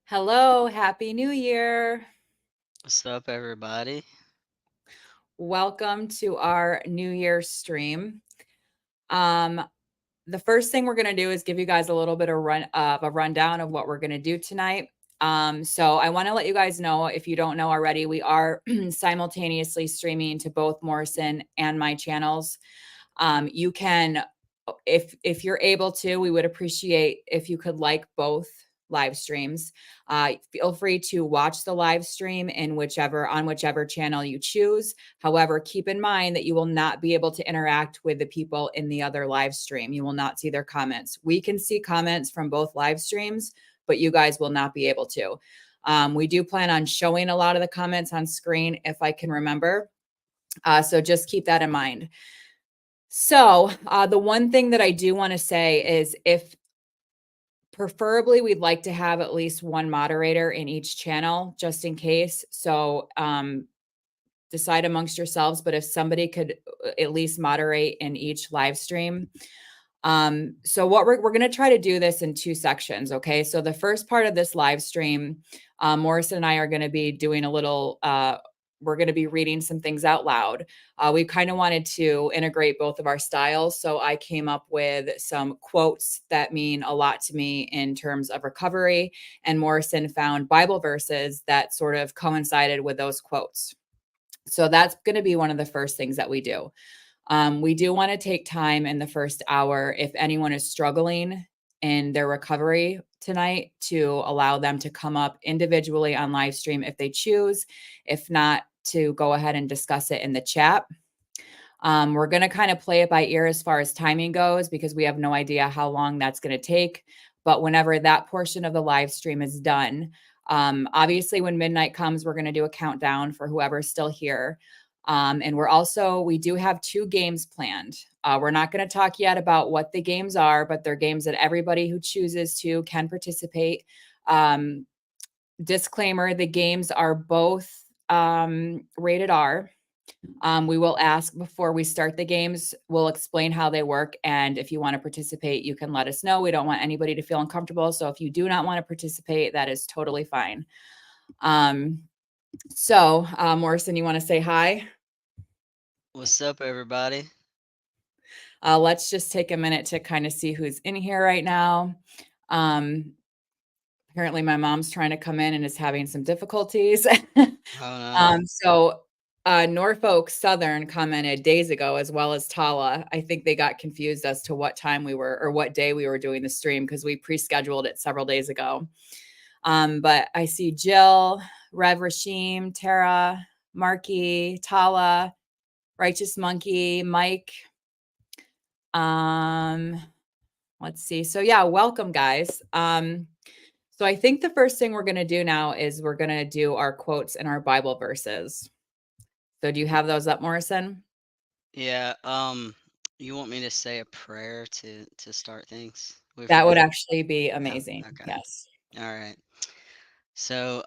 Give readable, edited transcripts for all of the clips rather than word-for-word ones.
Hello, Happy New Year. What's up, everybody? Welcome to our New Year stream. Um, the first thing we're going to do is give you guys a little bit of a rundown of what we're going to do tonight. So I want to let you guys know, if you don't know already, we are simultaneously streaming to both Morrison and my channels. You can, if you're able to, we would appreciate if you could like both live streams. Feel free to watch the live stream in whichever channel you choose. However, keep in mind that you will not be able to interact with the people in the other live stream. You will not see their comments. We can see comments from both live streams, but you guys will not be able to. We do plan on showing a lot of the comments on screen if I can remember. So just keep that in mind. So the one thing that I do want to say is, if preferably, we'd like to have at least one moderator in each channel, just in case. So decide amongst yourselves, but if somebody could at least moderate in each live stream. So what we're going to try to do this in two sections. Okay. So the first part of this live stream, Morrison and I are going to be doing a little, we're going to be reading some things out loud. We kind of wanted to integrate both of our styles. So I came up with some quotes that mean a lot to me in terms of recovery, and Morrison found Bible verses that sort of coincided with those quotes. So that's going to be one of the first things that we do. We do want to take time in the first hour, if anyone is struggling in their recovery tonight, to allow them to come up individually on live stream if they choose. If not, to go ahead and discuss it in the chat. We're going to kind of play it by ear as far as timing goes, because we have no idea how long that's going to take. But whenever that portion of the live stream is done, obviously when midnight comes, we're going to do a countdown for whoever's still here. And we do have two games planned. We're not going to talk yet about what the games are, but they're games that everybody who chooses to can participate. Disclaimer, the games are both rated R. We will ask before we start the games. We'll explain how they work. And if you want to participate, you can let us know. We don't want anybody to feel uncomfortable. So if you do not want to participate, that is totally fine. Morrison, you want to say hi? What's up, everybody? Let's just take a minute to kind of see who's in here right now. Apparently, my mom's trying to come in and is having some difficulties. Oh no. So Norfolk Southern commented days ago, as well as Tala. I think they got confused as to what time we were, or what day we were doing the stream, because we pre-scheduled it several days ago. But I see Jill, Rev Rashim, Tara, Marky, Tala, Righteous Monkey, Mike. Let's see. So yeah, welcome, guys. So I think the first thing we're going to do now is we're going to do our quotes and our Bible verses. So do you have those up, Morrison? Yeah. You want me to say a prayer to start things That before would we? actually be Yeah. amazing. Okay. Yes. All right. So,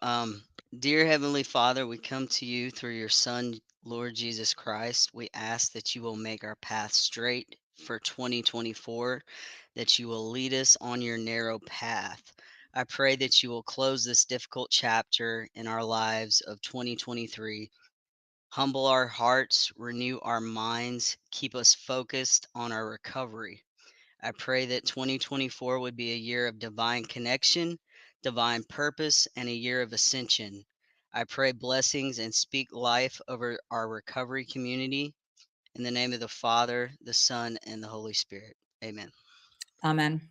dear Heavenly Father, we come to you through your Son, Lord Jesus Christ. We ask that you will make our path straight for 2024, that you will lead us on your narrow path. I pray that you will close this difficult chapter in our lives of 2023. Humble our hearts, renew our minds, keep us focused on our recovery. I pray that 2024 would be a year of divine connection, divine purpose, and a year of ascension. I pray blessings and speak life over our recovery community. In the name of the Father, the Son, and the Holy Spirit. Amen. Amen.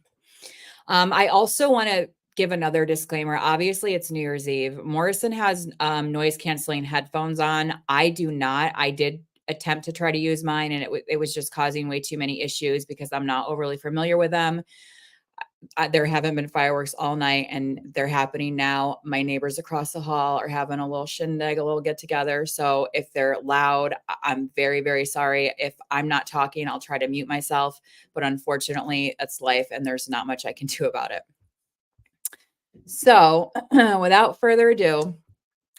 I also want to give another disclaimer. Obviously, it's New Year's Eve. Morrison has noise canceling headphones on. I do not. I did attempt to try to use mine, and it was just causing way too many issues because I'm not overly familiar with them. There haven't been fireworks all night, and they're happening now. My neighbors across the hall are having a little shindig, a little get together. So if they're loud, I'm very, very sorry. If I'm not talking, I'll try to mute myself. But unfortunately, it's life, and there's not much I can do about it. So without further ado,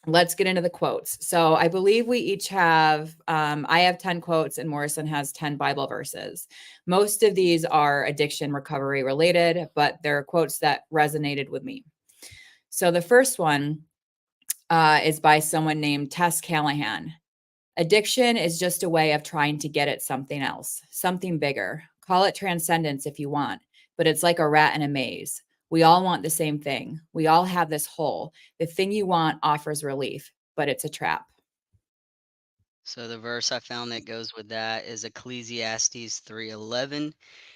let's get into the quotes. So I believe we each have, I have 10 quotes and Morrison has 10 Bible verses. Most of these are addiction recovery related, but they're quotes that resonated with me. So the first one is by someone named Tess Callahan. Addiction is just a way of trying to get at something else, something bigger. Call it transcendence if you want, but it's like a rat in a maze. We all want the same thing. We all have this hole. The thing you want offers relief, but it's a trap. So the verse I found that goes with that is Ecclesiastes 3:11.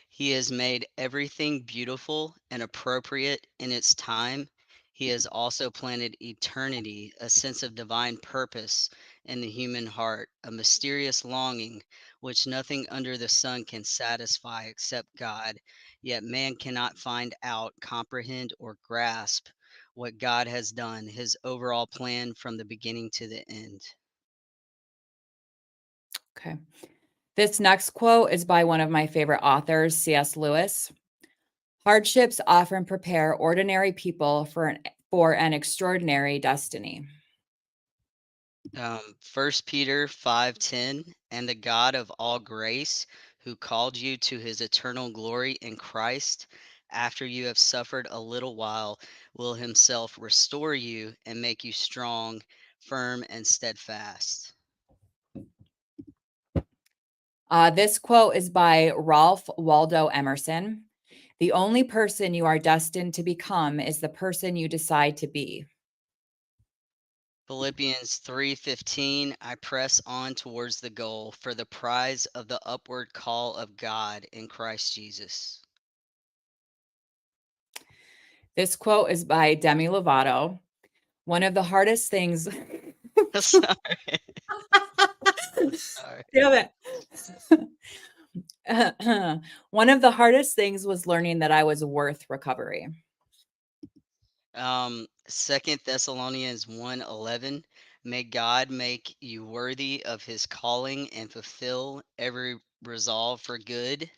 He has made everything beautiful and appropriate in its time. He has also planted eternity, a sense of divine purpose in the human heart, a mysterious longing which nothing under the sun can satisfy except God. Yet man cannot find out, comprehend, or grasp what God has done, his overall plan from the beginning to the end. Okay. This next quote is by one of my favorite authors, C.S. Lewis. Hardships often prepare ordinary people for an extraordinary destiny. 1 Peter 5:10, and the God of all grace, who called you to his eternal glory in Christ, after you have suffered a little while, will himself restore you and make you strong, firm, and steadfast. This quote is by Ralph Waldo Emerson. The only person you are destined to become is the person you decide to be. Philippians 3:15, I press on towards the goal for the prize of the upward call of God in Christ Jesus. This quote is by Demi Lovato. One of the hardest things. Sorry. Sorry. Damn it. One of the hardest things was learning that I was worth recovery. 2 Thessalonians 1:11, may God make you worthy of his calling and fulfill every resolve for good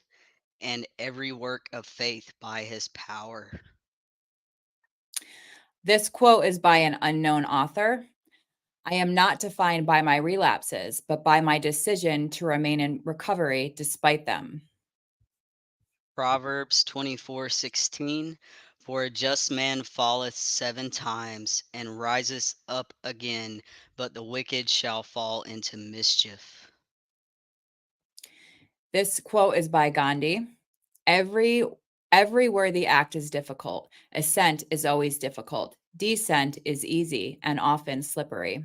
and every work of faith by his power. This quote is by an unknown author. I am not defined by my relapses, but by my decision to remain in recovery despite them. Proverbs 24:16, for a just man falleth 7 times and riseth up again, but the wicked shall fall into mischief. This quote is by Gandhi. Every every worthy act is difficult. Ascent is always difficult. Descent is easy and often slippery.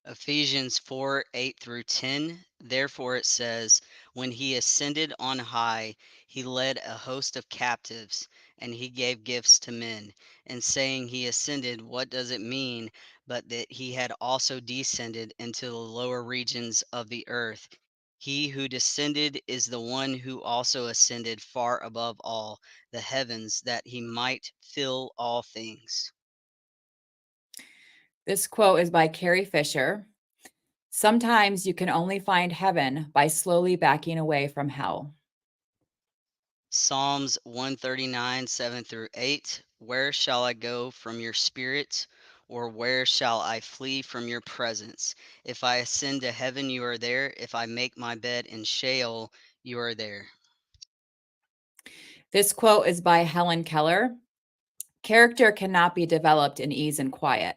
Ephesians 4:8 through 10. Therefore it says, when he ascended on high, he led a host of captives, and he gave gifts to men. And saying he ascended, what does it mean but that he had also descended into the lower regions of the earth? He who descended is the one who also ascended far above all the heavens, that he might fill all things. This quote is by Carrie Fisher. Sometimes you can only find heaven by slowly backing away from hell. Psalms 139, 7 through 8. Where shall I go from your spirit? Or where shall I flee from your presence? If I ascend to heaven, you are there. If I make my bed in Sheol, you are there. This quote is by Helen Keller. Character cannot be developed in ease and quiet.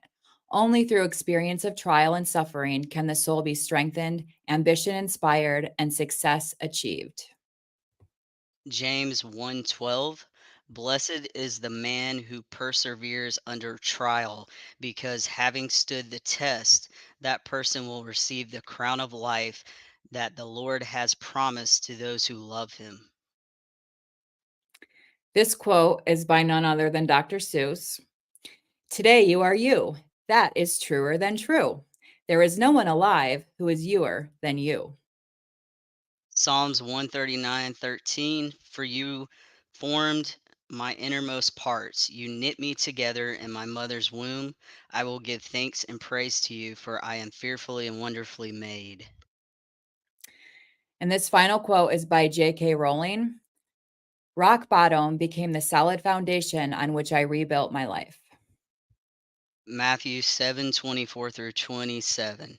Only through experience of trial and suffering can the soul be strengthened, ambition inspired, and success achieved. James 1:12. Blessed is the man who perseveres under trial, because having stood the test, that person will receive the crown of life that the Lord has promised to those who love him. This quote is by none other than Dr. Seuss. Today you are you. That is truer than true. There is no one alive who is youer than you. Psalms 139:13, for you formed my innermost parts. You knit me together in my mother's womb. I will give thanks and praise to you, for I am fearfully and wonderfully made. And this final quote is by J.K. Rowling. Rock bottom became the solid foundation on which I rebuilt my life. Matthew 7:24 through 27.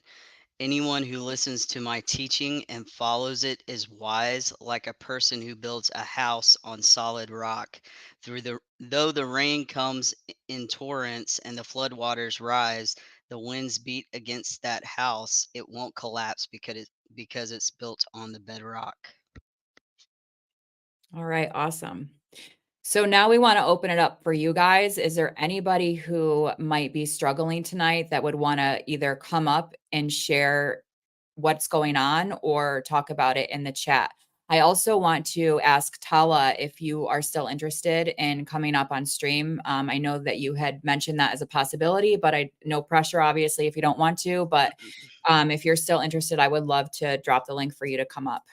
Anyone who listens to my teaching and follows it is wise, like a person who builds a house on solid rock. Though the rain comes in torrents and the floodwaters rise, the winds beat against that house, it won't collapse because it's built on the bedrock. All right, awesome. So now we want to open it up for you guys. Is there anybody who might be struggling tonight that would want to either come up and share what's going on or talk about it in the chat? I also want to ask Tala if you are still interested in coming up on stream. I know that you had mentioned that as a possibility, but no pressure, obviously, if you don't want to. But if you're still interested, I would love to drop the link for you to come up.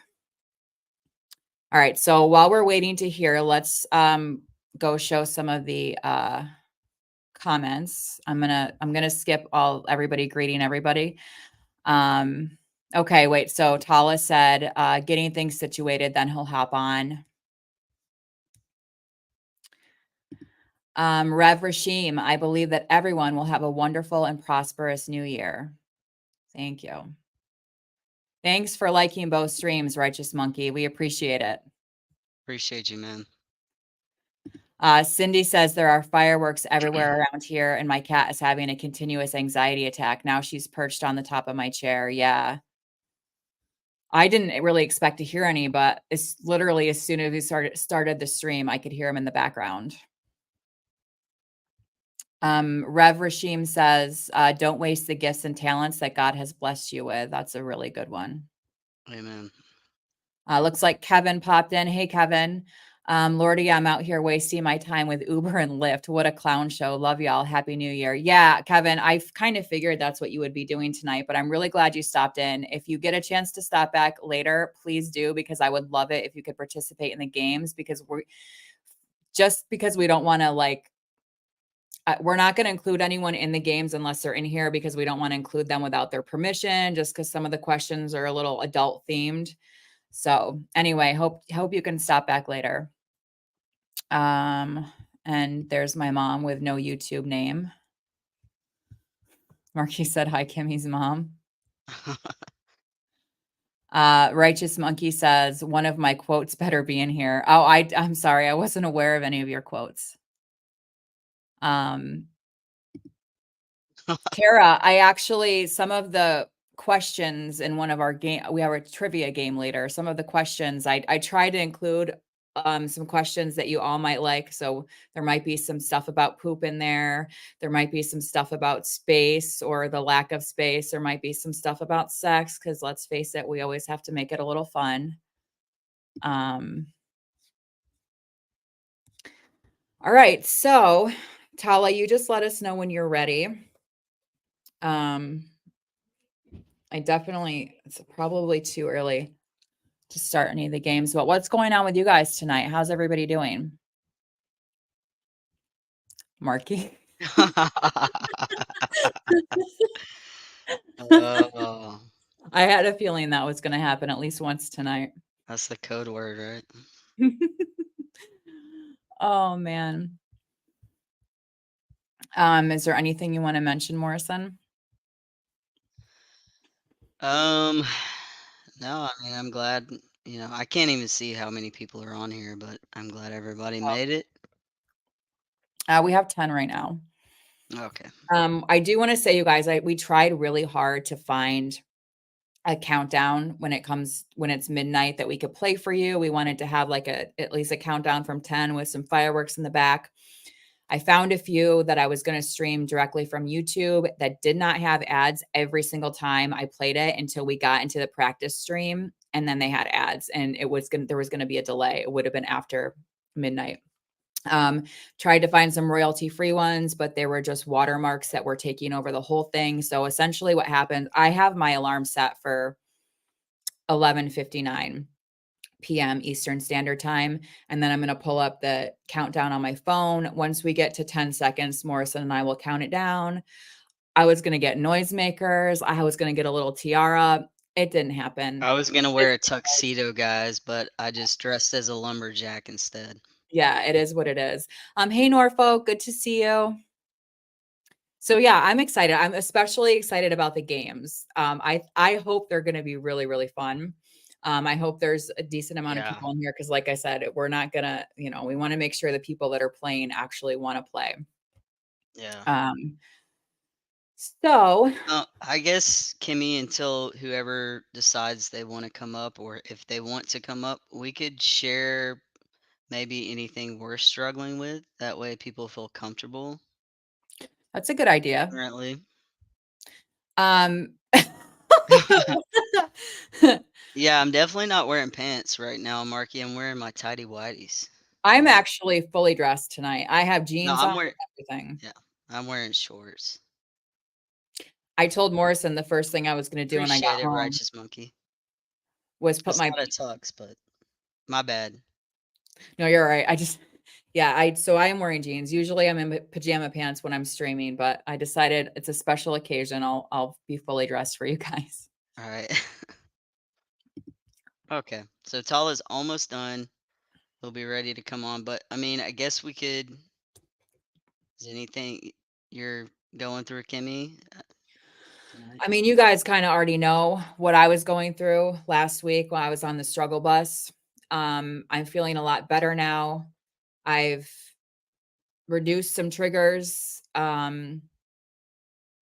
All right, so while we're waiting to hear, let's go show some of the comments. I'm gonna skip everybody greeting everybody. Okay, wait. So Tala said, getting things situated, then he'll hop on. Rev Rashim, I believe that everyone will have a wonderful and prosperous new year. Thank you. Thanks for liking both streams, Righteous Monkey. We appreciate it. Appreciate you, man. Cindy says there are fireworks everywhere around here, and my cat is having a continuous anxiety attack. Now she's perched on the top of my chair. Yeah. I didn't really expect to hear any, but it's literally as soon as we started the stream, I could hear him in the background. Rev Rashim says, don't waste the gifts and talents that God has blessed you with. That's a really good one. Amen. Looks like Kevin popped in. Hey, Kevin. Lordy, I'm out here wasting my time with Uber and Lyft. What a clown show. Love y'all. Happy New Year. Yeah, Kevin, I kind of figured that's what you would be doing tonight, but I'm really glad you stopped in. If you get a chance to stop back later, please do, because I would love it if you could participate in the games, because we don't want to we're not going to include anyone in the games unless they're in here, because we don't want to include them without their permission, just because some of the questions are a little adult themed. So anyway, hope you can stop back later. And there's my mom with no YouTube name. Marquis said hi, Kimmy's mom. Righteous Monkey says one of my quotes better be in here. Oh, I'm sorry, I wasn't aware of any of your quotes. Kara, some of the questions in one of our game, we have a trivia game later. Some of the questions I tried to include some questions that you all might like. So there might be some stuff about poop in there. There might be some stuff about space or the lack of space. There might be some stuff about sex, because let's face it, we always have to make it a little fun. All right, so Tala, you just let us know when you're ready. It's probably too early to start any of the games, but what's going on with you guys tonight? How's everybody doing? Marky? Oh, I had a feeling that was going to happen at least once tonight. that's the code word, right? Oh, man. Is there anything you want to mention, Morrison? No, I mean, I'm glad, I can't even see how many people are on here, but I'm glad everybody made it. We have 10 right now. Okay. I do want to say, you guys, we tried really hard to find a countdown when it's midnight that we could play for you. We wanted to have at least a countdown from 10 with some fireworks in the back. I found a few that I was going to stream directly from YouTube that did not have ads every single time I played it until we got into the practice stream, and then they had ads, and there was going to be a delay. It would have been after midnight. Tried to find some royalty free ones, but they were just watermarks that were taking over the whole thing. So essentially what happened, I have my alarm set for 11:59 p.m. Eastern Standard Time. And then I'm going to pull up the countdown on my phone. Once we get to 10 seconds, Morrison and I will count it down. I was going to get noisemakers. I was going to get a little tiara. It didn't happen. I was gonna wear a tuxedo, guys, but I just dressed as a lumberjack instead. Yeah, it is what it is. Hey, Norfolk, good to see you. So yeah, I'm excited. I'm especially excited about the games. I hope they're going to be really really fun. I hope there's a decent amount of Yeah, people in here because, like I said, we're not gonna, we want to make sure the people that are playing actually want to play. yeah. Um, so I guess Kimmy, until whoever decides they want to come up, or if they want to come up, we could share maybe anything we're struggling with. That way, people feel comfortable. that's a good idea. Currently, Um, yeah, I'm definitely not wearing pants right now, Marky. I'm wearing my tidy whities. I'm Um, actually fully dressed tonight. I have no, jeans on I'm and wearing. everything. Yeah, I'm wearing shorts. I told Morrison the first thing I was going to do when I got Appreciate it, home righteous monkey. was I put saw my that tux, but my bad. No, you're right. Yeah, I am wearing jeans. Usually I'm in pajama pants when I'm streaming, but I decided it's a special occasion. I'll be fully dressed for you guys. All right. Okay, so Tala's almost done. He'll be ready to come on, but I mean, I guess we could. Is anything you're going through, Kimmy, tonight? I mean, you guys kind of already know what I was going through last week when I was on the struggle bus. I'm feeling a lot better now. I've reduced some triggers.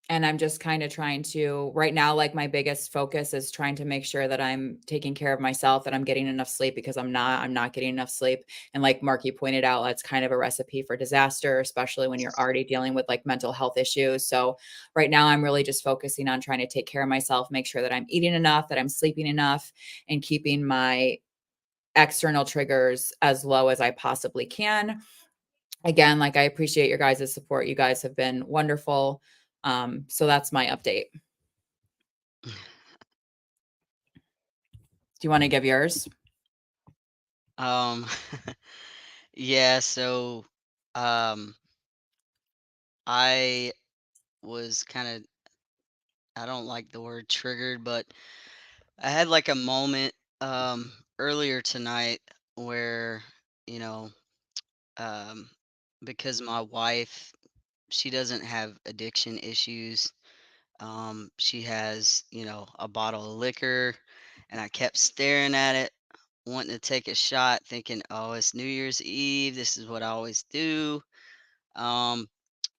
And I'm just kind of trying to right now, like my biggest focus is trying to make sure that I'm taking care of myself, that I'm getting enough sleep because I'm not getting enough sleep. And like Marky pointed out, that's kind of a recipe for disaster, especially when you're already dealing with like mental health issues. So right now I'm really just focusing on trying to take care of myself, make sure that I'm eating enough, that I'm sleeping enough, and keeping my external triggers as low as I possibly can. Again, like I appreciate your guys' support. You guys have been wonderful. So that's my update. Do you want to give yours? Um, yeah, so um I was kind of, I don't like the word triggered, but I had like a moment earlier tonight where, you know, um because my wife, she doesn't have addiction issues. She has, a bottle of liquor, and I kept staring at it, wanting to take a shot, thinking, "Oh, it's New Year's Eve. This is what I always do." Um,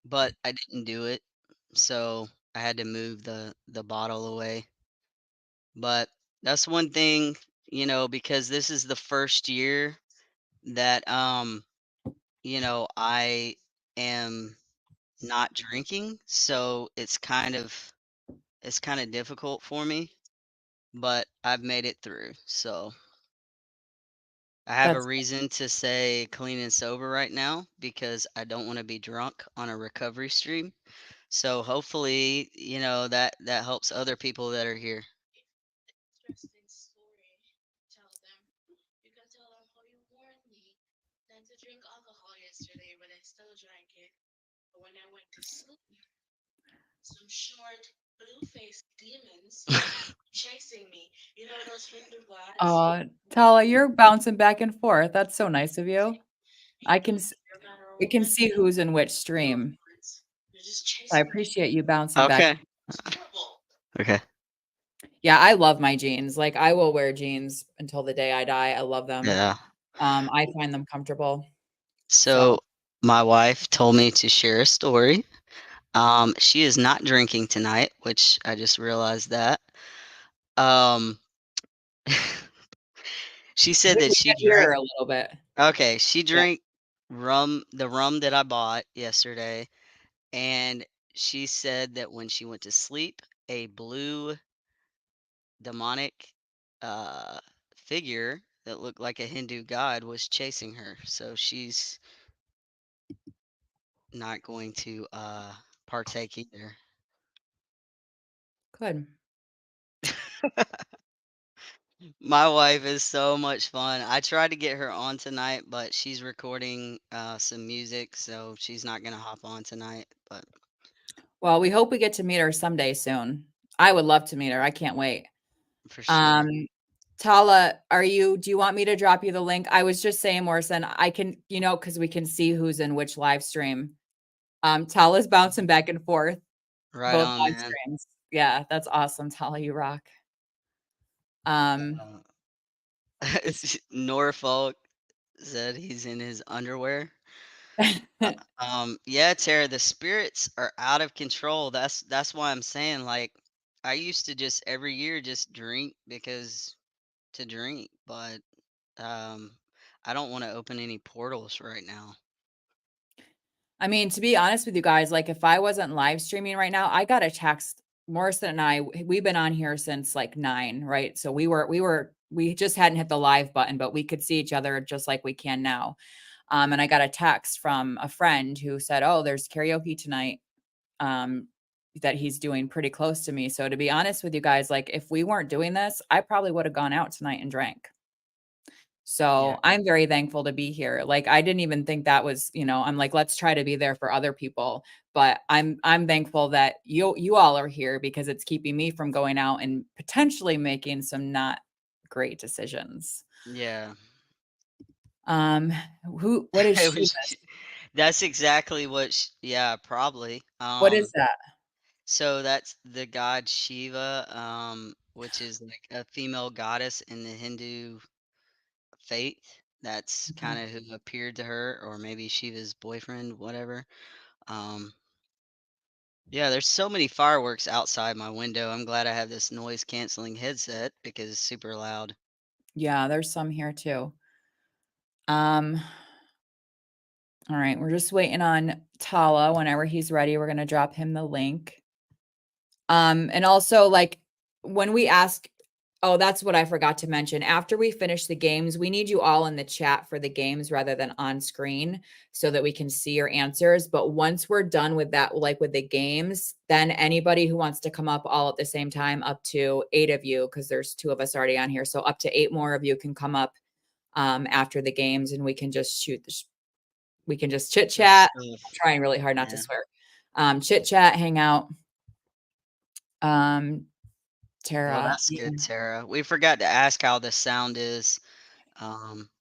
but I didn't do it, so I had to move the bottle away. But that's one thing, because this is the first year that I am not drinking, so it's kind of difficult for me, but I've made it through. So I have a That's reason to say clean and sober right now because I don't want to be drunk on a recovery stream. So hopefully, that helps other people that are here. Tala, you're bouncing back and forth. That's so nice of you. I can s We can see who's in which stream. I appreciate you bouncing back. Okay. Okay. Yeah, I love my jeans. Like I will wear jeans until the day I die. I love them. Yeah. I find them comfortable. So, So my wife told me to share a story. She is not drinking tonight, which I just realized that. Um, she said we that we she can hear her drank. a little bit. Okay, she Yeah. drank the rum that I bought yesterday, and she said that when she went to sleep, a blue demonic figure that looked like a Hindu god was chasing her. So she's not going to partake either. Good. My wife is so much fun. I tried to get her on tonight, but she's recording some music, so she's not gonna hop on tonight. But Well, we hope we get to meet her someday soon. I would love to meet her. I can't wait. for sure. Um, Tala, do you want me to drop you the link? I was just saying, Morrison, I can, because we can see who's in which live stream. Tala's bouncing back and forth, Right both on, on man. streams. Yeah, that's awesome, Tala, you rock. Um, Uh, it's Norfolk said he's in his underwear. Yeah, Tara, the spirits are out of control. That's why I'm saying, like, I used to just every year just drink because to drink, but um, I don't want to open any portals right now. I mean, to be honest with you guys, like if I wasn't live streaming right now, I got a text. Morrison and I, we've been on here since like 9, right? So we just hadn't hit the live button, but we could see each other just like we can now. And I got a text from a friend who said, "Oh, there's karaoke tonight." Um, that he's doing pretty close to me. So to be honest with you guys, like if we weren't doing this, I probably would have gone out tonight and drank. Yeah, So, I'm very thankful to be here. Like, I didn't even think that was, I'm like, let's try to be there for other people. But I'm thankful that you all are here because it's keeping me from going out and potentially making some not great decisions. yeah. Um, what is It she was. That's exactly what. Yeah, probably. what is that? So that's the god Shiva, which is like a female goddess in the Hindu faith. That's Mhm. kind of who appeared to her, or maybe Shiva's boyfriend, whatever. Um, yeah, there's so many fireworks outside my window. I'm glad I have this noise canceling headset because it's super loud. Yeah, there's some here too. Um, all right, we're just waiting on Tala. Whenever he's ready, we're gonna drop him the link. And also like when we ask, oh, that's what I forgot to mention. After we finish the games, we need you all in the chat for the games rather than on screen so that we can see your answers. But once we're done with that, like with the games, then anybody who wants to come up all at the same time, up to 8 of you, because there's 2 of us already on here. So up to 8 more of you can come up after the games and we can just we can just chit Good chat. I'm stuff. trying really hard not to Yeah. swear. Chit chat, hang out. Um, Well, Tara. that's good, Tara. We forgot to ask how the sound is.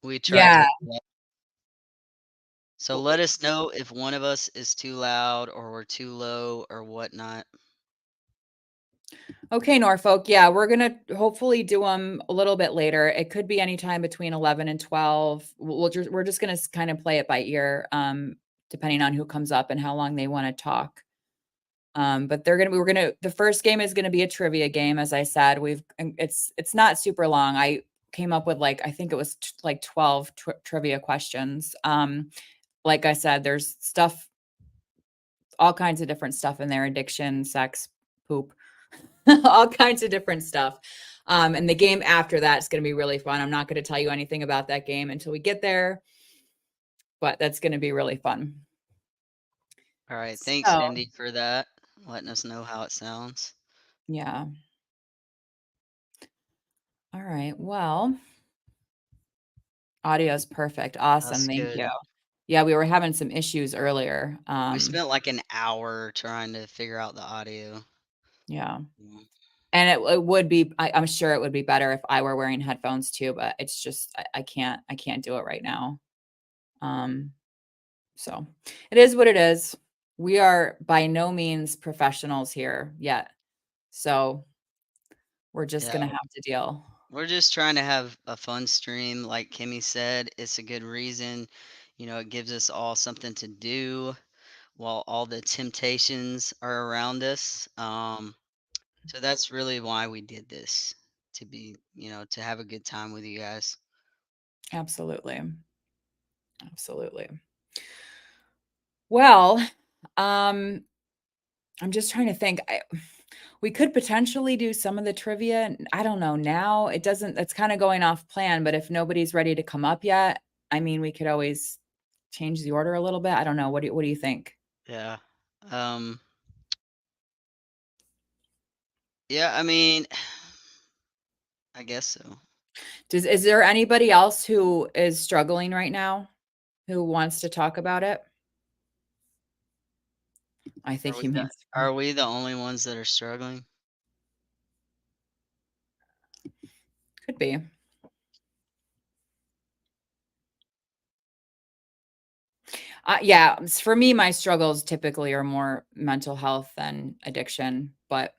We tried Yeah. to. So let us know if one of us is too loud or we're too low or whatnot. Okay, Norfolk. Yeah, we're gonna hopefully do them a little bit later. It could be anytime between 11 and 12. We're just gonna kind of play it by ear, depending on who comes up and how long they want to talk. But the first game is gonna be a trivia game, as I said. It's not super long. I came up with like I think it was like 12 trivia questions. Like I said, there's stuff, all kinds of different stuff in there: addiction, sex, poop, all kinds of different stuff. And the game after that is going to be really fun. I'm not going to tell you anything about that game until we get there, but that's going to be really fun. All right. Thanks, So, Cindy, for that. Letting us know how it sounds. yeah. All right. Well, audio is perfect. Awesome. That's Thank you. good. Yeah, we were having some issues earlier. We spent like an hour trying to figure out the audio. Yeah. Mm. And it would be, I'm sure it would be better if I were wearing headphones too, but it's just, I can't do it right now. Um, So it is what it is. We are by no means professionals here yet. So we're just Yeah. going to have to deal. We're just trying to have a fun stream. Like Kimmy said, it's a good reason. It gives us all something to do while all the temptations are around us. So that's really why we did this to have a good time with you guys. Absolutely. Absolutely. Well, um, I'm just trying to think. We could potentially do some of the trivia. I don't know now. It's kind of going off plan, but if nobody's ready to come up yet, I mean, we could always change the order a little bit. I don't know. What do you think? Yeah. Um, yeah, I mean, I guess so. Is there anybody else who is struggling right now who wants to talk about it? I think Are he we the means are we the only ones that are struggling? could be. Yeah, for me, my struggles typically are more mental health than addiction, but,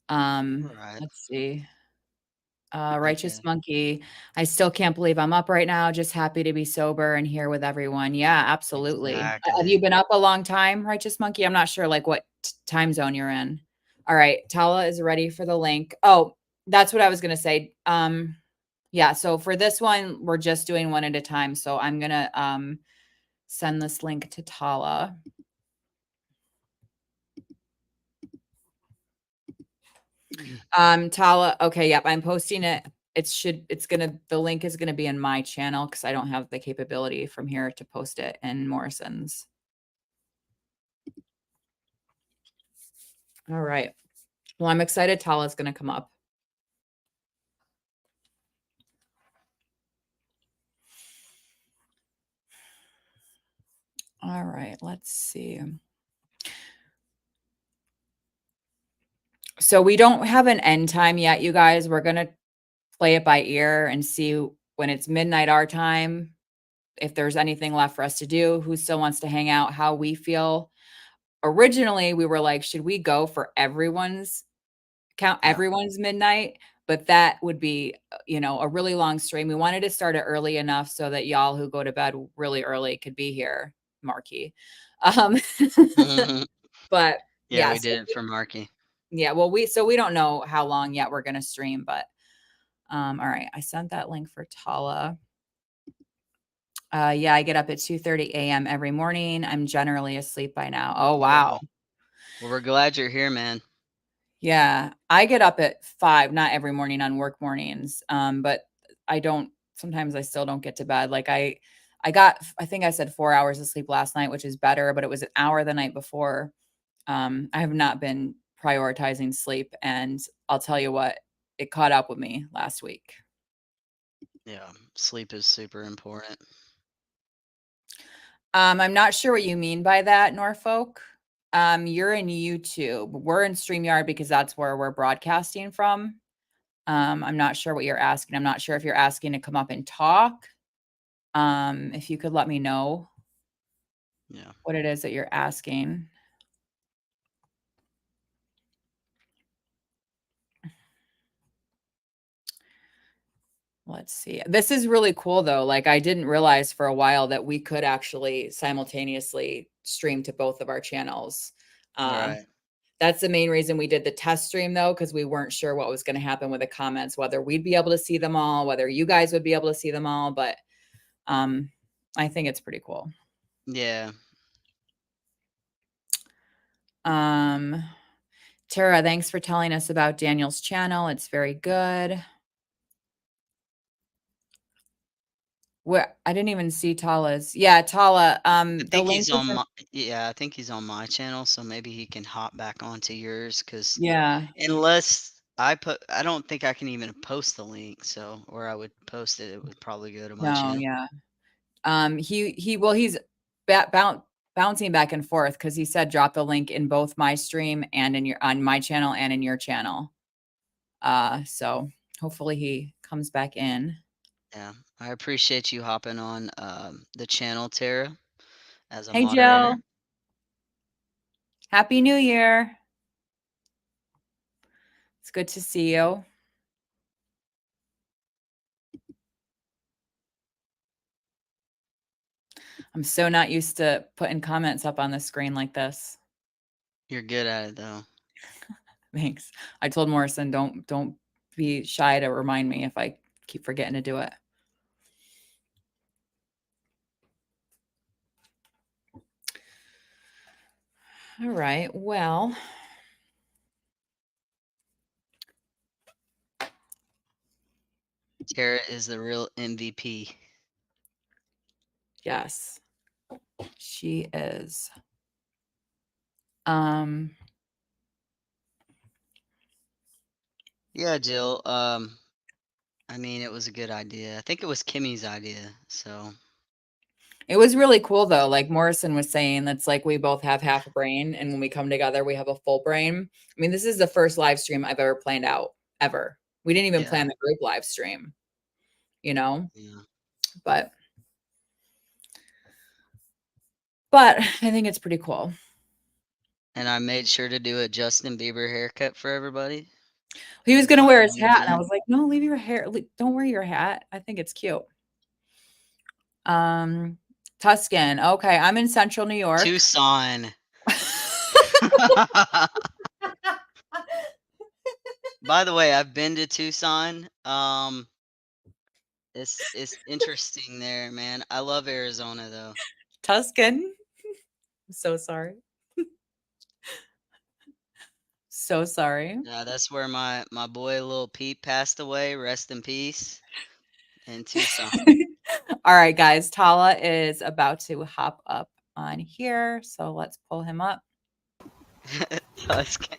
Right. let's see. Righteous Okay. Monkey, I still can't believe I'm up right now, just happy to be sober and here with everyone. Yeah, absolutely. Have you Exactly. been up a long time, Righteous Monkey? I'm not sure, like, what time zone you're in. All right, Tala is ready for the link. Oh, that's what I was gonna say. Yeah, so for this one, we're just doing one at a time, so I'm gonna, send this link to Tala. Tala, okay, yep, I'm posting it. The link is gonna be in my channel because I don't have the capability from here to post it in Morrison's. All right. Well, I'm excited Tala's gonna come up. All right, let's see. So we don't have an end time yet, you guys. We're gonna play it by ear and see when it's midnight our time, if there's anything left for us to do, who still wants to hang out, how we feel. Originally, we were like, should we go for count Yeah. everyone's midnight? But that would be, a really long stream. We wanted to start it early enough so that y'all who go to bed really early could be here, Marky. Um, Mhm. but Yeah, yeah, we did it for Marky. yeah, well, we don't know how long yet we're gonna stream, but all right, I sent that link for Tala. Yeah, I get up at 2:30 a.m. every morning. I'm generally asleep by now. Oh, Oh, wow. wow. Well, we're glad you're here, man. Yeah, I get up at 5, not every morning on work mornings, but I don't sometimes I still don't get to bed. Like, I think I said 4 hours of sleep last night, which is better, but it was an hour the night before. I have not been prioritizing sleep, and I'll tell you what, it caught up with me last week. Yeah, sleep is super important. I'm not sure what you mean by that, Norfolk. You're in YouTube. We're in StreamYard because that's where we're broadcasting from. I'm not sure what you're asking. I'm not sure if you're asking to come up and talk. If you could let me know Yeah. what it is that you're asking. Let's see. This is really cool though. Like I didn't realize for a while that we could actually simultaneously stream to both of our channels. Uh, Right. that's the main reason we did the test stream though, because we weren't sure what was going to happen with the comments, whether we'd be able to see them all, whether you guys would be able to see them all. But um, I think it's pretty cool. Yeah. Um, Tara, thanks for telling us about Daniel's channel. It's very good. Where I didn't even see Tala's. Yeah, Tala. I The think link he's is on in, my yeah, I think he's on my channel, so maybe he can hop back onto yours. Cause yeah. unless I don't think I can even post the link, so or I would post it, it would probably go to my No, channel. yeah. Well, he's ba boun bouncing back and forth because he said drop the link in both my stream and in your on my channel and in your channel. So hopefully he comes back in. Yeah. I appreciate you hopping on, the channel, Tara, as a Hey, moderator. Jill. Happy New Year. It's good to see you. I'm so not used to putting comments up on the screen like this. You're good at it, though. Thanks. I told Morrison, don't be shy to remind me if I keep forgetting to do it. All right. Well, Tara is the real MVP. yes, she is. Um, Yeah, Jill, I mean, it was a good idea. I think it was Kimmy's idea, so it was really cool though. Like Morrison was saying, that's like we both have half a brain, and when we come together, we have a full brain. I mean, this is the first live stream I've ever planned out ever. We didn't even yeah, plan the group live stream, you know, yeah. but but I think it's pretty cool. And I made sure to do a Justin Bieber haircut for everybody. He was You know, gonna I wear his wanted hat, and I to. was like, "No, leave your hair. Don't wear your hat. I think it's cute." Um, Tuscan. Okay, I'm in Central New York. Tucson. By the way, I've been to Tucson. It's interesting there, man. I love Arizona though. Tuscan. I'm so sorry. So sorry. Yeah, that's where my boy Lil Peep passed away. Rest in peace. In Tucson. All right, guys. Tala is about to hop up on here, so let's pull him up. Tuscan.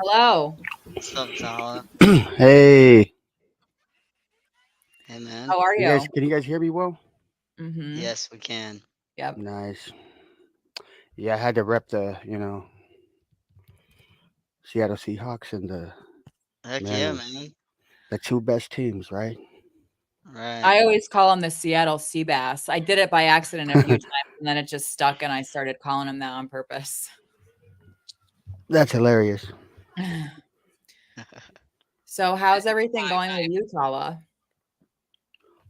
Hello. What's up, Tala? Hey, Hey, man. How are you guys, you? can you guys hear me well? Mhm. Yes, we can. Yep. Nice. Yeah, I had to rep the, Seattle Seahawks and the Heck yeah, man, man. the two best teams, right? Right. I always call him the Seattle sea bass. I did it by accident a few times, and then it just stuck, and I started calling him that on purpose. That's hilarious. So, how's everything going with you, Tala?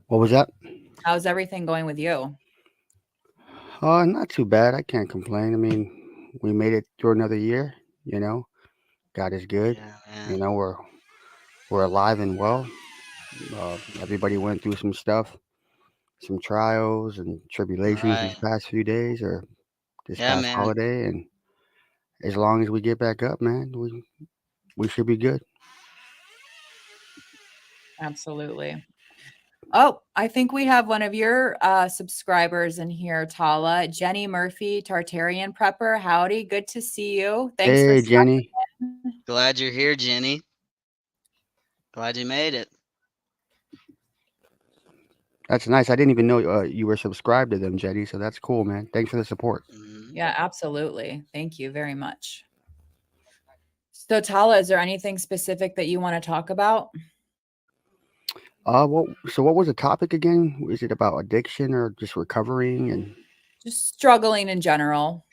What was that? How's everything going with you? Not too bad. I can't complain. I mean, we made it through another year. You know, God is good. Yeah, You man. know, we're alive and well. Everybody went through some stuff, some trials and tribulations Right. these past few days or this Yeah, past man. holiday, and as long as we get back up, man, we should be good. Absolutely. Oh, I think we have one of your subscribers in here, Tala. Jenny Murphy, Tartarian Prepper. Howdy. Good to see you. Thanks for Hey, stopping Jenny. in. Glad you're here, Jenny. Glad you made it. That's nice. I didn't even know you were subscribed to them, Jenny. So that's cool, man. Thanks for the support. Hmm. Yeah, absolutely. Thank you very much. So, Tala, is there anything specific that you want to talk about? What was the topic again? Is it about addiction or just recovering? And Just struggling in general.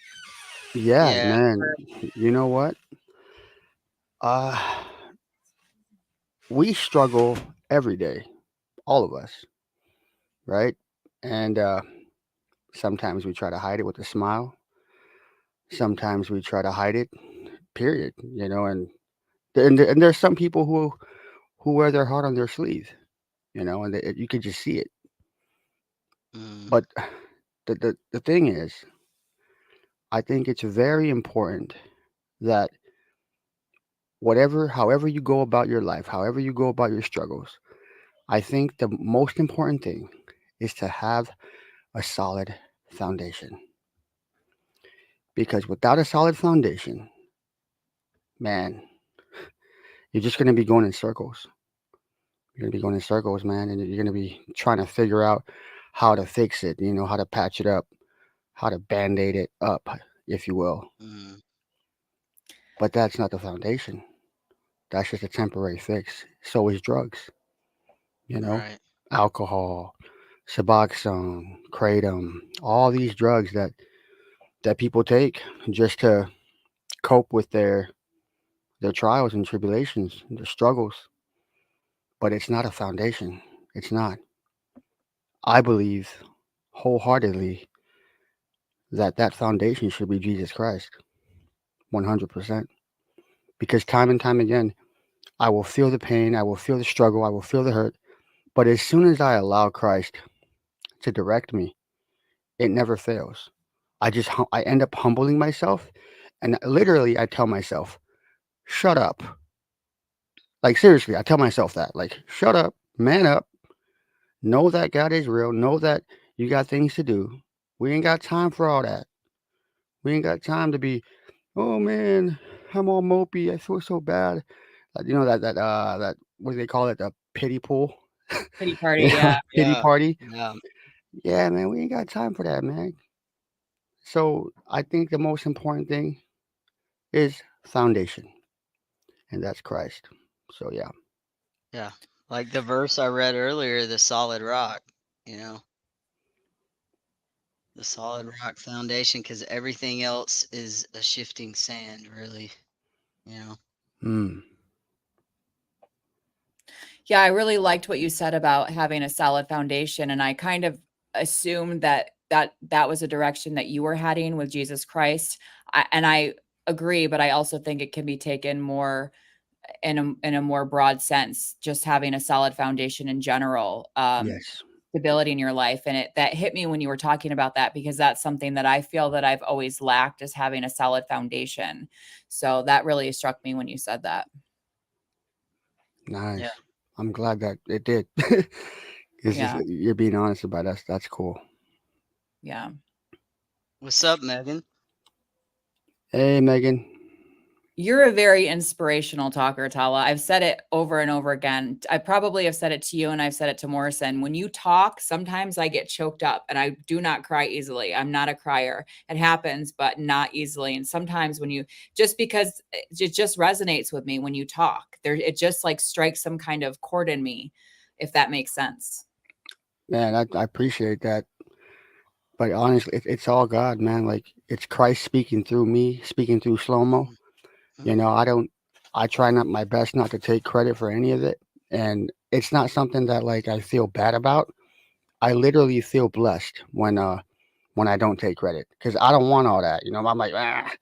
yeah, Yeah. man. You know what? Uh, we struggle every day, all of us, right? And sometimes we try to hide it with a smile. Sometimes we try to hide it. Period. And there's some people who wear their heart on their sleeve. And you could just see it. Mm. But the thing is, I think it's very important that however you go about your life, however you go about your struggles, I think the most important thing is to have a solid foundation. Because without a solid foundation, man, you're just going to be going in circles. You're going to be going in circles, man, and you're going to be trying to figure out how to fix it, how to patch it up, how to band aid it up, if you will. Mm. But that's not the foundation. That's just a temporary fix. So is drugs, you know, Right. alcohol, Suboxone, Kratom, all these drugs that people take just to cope with their trials and tribulations, their struggles. But it's not a foundation. It's not. I believe wholeheartedly that foundation should be Jesus Christ, 100%. Because time and time again, I will feel the pain, I will feel the struggle, I will feel the hurt. But as soon as I allow Christ to direct me, it never fails. I end up humbling myself, and literally I tell myself, "Shut up." Like seriously, I tell myself that. Like, "Shut up, man up. Know that God is real. Know that you got things to do. We ain't got time for all that. We ain't got time to be, oh man, I'm all mopey. I feel so bad." That what do they call it? The pity pool. Pity party. Yeah. Pity Yeah. party. Yeah. Yeah, man, we ain't got time for that, man. So I think the most important thing is foundation, and that's Christ. So yeah. Yeah. Like the verse I read earlier, the solid rock, you know. The solid rock foundation, because everything else is a shifting sand, really. You know. Mm. Yeah, I really liked what you said about having a solid foundation, and I kind of assumed that was a direction that you were heading with Jesus Christ. And I agree, but I also think it can be taken more in a more broad sense, just having a solid foundation in general, Yes. stability in your life. And it that hit me when you were talking about that, because that's something that I feel that I've always lacked, is having a solid foundation. So that really struck me when you said that. Nice. Yeah. I'm glad that it did. It's just Yeah. you're being honest about us. That's cool. Yeah. What's up, Megan? Hey, Megan. You're a very inspirational talker, Tala. I've said it over and over again. I probably have said it to you and I've said it to Morrison. When you talk, sometimes I get choked up and I do not cry easily. I'm not a crier. It happens, but not easily. And sometimes when you just because it just resonates with me when you talk, there it just like strikes some kind of chord in me, if that makes sense. Man, I appreciate that. But honestly, it's all God, man. Like it's Christ speaking through me, speaking through slow mo. You Mm. know, I try not my best not to take credit for any of it, and it's not something that like I feel bad about. I literally feel blessed when I don't take credit because I don't want all that. You know, I'm like, I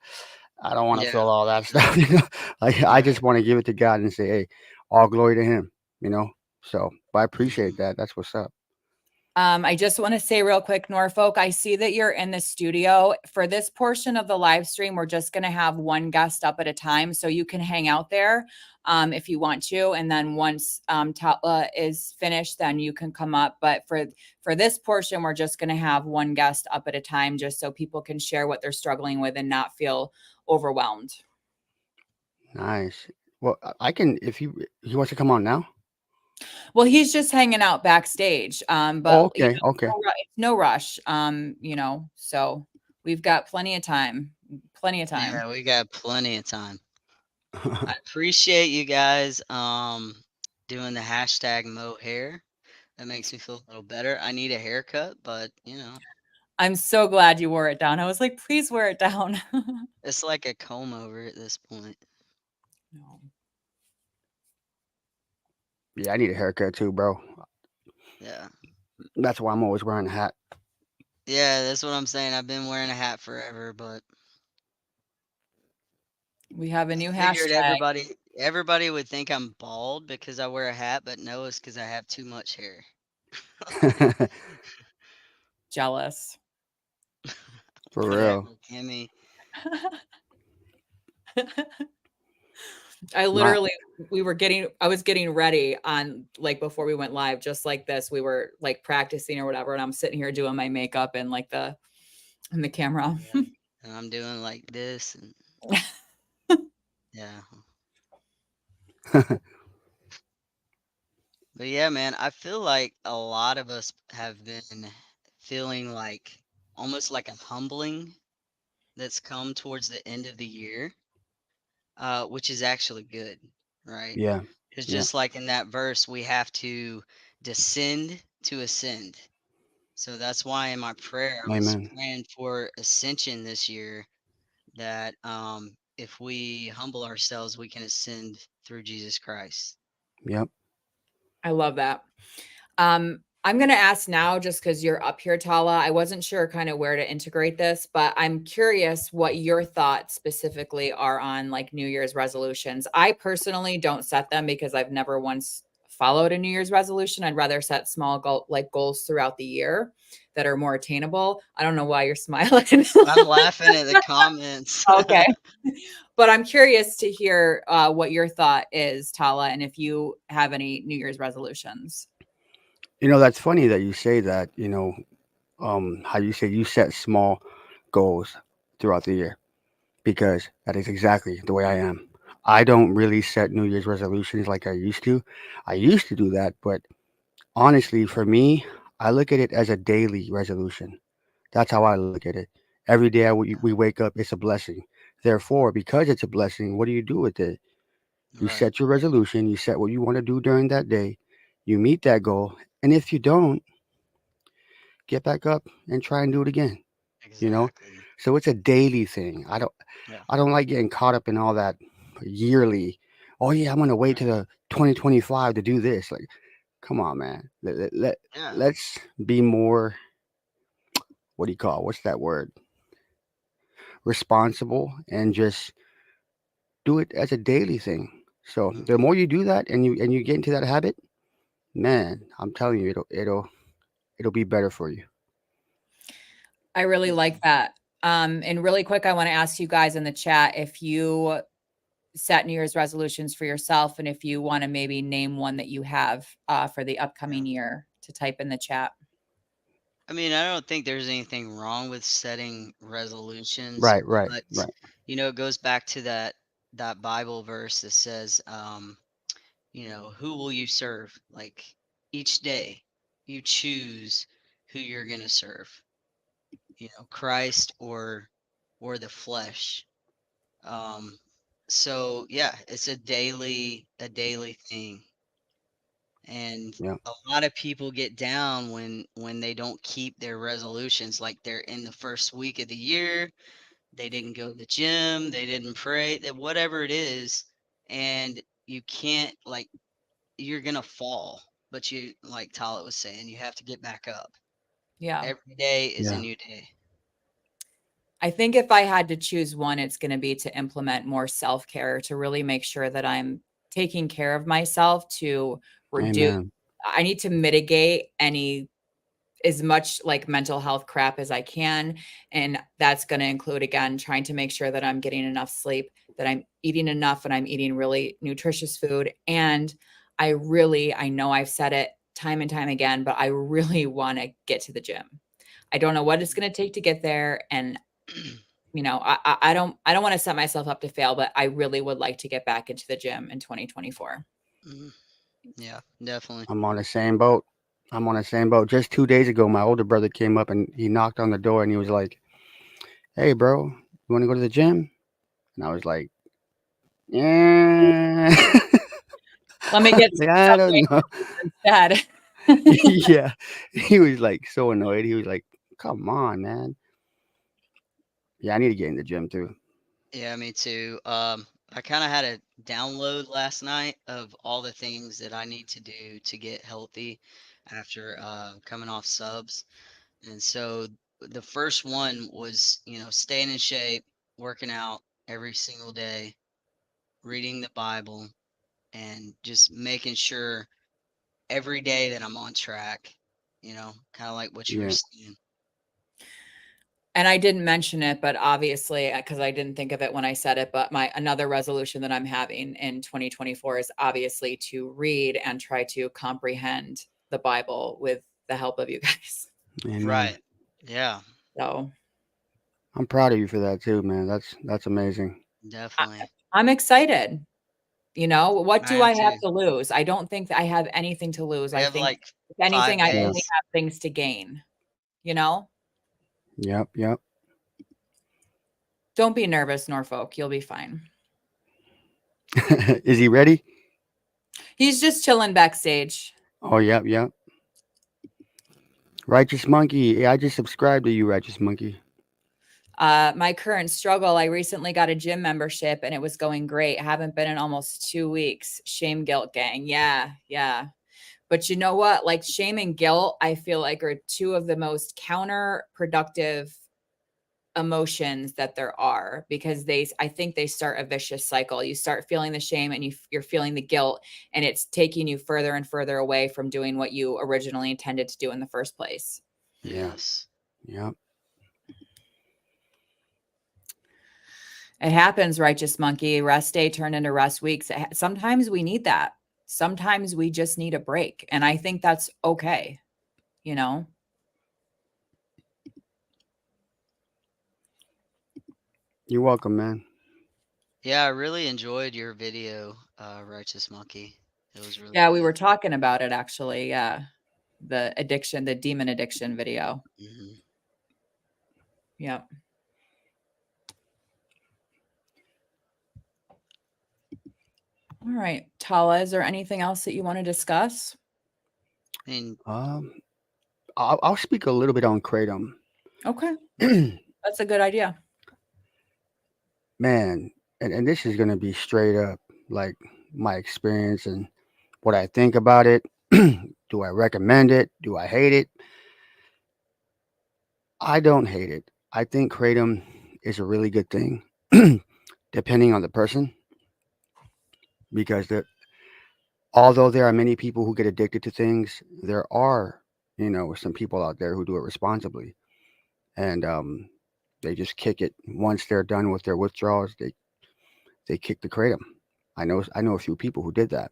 don't want to Yeah. feel all that stuff. You know, like I Right. just want to give it to God and say, hey, all glory to Him. You know, so but I appreciate Mhm. that. That's what's up. I just want to say real quick, Norfolk, I see that you're in the studio. For this portion of the live stream, we're just going to have one guest up at a time. So you can hang out there if you want to. And then once Tatla is finished, then you can come up. But for this portion, we're just going to have one guest up at a time, just so people can share what they're struggling with and not feel overwhelmed. Nice. Well, I can if he wants to come on now. Well, he's just hanging out backstage. Oh, But okay, okay. it's no rush. So we've got plenty of time. Plenty of time. Yeah, we got plenty of time. I appreciate you guys doing the hashtag mohair. That makes me feel a little better. I need a haircut, but I'm so glad you wore it down. I was like, please wear it down. it's like a comb over at this point. No. Yeah, I need a haircut too, bro. Yeah. That's why I'm always wearing a hat. Yeah, that's what I'm saying. I've been wearing a hat forever, but We have a I new figured hashtag. everybody would think I'm bald because I wear a hat, but no, it's because I have too much hair. Jealous. For Whatever, real. Kimmy. I My literally, I was getting ready on like before we went live, just like this. We were like practicing or whatever. And I'm sitting here doing my makeup and like in the camera. Yeah. And I'm doing like this and yeah. But yeah, man, I feel like a lot of us have been feeling like almost like a humbling that's come towards the end of the year, which is actually good, right? yeah, Because yeah. just like in that verse, we have to descend to ascend. So that's why in my prayer, I was Amen. praying for ascension this year, that if we humble ourselves, we can ascend through Jesus Christ. Yep. I love that. I'm going to ask now just because you're up here, Tala. I wasn't sure kind of where to integrate this, but I'm curious what your thoughts specifically are on like New Year's resolutions. I personally don't set them because I've never once followed a New Year's resolution. I'd rather set small goals throughout the year that are more attainable. I don't know why you're smiling. I'm laughing at the comments. Okay. But I'm curious to hear what your thought is, Tala, and if you have any New Year's resolutions. You know, that's funny that you say that. How you say you set small goals throughout the year because that is exactly the way I am. I don't really set New Year's resolutions like I used to. I used to do that, but honestly, for me, I look at it as a daily resolution. That's how I look at it. Every day we wake up, it's a blessing. Therefore, because it's a blessing, what do you do with it? You Right. set your resolution, you set what you want to do during that day, you meet that goal, and if you don't, get back up and try and do it again. you know? Exactly. So it's a daily thing. Yeah. I don't like getting caught up in all that yearly. Oh yeah, I'm gonna wait to Right. the 2025 to do this. Like, come on, man. Yeah. Let's be more. What do you call? What's that word? Responsible and just do it as a daily thing. So the Hmm. more you do that and you get into that habit, man, I'm telling you, it'll be better for you. I really like that. And really quick, I want to ask you guys in the chat if you set New Year's resolutions for yourself and if you want to maybe name one that you have for the Yeah. upcoming year to type in the chat. I mean, I don't think there's anything wrong with setting resolutions, Right, right, but right. it goes back to that Bible verse that says, who will you serve? Like each day, you choose who you're gonna serve. Christ or the flesh. Um, so yeah, it's a daily thing, and Yeah, a lot of people get down when they don't keep their resolutions. Like they're in the first week of the year, they didn't go to the gym, they didn't pray, that whatever it is, and you can't like you're gonna fall. But you, like Tyler was saying, you have to get back up. Yeah. Every day is a yeah. new day. I think if I had to choose one, it's going to be to implement more self care to really make sure that I'm taking care of myself to reduce. Amen. I need to mitigate any as much like mental health crap as I can. And that's going to include, again, trying to make sure that I'm getting enough sleep, that I'm eating enough and I'm eating really nutritious food. And I know I've said it time and time again, but I really want to get to the gym. I don't know what it's going to take to get there. And I don't want to set myself up to fail, but I really would like to get back into the gym in 2024. Mhm. Yeah, definitely. I'm on the same boat. I'm on the same boat. Just 2 days ago, my older brother came up and he knocked on the door and he was like, "Hey, bro, you want to go to the gym?" And I was like, "Yeah, Let me get like, some I don't know." Subway instead. Yeah, he was like so annoyed. He was like, "Come on, man." Yeah, I need to get in the gym too. Yeah, me too. I kind of had a download last night of all the things that I need to do to get healthy after coming off subs. And so the first one was, staying in shape, working out every single day, reading the Bible, and just making sure every day that I'm on track, kind of like what you were Yeah, saying. And I didn't mention it, but obviously, because I didn't think of it when I said it, but my another resolution that I'm having in 2024 is obviously to read and try to comprehend the Bible with the help of you guys. amen. Right. Yeah, So I'm proud of you for that too, man. That's amazing. I, definitely. I'm excited. What I do am I have too. to lose? I don't think that I have anything to lose. We I have think, like if anything, five I Yeah, only days. have things to gain. You know, yep, yep. don't be nervous, Norfolk. You'll be fine. Is he ready? He's just chilling backstage. Oh, yep, yep. Righteous Monkey. Yeah, I just subscribed to you, Righteous Monkey. My current struggle, I recently got a gym membership and it was going great. Haven't been in almost 2 weeks. Shame, guilt, gang. Yeah, yeah. But you know what? Like shame and guilt, I feel like are two of the most counterproductive emotions that there are because I think they start a vicious cycle. You start feeling the shame and you're feeling the guilt, and it's taking you further and further away from doing what you originally intended to do in the first place. Yeah, Yes. yep. It happens, righteous monkey. Rest day turned into rest weeks. Sometimes we need that. Sometimes we just need a break. And I think that's okay, you know? You're welcome, man. Yeah, I really enjoyed your video, Righteous Monkey. It was really Yeah, we good. were talking about it actually. Yeah. The demon addiction video. Hmm. Yeah. All right. Tala, is there anything else that you want to discuss? And Um, I'll speak a little bit on kratom. Okay. That's a good idea. Man, and this is gonna be straight up like my experience and what I think about it. Do I recommend it? Do I hate it? I don't hate it. I think kratom is a really good thing, depending on the person, because although there are many people who get addicted to things, there are, some people out there who do it responsibly, and they just kick it once they're done with their withdrawals. They kick the kratom. I know a few people who did that.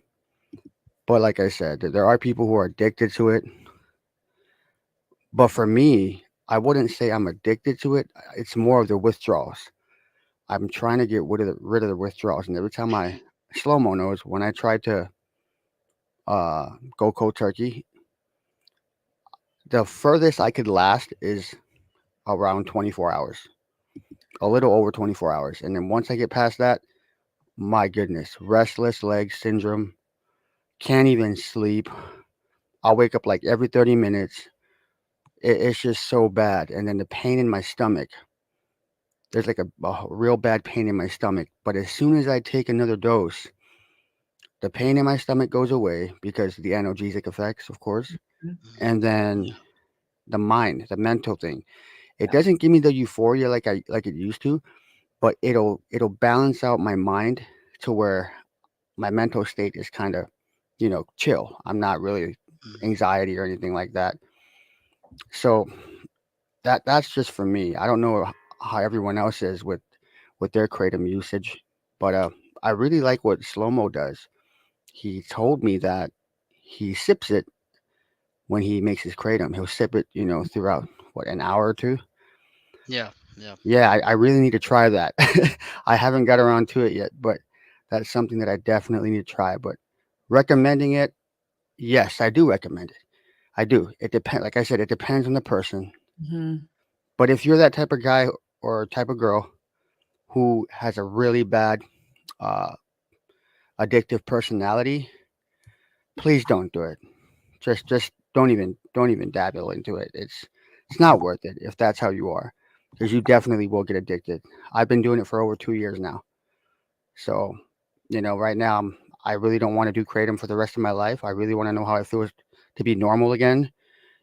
But like I said, there are people who are addicted to it. But for me, I wouldn't say I'm addicted to it. It's more of the withdrawals. I'm trying to get rid of the withdrawals, and every time I slow mo knows when I try to go cold turkey, the furthest I could last is around 24 hours, a little over 24 hours, and then once I get past that, my goodness, restless leg syndrome, can't even sleep. I'll wake up like every 30 minutes. It's just so bad, and then the pain in my stomach. There's like a real bad pain in my stomach, but as soon as I take another dose, the pain in my stomach goes away because the analgesic effects, of course, Mhm. and then the mental thing. It Yeah. doesn't give me the euphoria like it used to, but it'll balance out my mind to where my mental state is kind of, chill. I'm not really Mhm. anxiety or anything like that. So that's just for me. I don't know how everyone else is with their kratom usage, but I really like what Slomo does. He told me that he sips it when he makes his kratom. He'll sip it, throughout what, an hour or two. Yeah, yeah, Yeah, I really need to try that. I haven't got around to it yet, but that's something that I definitely need to try. But recommending it, yes, I do recommend it. I do. It depends. Like I said, it depends on the person. Mhm. But if you're that type of guy or type of girl who has a really bad uh, addictive personality, please don't do it. Just don't even dabble into it. It's not worth it if that's how you are, because you definitely will get addicted. I've been doing it for over 2 years now, so right now I really don't want to do kratom for the rest of my life. I really want to know how it feels to be normal again.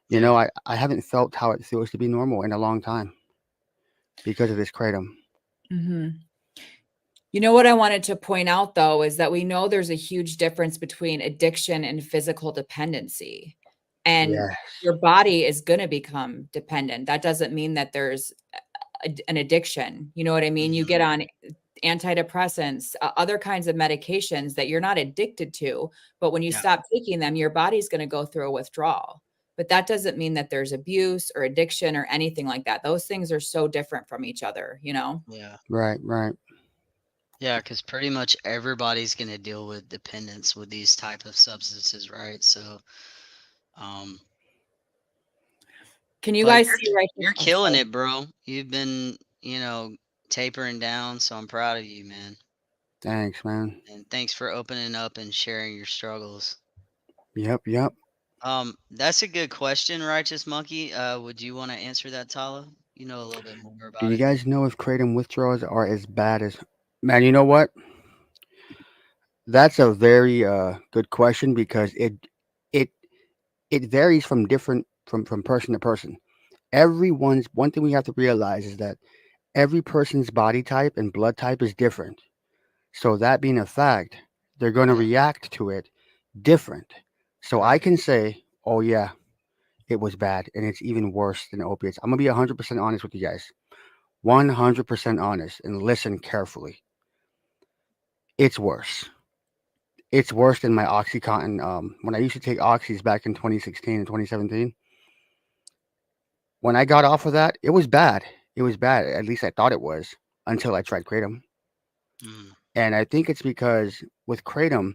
yeah, I haven't felt how it feels to be normal in a long time because of this kratom. Mhm. You know what I wanted to point out though is that we know there's a huge difference between addiction and physical dependency. And Yes. your body is going to become dependent. That doesn't mean that there's an addiction. You know what I mean? You mhm, get on antidepressants, other kinds of medications that you're not addicted to, but when you yeah, stop taking them, your body's going to go through a withdrawal. But that doesn't mean that there's abuse or addiction or anything like that. Those things are so different from each other, you know? yeah, Right. Right. yeah. Because pretty much everybody's gonna deal with dependence with these type of substances, right? So, um, Can you but guys see right here? you're Oh, killing sorry. it, bro. You've been, tapering down, so I'm proud of you, man. Thanks, man. And thanks for opening up and sharing your struggles. Yep. Yep. That's a good question, Righteous Monkey. Would you want to answer that, Tala? You know a little bit more Do about you it. guys know if kratom withdrawals are as bad as? Man, you know what? That's a very good question because it it varies from different from person to person. Everyone's one thing we have to realize is that every person's body type and blood type is different. So that being a fact, they're going to Yeah, react to it different. So I right. can say, "Oh yeah, it was bad and it's even worse than opiates." I'm going to be 100% honest with you guys. 100% honest and listen carefully. It's worse. It's worse than my OxyContin. When I used to take Oxys back in 2016 and 2017, when I got off of that, it was bad. It was bad. At least I thought it was until I tried Kratom. Mm, And I think it's because with Kratom,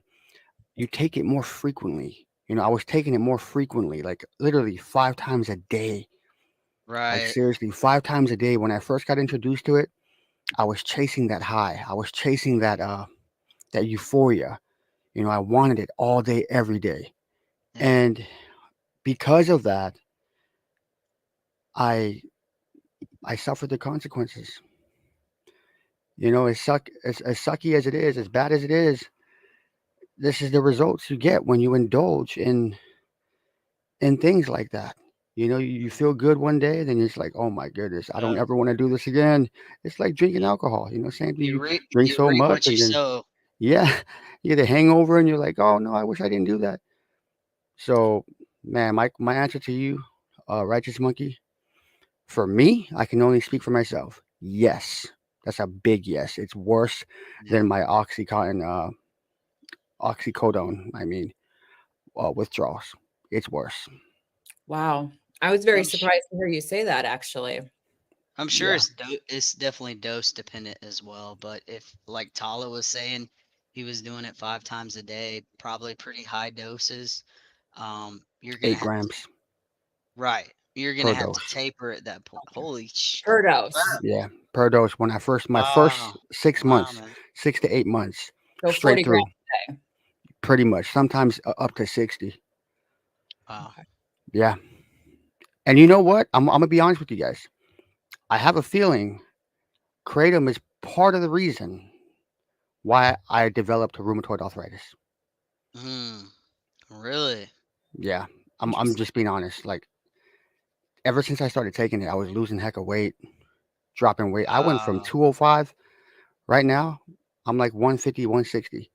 you take it more frequently. I was taking it more frequently, like literally 5 times a day. Like right. seriously, 5 times a day. When I first got introduced to it, I was chasing that high. I was chasing that euphoria. I wanted it all day, every day. Yeah. And because of that, I I suffered the consequences. You know, as sucky as it is, as bad as it is, this is the results you get when you indulge in things like that. You know, you feel good one day, then it's like, oh my goodness, I don't Uh, ever want to do this again. It's like drinking you, alcohol. You know, same thing. You drink you so reap much, what you and then sow. yeah, you get a hangover, and you're like, oh no, I wish I didn't do that. So, man, my answer to you, righteous monkey, for me, I can only speak for myself. Yes, that's a big yes. It's worse Yeah. than my oxycodone. I mean, withdrawals. It's worse. Wow. I was very I'm sh- surprised to hear you say that actually. I'm sure Yeah, it's definitely dose dependent as well. But if, like Tala was saying, he was doing it 5 times a day, probably pretty high doses. You're gonna 8 grams right. You're gonna per have to dose. taper at that point. Holy Per crap! dose. Yeah, per dose. When my first Wow, 6 months, man. 6 to 8 months, So straight 40 grams through, a day. pretty much. Sometimes up to 60. Wow. Okay. Yeah, and you know what? I'm gonna be honest with you guys. I have a feeling kratom is part of the reason why I developed rheumatoid arthritis. Mm, really? Yeah, I'm Interesting. just being honest. Like ever since I started taking it, I was losing heck of weight, dropping weight. I went from Wow. 205. Right now, I'm like 150, 160.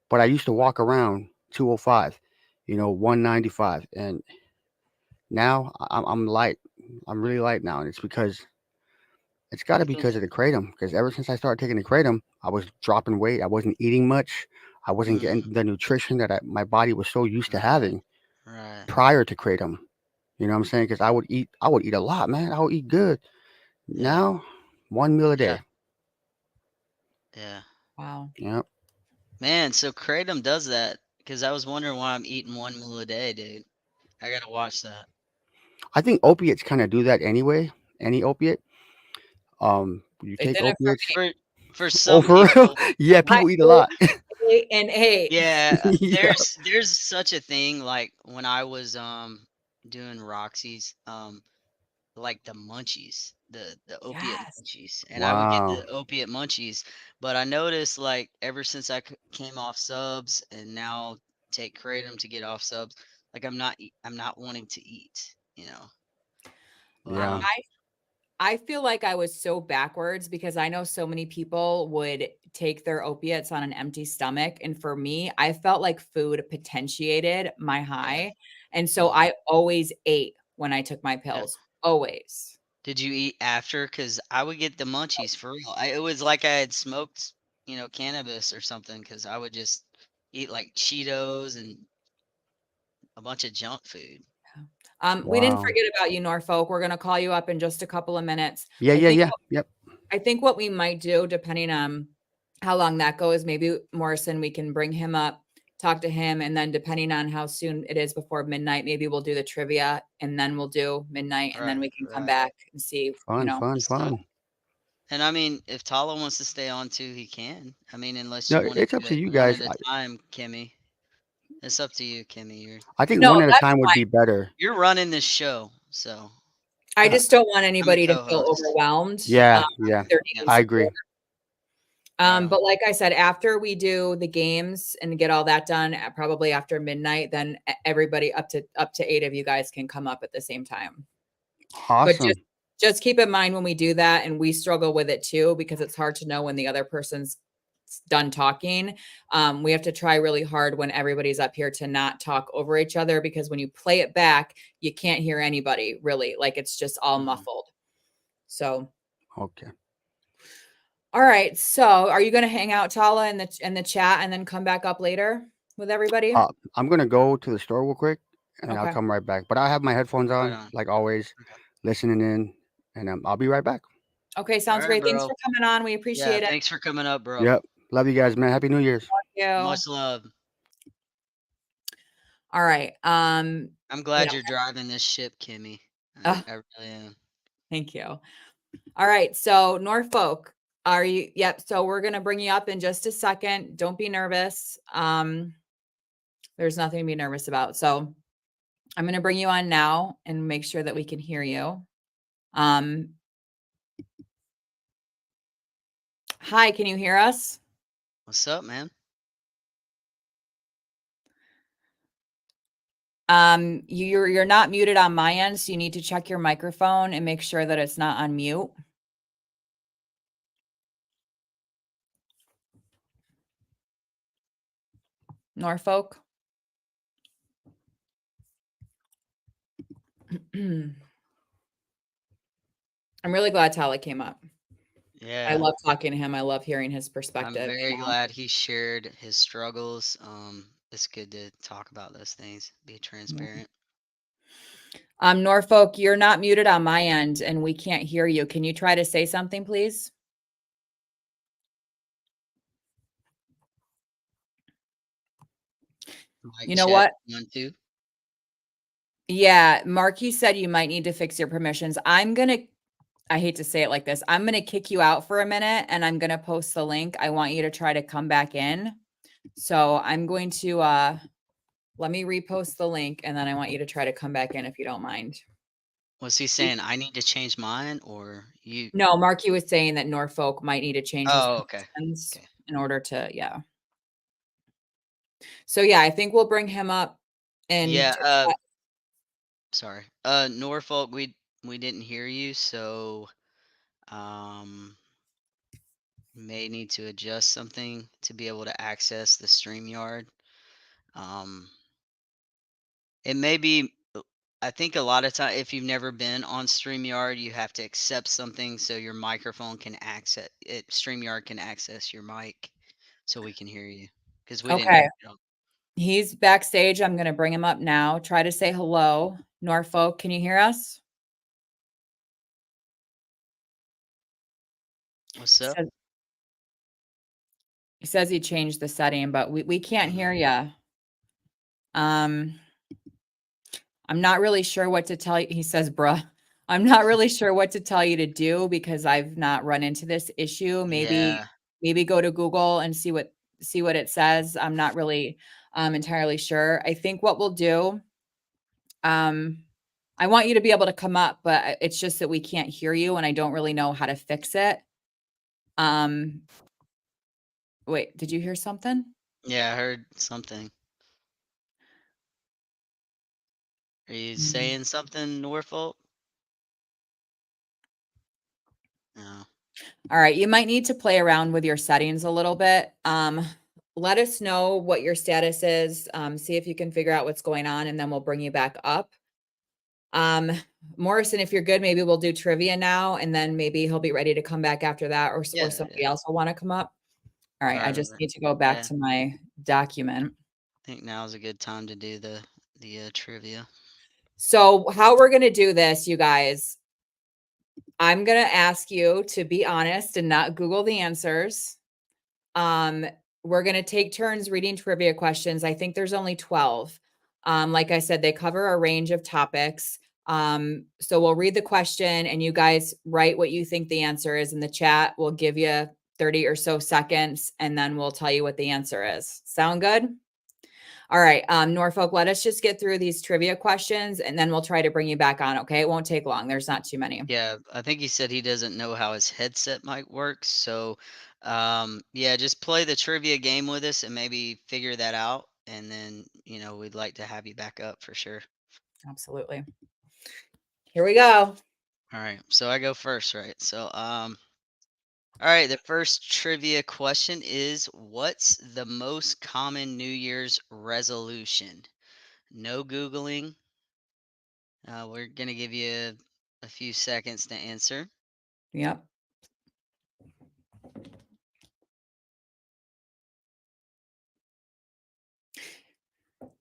But I used to walk around 205, 195, and now I'm light. I'm really light now, and it's got to be because of the kratom. Because ever since I started taking the kratom, I was dropping weight. I wasn't eating much. I wasn't Mm, getting the nutrition that my body was so used to right. having Right. prior to kratom. You know what I'm saying? Because I would eat a lot, man. I would eat good. Yeah. Now, one meal a Yeah. day. Yeah. Wow. Yeah. Man, so kratom does that because I was wondering why I'm eating 1 meal a day, dude. I gotta watch that. I think opiates kind of do that anyway. Any opiate. You It take didn't for opiates. me. For Oh, some for real? people, Yeah, I people eat a ate, lot. ate, and ate. yeah, Yeah. there's such a thing like when I was doing Roxy's like the munchies, the opiate Yes. munchies, and I would get Wow. the opiate munchies. But I noticed like ever since came off subs and now take kratom to get off subs, like I'm not wanting to eat, you know. I, Yeah. Um, I I feel like I was so backwards because I know so many people would take their opiates on an empty stomach. And for me, I felt like food potentiated my yeah. high. And so Mm, I always ate when I took my yeah. pills. Always. Did you eat after? Cause I would get the munchies for real. It was like I had smoked, cannabis or something. Cause I would just eat like Cheetos and a bunch of junk food. We didn't Wow. forget about you, Norfolk. We're going to call you up in just a couple of minutes. Yeah, I yeah, think yeah. Yep. I think what we might do, depending on how long that goes, maybe Morrison, we can bring him up, talk to him, and then depending on how soon it is before midnight, maybe we'll do the trivia and then we'll do midnight and then Right, we can come right. back and see, Fun, fun, That's dope. fun. And I mean, if Tala wants to stay on too, he can. I mean, unless No, you want to it's up do to it you one at guys. a time, Kimmy. It's up to you, Kimmy. I think No, one at a that's time would fine. be better. You're running this show, so I just don't want I'm the anybody to feel co-host. overwhelmed Yeah, if yeah. they're Yeah, needing I support. agree. right on. But like I said, after we do the games and get all that done, probably after midnight, then everybody up to 8 of you guys can come up at the same time. But Awesome. just keep in mind when we do that, and we struggle with it too, because it's hard to know when the other person's done talking. We have to try really hard when everybody's up here to not talk over each other, because when you play it back, you can't hear anybody really. Like it's just all Mhm. muffled. So, Okay. all right. So, are you going to hang out, Tala, in the chat, and then come back up later with everybody? I'm gonna go to the store real quick, and then I'll Okay. come right back. But I have my headphones Right on, on. like always, Okay. listening in, and I'll be right back. Okay. All Sounds right, great. Thanks bro. for coming on. We Yeah, appreciate it. thanks for coming up, bro. Yep. Love you guys, man. Happy New Year's. Thank you. Much love. All right. I'm Yeah. glad you're driving this ship, Kimmy. Oh, I really am. thank you. All right. So, Norfolk, are you? Yep. So, we're going to bring you up in just a second. Don't be nervous. There's nothing to be nervous about. So, I'm going to bring you on now and make sure that we can hear you. Um, Hi, can you hear us? What's up, man? You're not muted on my end, so you need to check your microphone and make sure that it's not on mute. Norfolk. I'm really glad Tala came up. I Yeah, love talking to him. I love hearing his I'm perspective. very glad he shared his struggles. It's good to talk about those things, be Yeah. transparent. Norfolk, you're not muted on my end and we can't hear you. Can you try to say something, please? Mic You know check, what? 1, 2. Yeah, Marky said you might need to fix your permissions. I hate to say it like this. I'm gonna kick you out for a minute and I'm gonna post the link. I want you to try to come back in. So I'm going to let me repost the link and then I want you to try to come back in if you don't mind. Was he saying I need to change mine or you? No, Marky was saying that Norfolk might need to change his Oh, okay. permissions Okay. in order to, yeah. So yeah, I think we'll bring him up and Yeah, to chat. sorry. Norfolk, we didn't hear you, so um may need to adjust something to be able to access the StreamYard. Um it may be I think a lot of time if you've never been on StreamYard, you have to accept something so your microphone can access it. StreamYard can access your mic so we can hear you because we didn't hear Okay. you. He's backstage. I'm gonna bring him up now. Try to say hello. Norfolk, can you hear us? What's He up? says he says he changed the setting, but we can't Mhm. hear you. Um, I'm not really sure what to tell you. He says, bruh, I'm not really sure what to tell you to do because I've not run into this issue. Yeah. Maybe go to Google and see what it says. I'm not really entirely sure. I think what we'll do, um, I want you to be able to come up, but it's just that we can't hear you and I don't really know how to fix it. Um, wait, did you hear something? Yeah, I heard something. Are you Mm. saying something, Norfolk? No. All right, you might need to play around with your settings a little bit. Let us know what your status is. See if you can figure out what's going on, and then we'll bring you back up. Um, Morrison, if you're good, maybe we'll do trivia now, and then maybe he'll be ready to come back after that, or Yeah, somebody yeah. else will want to come up. All right, I Right, just right. need to go back Yeah. to my document. I think now's a good time to do the trivia. So, how we're gonna do this, you guys? I'm gonna ask you to be honest and not Google the answers. Um, we're gonna take turns reading trivia questions. I think there's only 12. Like I said, they cover a range of topics. So we'll read the question and you guys write what you think the answer is in the chat. We'll give you 30 or so seconds and then we'll tell you what the answer is. Sound good? All right, Norfolk, let us just get through these trivia questions and then we'll try to bring you back on, okay? It won't take long. There's not too many. Yeah, I think he said he doesn't know how his headset mic works. So, yeah, just play the trivia game with us and maybe figure that out. And then, we'd like to have you back up for sure. Absolutely. Here we go. All right. So I go first, right? So, all right. The first trivia question is what's the most common New Year's resolution? No Googling. We're going to give you a few seconds to answer. Yep.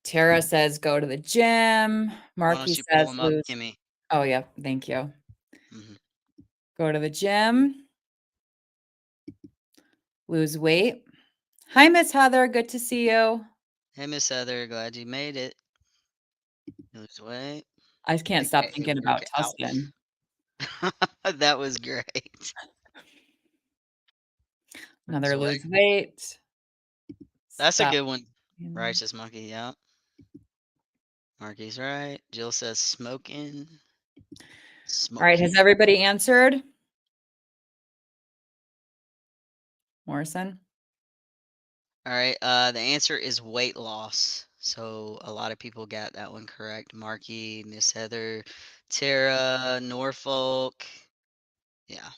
Tara says go to the gym. Why Marky don't you pull says them up, lose. Kimmy? Oh, yeah. Thank you. Hmm. Go to the gym, lose weight. Hi, Miss Heather. Good to see you. Hey, Miss Heather, glad you made it. Lose weight. I just can't stop Okay, thinking work about out. Tuscan. That was great. Lose Another weight. lose weight. That's a Stop. good one. Righteous monkey, yeah. Marky's right. Jill says smoking. All right. Has Smoking. everybody answered? Morrison? All right. The answer is weight loss. So a lot of people got that one correct. Marky, Miss Heather, Tara, Norfolk. Yeah.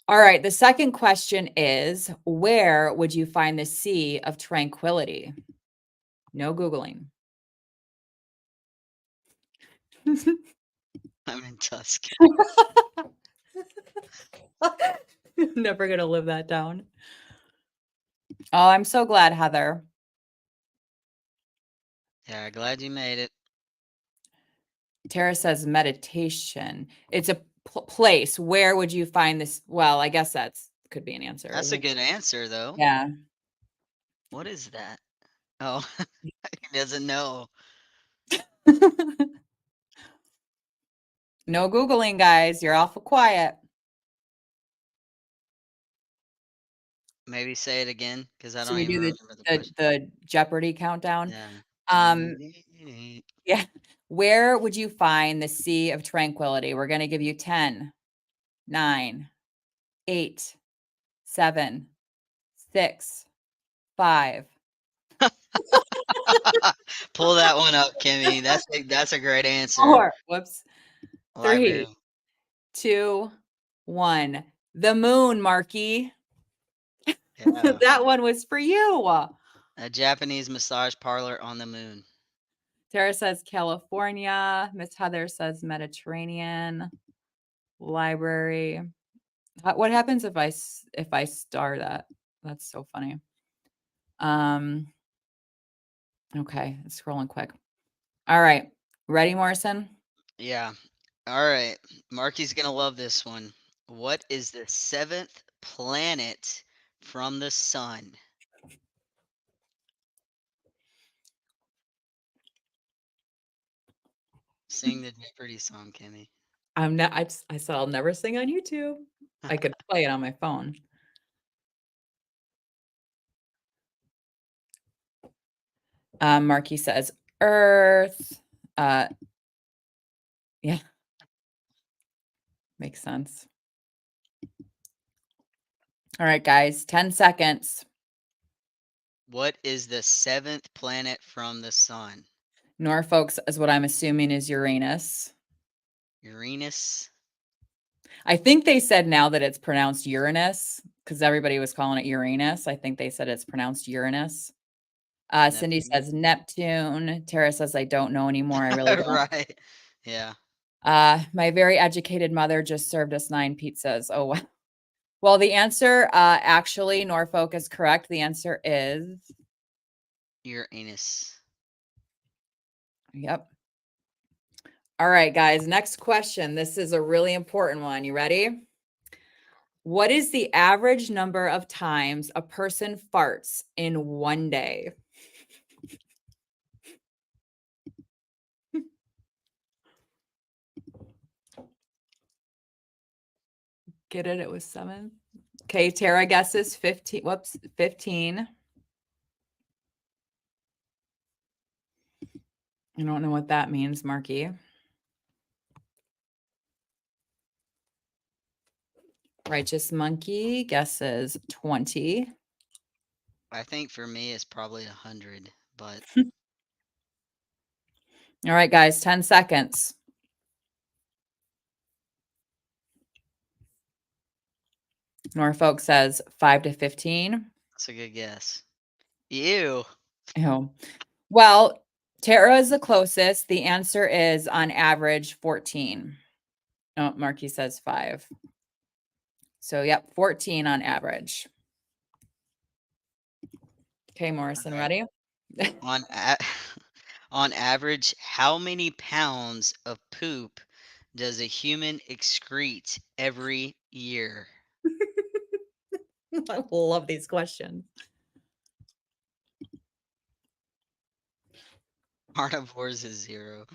All right. The second question is, where would you find the Sea of Tranquility? No Googling. I'm in Tusk. Never gonna live that down. Oh, I'm so glad, Heather. Yeah, glad you made it. Tara says meditation. It's a place. Where would you find this? Well, I guess that's could be an answer. That's a good answer, though. Yeah. What is that? Oh, he doesn't know. No Googling, guys. You're awful quiet. Maybe say it again because I Should don't we even do remember the the question. the Jeopardy countdown? Yeah. Um, yeah. Where would you find the Sea of Tranquility? We're gonna give you 10, 9, 8, 7, 6, 5. Pull that one up, Kimmy. That's a great answer. 4. Whoops. Library. 3, 2, 1. The moon, Marky. Yeah. That one was for you. A Japanese massage parlor on the moon. Tara says California. Miss Heather says Mediterranean. Library. What happens if I star that? That's so funny. Okay, scrolling quick. All right. Ready, Morrison? Yeah. All right. Marky's gonna love this one. What is the seventh planet from the sun? Sing the Jeopardy song, Kimmy. I'm not I said I'll never sing on YouTube. I could play it on my phone. Marky says Earth. Yeah, makes sense. All right, guys, 10 seconds. What is the seventh planet from the sun? Norfolk is what I'm assuming is Uranus. Uranus? I think they said now that it's pronounced Uranus because everybody was calling it Uranus. I think they said it's pronounced Uranus. Cindy Neptune? says Neptune. Tara says I don't know anymore. I really don't. Right. Yeah. My very educated mother just served us 9 pizzas. Oh, wow. Well, the answer, actually, Norfolk is correct. The answer is, Uranus. yep. All right, guys. Next question. This is a really important one. You ready? What is the average number of times a person farts in one day? Get it? It was 7. Okay, Tara guesses 15. Whoops, 15. I don't know what that means, Marky. Righteous Monkey guesses 20. I think for me it's probably 100, but All right, guys, 10 seconds. Norfolk says 5 to 15. that's a good guess. Ew. Oh, well, Tara is the closest. The answer is on average 14. Oh, Marky says 5. So, yep, 14 on average. Okay, Morrison, Okay. ready? On on average, how many pounds of poop does a human excrete every year? I love these questions. Carnivores is 0.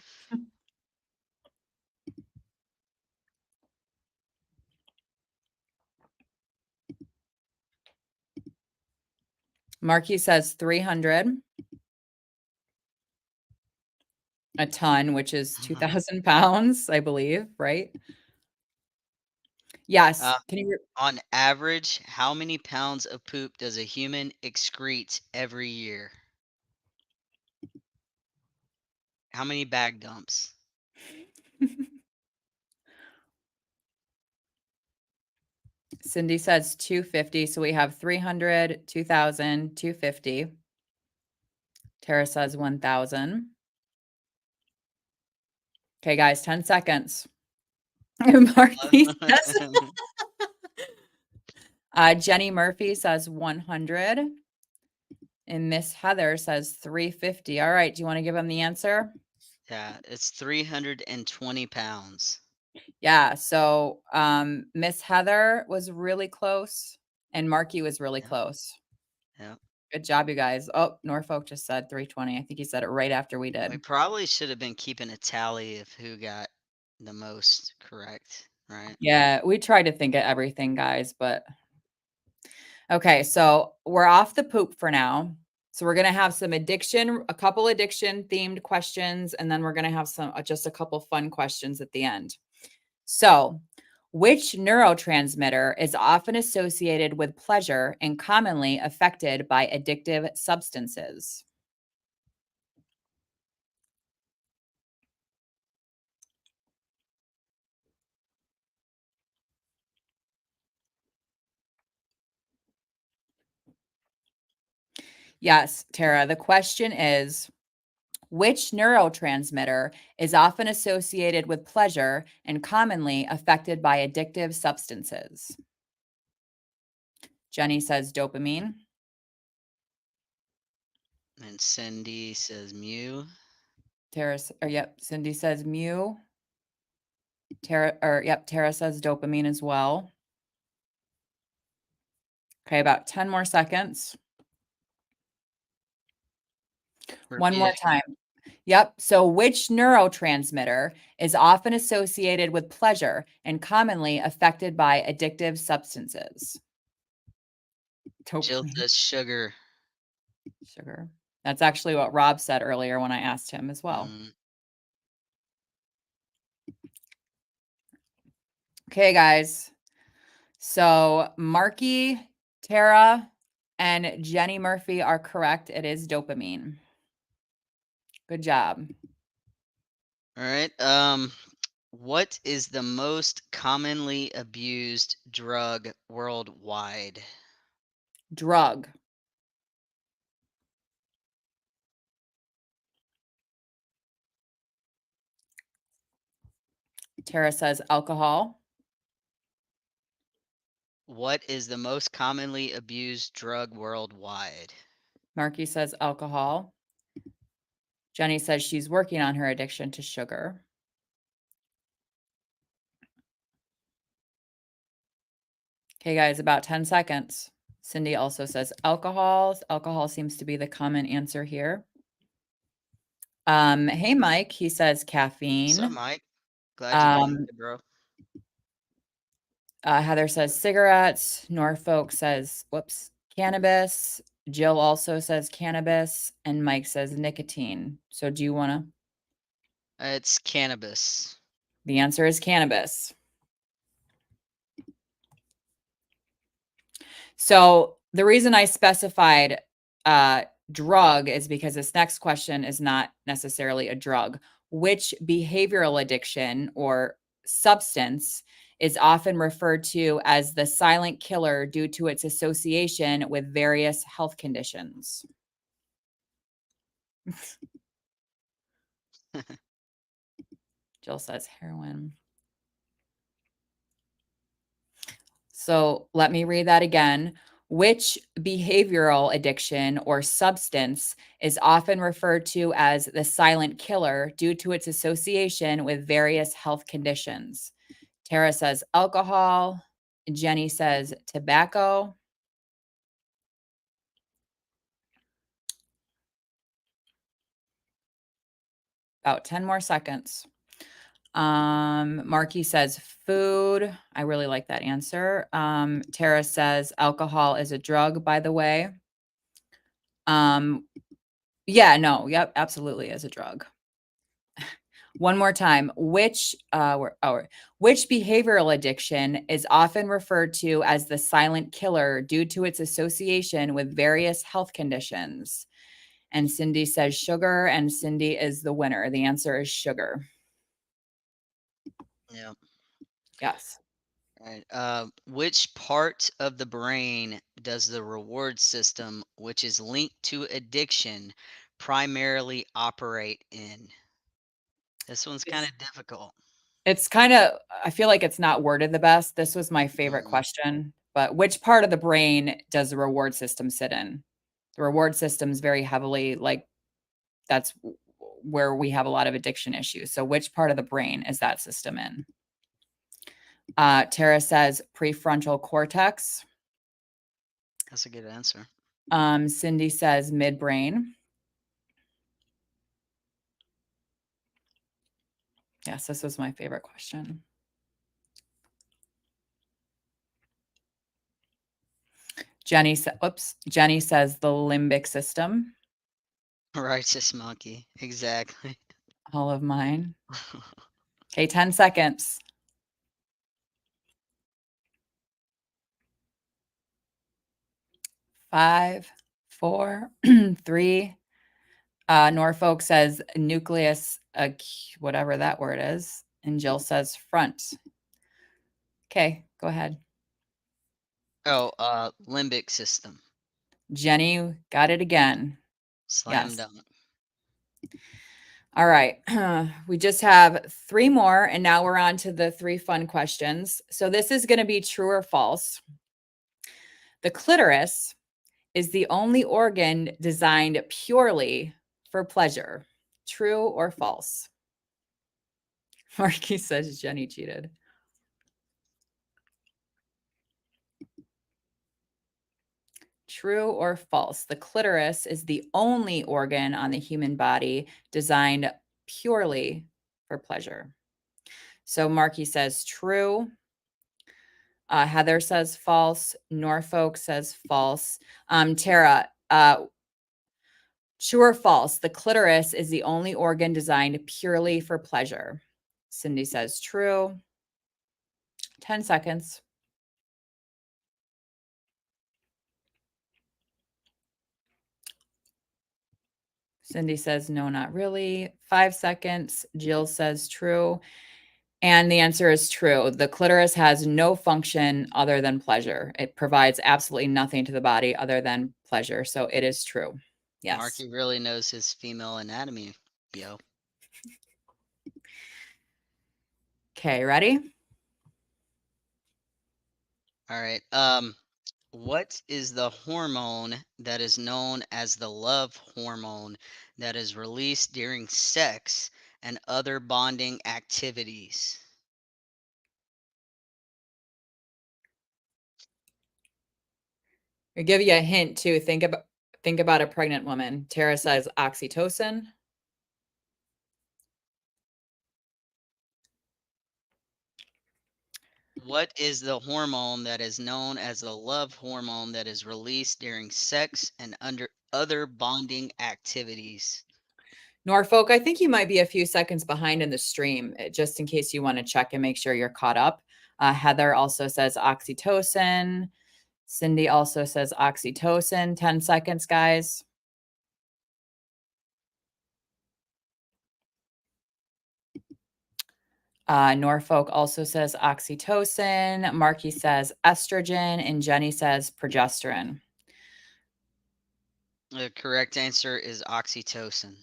Marky says 300. A ton, which is 2,000 pounds, I believe, right? Yes. Uh, Can you on average, how many pounds of poop does a human excrete every year? How many bag dumps? Cindy says 250. So we have 300, 2,000, 250. Tara says 1,000. Okay, guys, 10 seconds. Marky says, Jenny Murphy says 100. And Miss Heather says 350. All right. Do you want to give them the answer? Yeah, it's 320 pounds. Yeah. So Miss Heather was really close and Marky was really Yeah, close. yeah. Good job, you guys. Oh, Norfolk just said 320. I think he said it right after we We did. probably should have been keeping a tally of who got the most correct, right? Yeah, we tried to think of everything, guys, but okay, so we're off the poop for now. So we're gonna have some addiction, a couple addiction themed questions, and then we're gonna have some just a couple fun questions at the end. So, which neurotransmitter is often associated with pleasure and commonly affected by addictive substances? Yes, Tara. The question is, which neurotransmitter is often associated with pleasure and commonly affected by addictive substances? Jenny says dopamine. And Cindy says mu. Tara, or yep, Cindy says mu. Tara says dopamine as well. Okay, about 10 more seconds. One Repeat more it. time. Yep. So, which neurotransmitter is often associated with pleasure and commonly affected by addictive substances? Jill Dopamine, says sugar. sugar. That's actually what Rob said earlier when I asked him as well. Mm, Okay, guys. So, Marky, Tara, and Jenny Murphy are correct. It is dopamine. Good job. all right. What is the most commonly abused drug worldwide? Drug. Tara says alcohol. What is the most commonly abused drug worldwide? Marky says alcohol. Jenny says she's working on her addiction to sugar. Okay, guys, about 10 seconds. Cindy also says alcohol. Alcohol seems to be the common answer here. Hey, Mike, he says What's up, caffeine. Mike? Glad you can make it, bro. Heather says cigarettes. Norfolk says, whoops, cannabis. Jill also says cannabis. And Mike says nicotine. So do you want to? It's cannabis. The answer is cannabis. So the reason I specified drug is because this next question is not necessarily a drug. Which behavioral addiction or substance is often referred to as the silent killer due to its association with various health conditions? Jill says heroin. So let me read that again. Which behavioral addiction or substance is often referred to as the silent killer due to its association with various health conditions? Tara says alcohol. Jenny says tobacco. About 10 more seconds. Marky says food. I really like that answer. Tara says alcohol is a drug, by the way. Yeah, no, yep, absolutely as a drug. One more time. Which behavioral addiction is often referred to as the silent killer due to its association with various health conditions? And Cindy says sugar, and Cindy is the winner. The answer is sugar. Yeah. Yes. Right. Which part of the brain does the reward system, which is linked to addiction, primarily operate in? This one's kind of difficult. It's kind of, I feel like it's not worded the best. This was my favorite Mm, question, but which part of the brain does the reward system sit in? The reward system is very heavily like that's where we have a lot of addiction issues. So which part of the brain is that system in? Tara says prefrontal cortex. that's a good answer. Cindy says midbrain. Yes, this was my favorite question. Jenny says the limbic system. Righteous monkey. Exactly. All of mine. Okay, 10 seconds. 5, 4, 3. Norfolk says nucleus, whatever that word is. And Jill says front. Okay, go ahead. Oh, limbic system. Jenny got it again. Slam Yes. dunk. All right. We just have 3 more, and now we're on to the 3 fun questions. So this is going to be true or false. The clitoris is the only organ designed purely for pleasure. True or false? Marky says Jenny cheated. True or false? The clitoris is the only organ on the human body designed purely for pleasure. So Marky says true. Heather says false. Norfolk says false. Tara, true or false? The clitoris is the only organ designed purely for pleasure. Cindy says true. 10 seconds. Cindy says no, not really. 5 seconds. Jill says true. And the answer is true. The clitoris has no function other than pleasure. It provides absolutely nothing to the body other than pleasure. So it is true. Yes. Marky really knows his female anatomy, yo. Okay, ready? All right. What is the hormone that is known as the love hormone that is released during sex and other bonding activities? I'll give you a hint too. Think about a pregnant woman. Tara says oxytocin. What is the hormone that is known as the love hormone that is released during sex and under other bonding activities? Norfolk, I think you might be a few seconds behind in the stream, just in case you want to check and make sure you're caught up. Heather also says oxytocin. Cindy also says oxytocin. 10 seconds, guys. Norfolk also says oxytocin. Marky says estrogen. And Jenny says progesterone. The correct answer is oxytocin.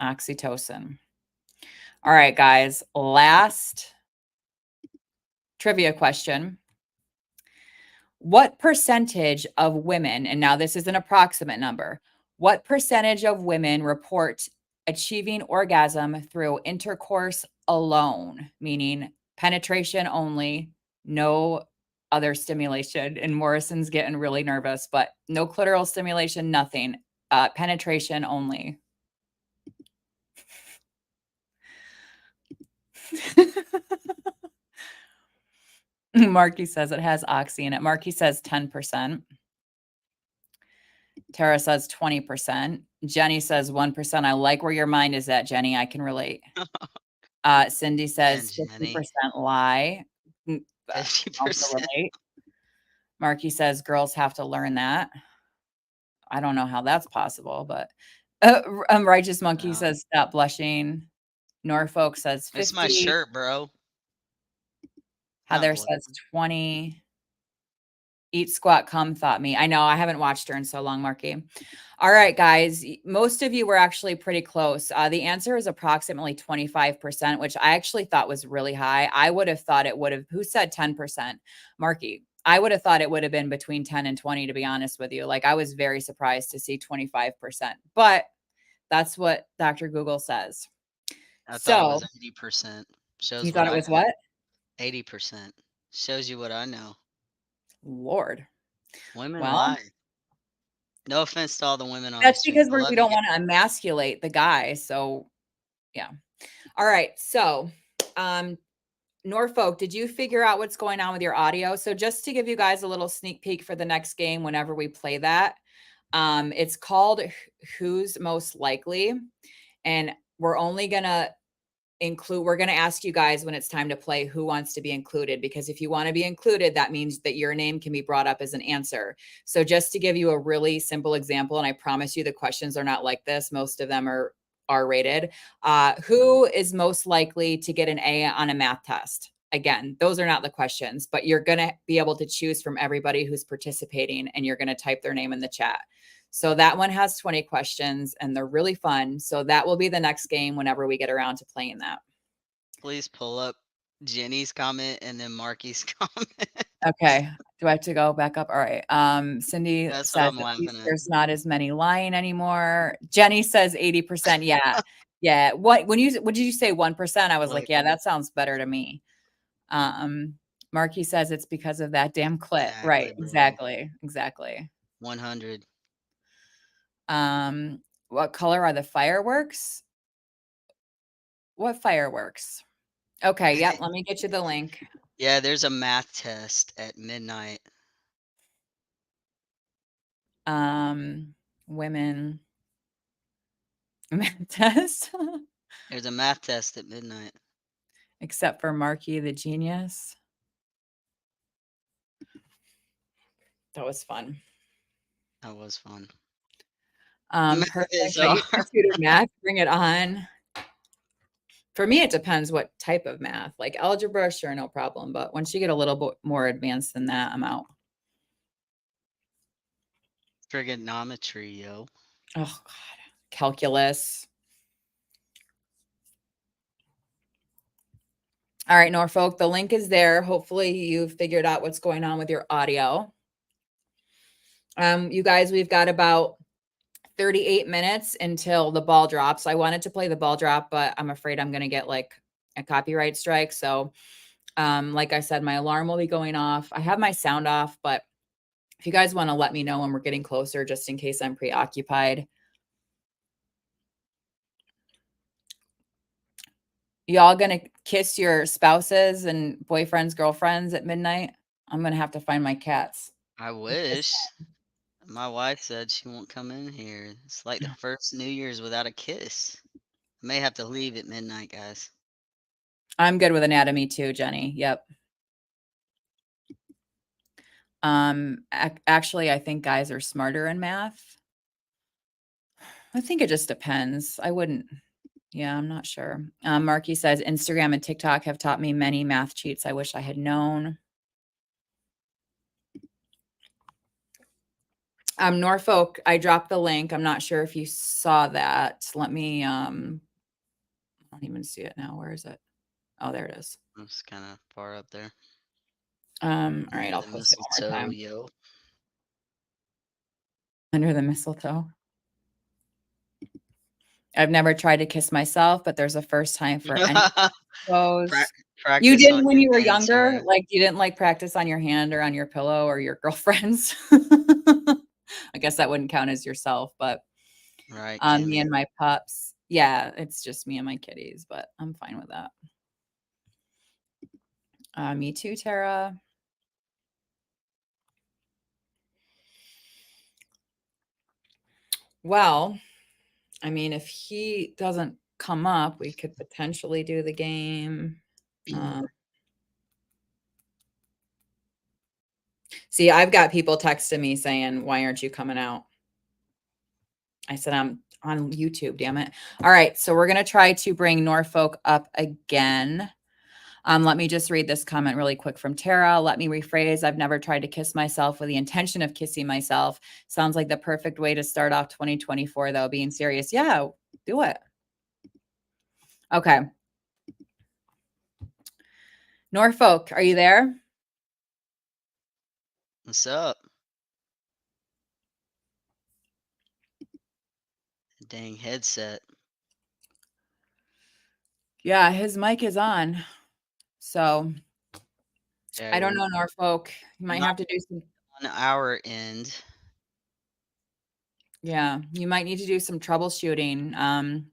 Oxytocin. All right, guys. Last trivia question. What percentage of women, and now this is an approximate number, what percentage of women report achieving orgasm through intercourse alone, meaning penetration only, no other stimulation? And Morrison's getting really nervous, but no clitoral stimulation, nothing. Penetration only. Marky says it has oxy in it. Marky says 10%. Tara says 20%. Jenny says 1%. I like where your mind is at, Jenny. I can relate. Cindy And says Jenny, 50% lie. Also 50%. relate. Marky says girls have to learn that. I don't know how that's possible, but Righteous Monkey Wow. says stop blushing. Norfolk says It's my 50. shirt, bro. Not Heather blood. says 20. Eat, Squat, Come thought me. I know I haven't watched her in so long, Marky. All right, guys. Most of you were actually pretty close. The answer is approximately 25%, which I actually thought was really high. I would have thought it would have, who said 10%? Marky. I would have thought it would have been between 10 and 20, to be honest with you. Like, I was very surprised to see 25%, but that's what Dr. Google says. I thought it So was 80%. Shows you what thought it I was know. what? 80%. Shows you what I know. Lord. Women Well, lie. No offense to all the women on the that's stream. because I we love you don't guys. want to emasculate the guy. So yeah. All right. So, Norfolk, did you figure out what's going on with your audio? So just to give you guys a little sneak peek for the next game, whenever we play that, it's called Who's Most Likely. And we're only going to we're going to ask you guys when it's time to play who wants to be included, because if you want to be included, that means that your name can be brought up as an answer. So just to give you a really simple example, and I promise you the questions are not like this, most of them are R-rated. Who is most likely to get an A on a math test? Again, those are not the questions, but you're going to be able to choose from everybody who's participating, and you're going to type their name in the chat. So that one has 20 questions and they're really fun. So that will be the next game whenever we get around to playing that. Please pull up Jenny's comment and then Marky's comment. Okay. Do I have to go back up? All right. Cindy That's what says I'm at laughing least at. there's not as many lying anymore. Jenny says 80%. Yeah. Yeah. What did you say 1%? I was like, Like, yeah, that sounds better to me. Marky says it's because of that damn clit. Right. exactly, bro. Exactly. 100. What color are the fireworks? What fireworks? Okay, yep, let me get you the link. Yeah, there's a math test at midnight. Women math test, There's a math test at midnight. except for Marky the genius. That was fun. That was fun. Perfect. Is I hard. used to tutor math. Bring it on. For me, it depends what type of math. Like algebra, sure, no problem. But once you get a little bit more advanced than that, I'm out. Trigonometry, yo. Oh God, calculus. All right, Norfolk, the link is there. Hopefully, you've figured out what's going on with your audio. You guys, we've got about 38 minutes until the ball drops. I wanted to play the ball drop, but I'm afraid I'm going to get like a copyright strike. So, like I said, my alarm will be going off. I have my sound off, but if you guys want to let me know when we're getting closer, just in case I'm preoccupied. Y'all going to kiss your spouses and boyfriends, girlfriends at midnight? I'm going to have to find my cats. I wish. My wife said she won't come in here. It's like the first New Year's without a kiss. I may have to leave at midnight, guys. I'm good with anatomy too, Jenny. Yep. Actually, I think guys are smarter in math. I think it just depends. I wouldn't. Yeah, I'm not sure. Marky says Instagram and TikTok have taught me many math cheats I wish I had known. Norfolk, I dropped the link. I'm not sure if you saw that. Let me I don't even see it now. Where is it? Oh, there it is. It's kind of far up there. All right, Under I'll the post it one more mistletoe, time. yo. Under the mistletoe. I've never tried to kiss myself, but there's a first time for any of those. You Practice on didn't when your you were younger? answer. Like, you didn't, like, practice on your hand or on your pillow or your girlfriend's? I guess that wouldn't count as yourself, but, Right, me Kimmy. and my pups. Yeah, it's just me and my kitties, but I'm fine with that. Me too, Tara. Well, I mean, if he doesn't come up, we could potentially do the game. See, I've got people texting me saying, why aren't you coming out? I said, I'm on YouTube, damn it. All right, so we're going to try to bring Norfolk up again. Let me just read this comment really quick from Tara. Let me rephrase. I've never tried to kiss myself with the intention of kissing myself. Sounds like the perfect way to start off 2024, though, being serious. Yeah, do it. Okay. Norfolk, are you there? What's up? Dang headset. Yeah, his mic is on. So Yeah, I don't you're know, Norfolk. You might not have to do some. on our end. Yeah, you might need to do some troubleshooting.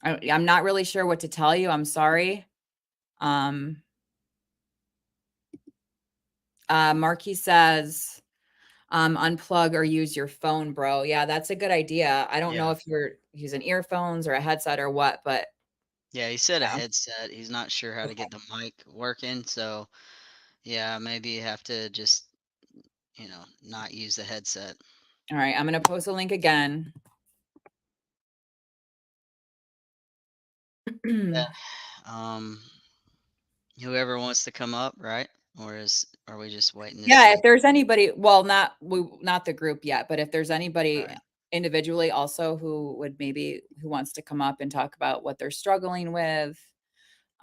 I'm not really sure what to tell you. I'm sorry. Marky says, unplug or use your phone, bro. Yeah, that's a good idea. I don't know Yeah. if you're using earphones or a headset or what, but Yeah, he said a yeah. headset. He's not sure how to Okay. get the mic working. So, yeah, maybe you have to just, not use the headset. All right, I'm gonna post a link again. Yeah. Whoever wants to come up, right? Or are we just waiting to Yeah, see? if there's anybody, well, not the group yet, but if there's anybody Right. individually also who wants to come up and talk about what they're struggling with,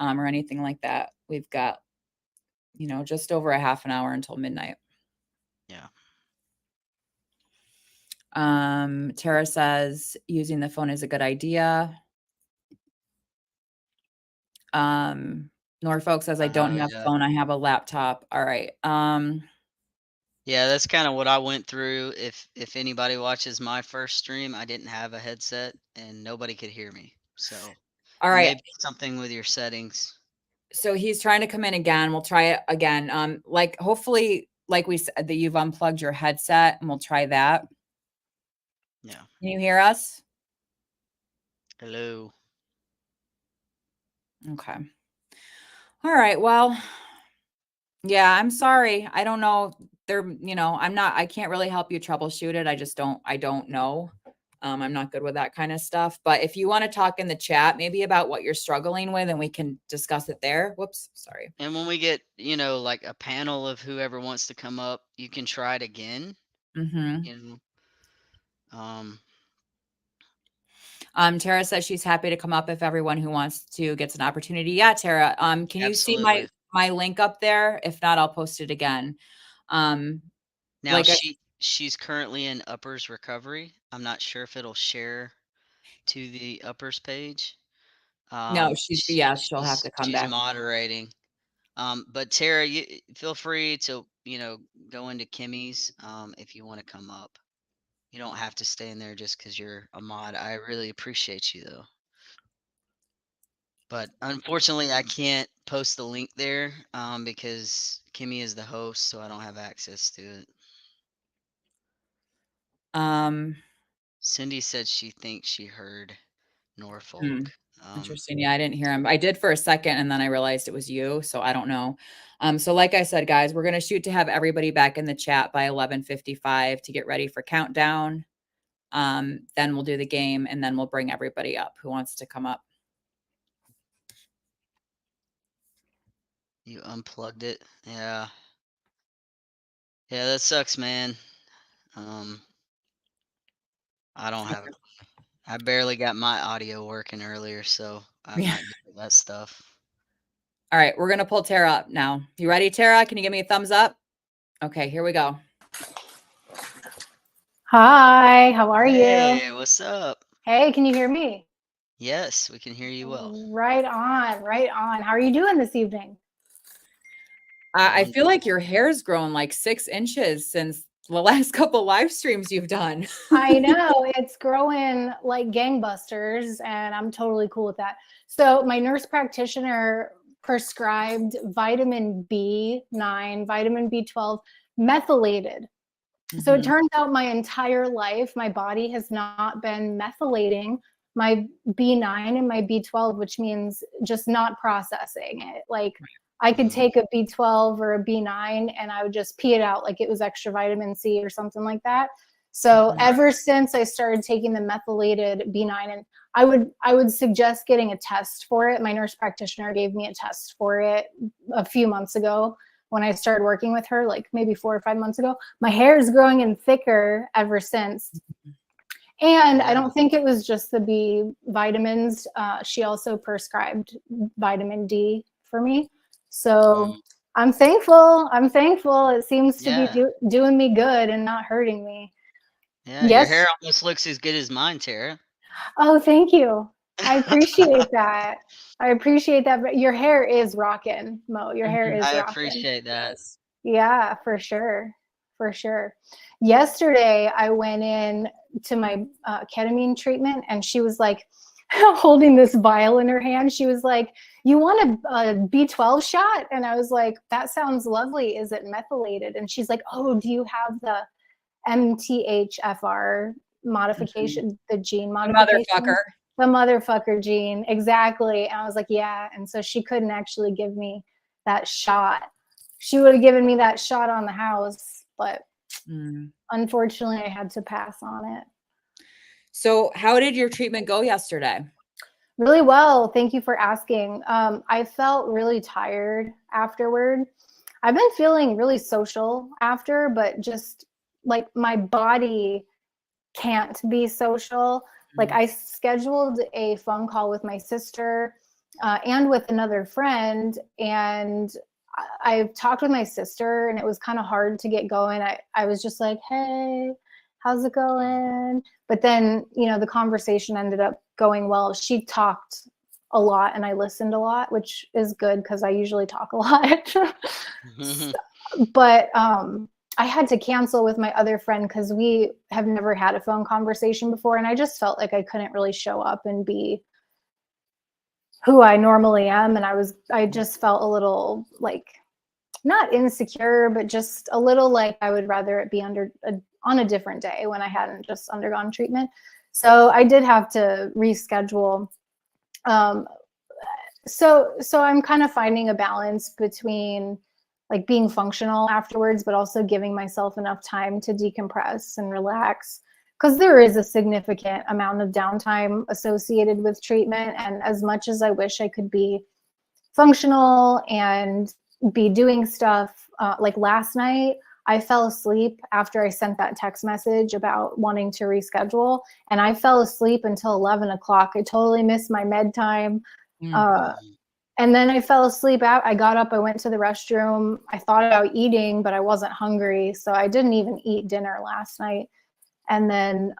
or anything like that, we've got, just over a half an hour until midnight. Yeah. Tara says using the phone is a good idea. Norfolk says I don't have Yeah. phone, I have a laptop. All right. Yeah, that's kind of what I went through. If anybody watches my first stream, I didn't have a headset and nobody could hear me. So All it may right. be something with your settings. So he's trying to come in again. We'll try it again. Like hopefully, like we said, that you've unplugged your headset and we'll try that. Yeah. Can you hear us? Hello. Okay. All right. Well, yeah, I'm sorry. I don't know. I can't really help you troubleshoot it. I don't know. I'm not good with that kind of stuff. But if you want to talk in the chat, maybe about what you're struggling with and we can discuss it there. Whoops. Sorry. And when we get, like a panel of whoever wants to come up, you can try it again. Mm-hmm. You know. Tara says she's happy to come up if everyone who wants to gets an opportunity. Yeah, Tara. Can you see Absolutely. my link up there? If not, I'll post it again. Now Like I she's currently in uppers recovery. I'm not sure if it'll share to the uppers page. No, sh- she'll have to come she's back. moderating. But Tara, you feel free to go into Kimmy's if you want to come up. You don't have to stay in there just because you're a mod. I really appreciate you though. But unfortunately, I can't post the link there because Kimmy is the host, so I don't have access to it. Um, Cindy said she thinks she heard Norfolk. hmm, interesting. Yeah, I didn't hear him. I did for a second and then I realized it was you, so I don't know. So like I said, guys, we're gonna shoot to have everybody back in the chat by 11:55 to get ready for countdown. Then we'll do the game and then we'll bring everybody up who wants to come up. You unplugged it. Yeah. Yeah, that sucks, man. I don't have I barely got my audio working earlier, so I'm Yeah. not good at that stuff. All right, we're gonna pull Tara up now. You ready, Tara? Can you give me a thumbs up? Okay, here we go. Hi, how are you? Hey, what's up? Hey, can you hear me? Yes, we can hear you well. Right on, right on. How are you doing this evening? I feel like Wonderful. your hair's grown like 6 inches since the last couple live streams you've done. I know it's growing like gangbusters, and I'm totally cool with that. So, my nurse practitioner prescribed vitamin B9, vitamin B12, methylated. So, it Mhm. turns out my entire life, my body has not been methylating my B9 and my B12, which means just not processing it. Like I could take a B12 or a B9 and I would just pee it out like it was extra vitamin C or something like that. So ever since I started taking the methylated B9, and I would suggest getting a test for it. My nurse practitioner gave me a test for it a few months ago when I started working with her, like maybe 4 or 5 months ago. My hair is growing in thicker ever since. And I don't think it was just the B vitamins. She also prescribed vitamin D for me. So I'm thankful. I'm thankful. It seems to be doing me good and not hurting me. Yeah, your hair almost looks as good as mine, Tara. Oh, thank you. I appreciate that. I appreciate that. But your hair is rocking, Mo. Your hair is I rocking. appreciate that. Yeah, for sure. For sure. Yesterday, I went in to my ketamine treatment, and she was like holding this vial in her hand. She was like, "You want a B12 shot?" And I was like, "That sounds lovely. Is it methylated?" And she's like, "Oh, do you have the MTHFR modification, the gene modification?" The motherfucker gene. Exactly. And I was like, yeah. And so she couldn't actually give me that shot. She would have given me that shot on the house, but unfortunately I had to pass on it. So how did your treatment go yesterday? Really well. Thank you for asking. I felt really tired afterward. I've been feeling really social after, but just like my body can't be social. Like I scheduled a phone call with my sister and with another friend, and I've talked with my sister, and it was kind of hard to get going. I was just like, "Hey, how's it going?" But then, you know, the conversation ended up going well. She talked a lot and I listened a lot, which is good because I usually talk a lot. But I had to cancel with my other friend because we have never had a phone conversation before. And I just felt like I couldn't really show up and be who I normally am. And I just felt a little like, not insecure, but just a little like I would rather it be on a different day when I hadn't just undergone treatment. So I did have to reschedule. So I'm kind of finding a balance between like being functional afterwards, but also giving myself enough time to decompress and relax, because there is a significant amount of downtime associated with treatment. And as much as I wish I could be functional and be doing stuff, like last night, I fell asleep after I sent that text message about wanting to reschedule, and I fell asleep until 11 o'clock. I totally missed my med time. And then I fell asleep out. I got up, I went to the restroom. I thought about eating, but I wasn't hungry. So I didn't even eat dinner last night. And then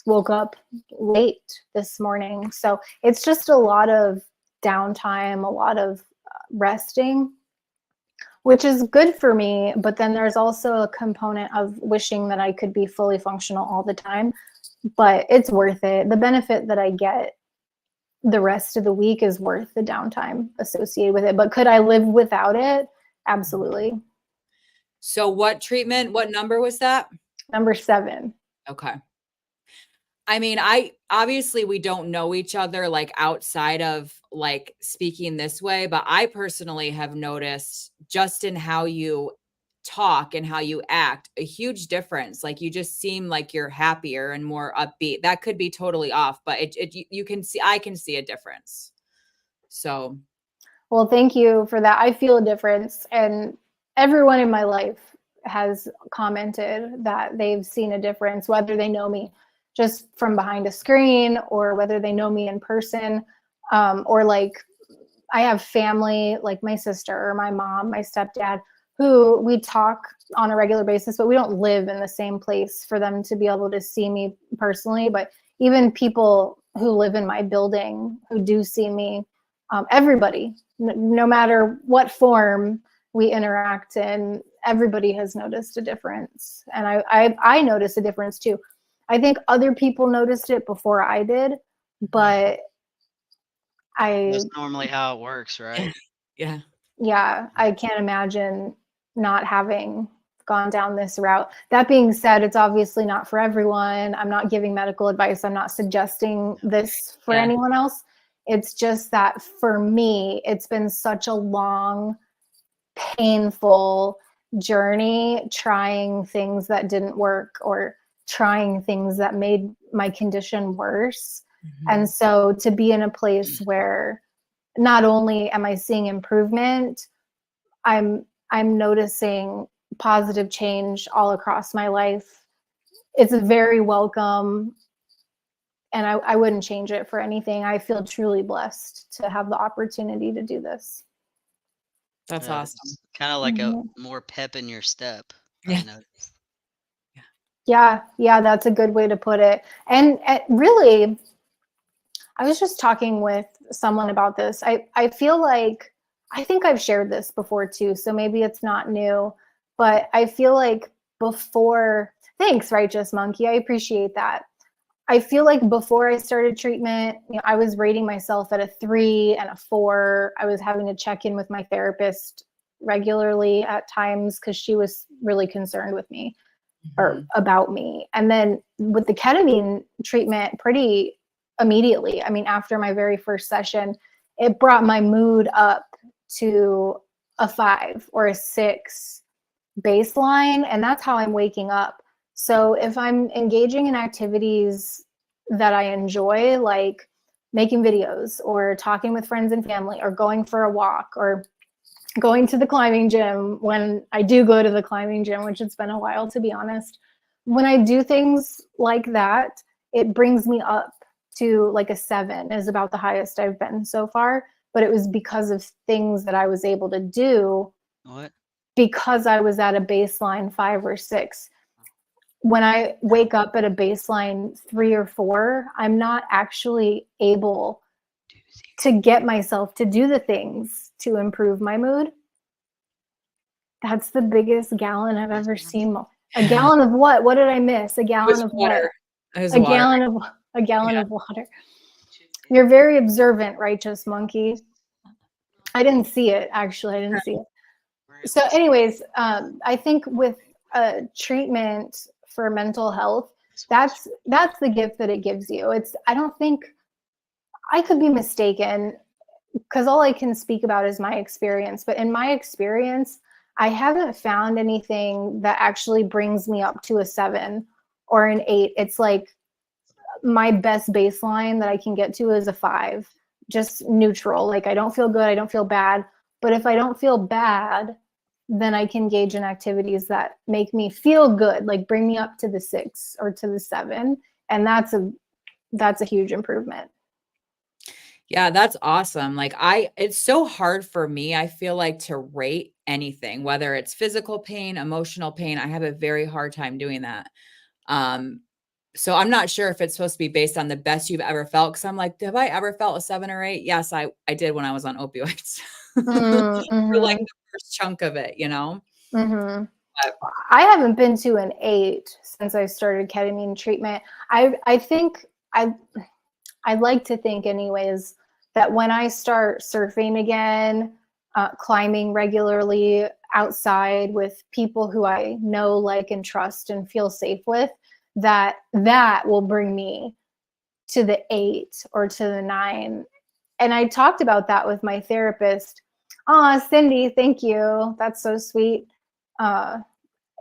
woke up late this morning. So it's just a lot of downtime, a lot of resting, which is good for me. But then there's also a component of wishing that I could be fully functional all the time. But it's worth it. The benefit that I get the rest of the week is worth the downtime associated with it. But could I live without it? Absolutely. So what number was that? Number 7. Okay. I mean, obviously we don't know each other like outside of like speaking this way, but I personally have noticed just in how you talk and how you act a huge difference. Like you just seem like you're happier and more upbeat. That could be totally off, but you can see, I can see a difference. So, well, thank you for that. I feel a difference, and everyone in my life has commented that they've seen a difference, whether they know me just from behind a screen or whether they know me in person, or like I have family like my sister or my mom, my stepdad, who we talk on a regular basis, but we don't live in the same place for them to be able to see me personally. But even people who live in my building who do see me, everybody, no matter what form we interact in, everybody has noticed a difference. And I noticed a difference too. I think other people noticed it before I did, but That's normally how it works, right? yeah. Yeah, I can't imagine not having gone down this route. That being said, it's obviously not for everyone. I'm not giving medical advice. I'm not suggesting this for anyone else. It's just that for me, it's been such a long, painful journey trying things that didn't work or trying things that made my condition worse. And so to be in a place where not only am I seeing improvement, I'm noticing positive change all across my life. It's very welcome, and I wouldn't change it for anything. I feel truly blessed to have the opportunity to do this. That's awesome. Kind of like a more pep in your step. Yeah. I noticed. Yeah, that's a good way to put it. And really, I was just talking with someone about this. I feel like, I think I've shared this before too, so maybe it's not new, but I feel like before, thanks, Righteous Monkey, I appreciate that. I feel like before I started treatment, I was rating myself at a 3 and a 4. I was having to check in with my therapist regularly at times because she was really concerned with me or about me. And then with the ketamine treatment, pretty immediately, I mean, after my very first session, it brought my mood up to a 5 or a 6 baseline. And that's how I'm waking up. So if I'm engaging in activities that I enjoy, like making videos or talking with friends and family or going for a walk or going to the climbing gym, when I do go to the climbing gym, which it's been a while, to be honest, when I do things like that, it brings me up to like a 7 is about the highest I've been so far. But it was because of things that I was able to do because I was at a baseline 5 or 6. When I wake up at a baseline 3 or 4, I'm not actually able to get myself to do the things to improve my mood. That's the biggest gallon I've ever seen. A gallon of what? What did I miss? A gallon of water. A gallon of water. You're very observant, Righteous Monkey. I didn't see it, actually. I didn't see it. So anyways, I think with treatment for mental health, that's the gift that it gives you. I don't think, I could be mistaken because all I can speak about is my experience, but in my experience, I haven't found anything that actually brings me up to a 7 or an 8. It's like my best baseline that I can get to is a 5, just neutral. Like I don't feel good, I don't feel bad, but if I don't feel bad, then I can engage in activities that make me feel good, like bring me up to the 6 or to the 7. And that's a huge improvement. Yeah, that's awesome. Like it's so hard for me, I feel like, to rate anything, whether it's physical pain, emotional pain. I have a very hard time doing that. So I'm not sure if it's supposed to be based on the best you've ever felt. Cause I'm like, have I ever felt a 7 or 8? Yes, I did when I was on opioids for like the first chunk of it, But, I haven't been to an 8 since I started ketamine treatment. I think I'd like to think anyways that when I start surfing again, climbing regularly outside with people who I know, like, and trust and feel safe with, that will bring me to the 8 or to the 9. And I talked about that with my therapist. Cindy, thank you. That's so sweet.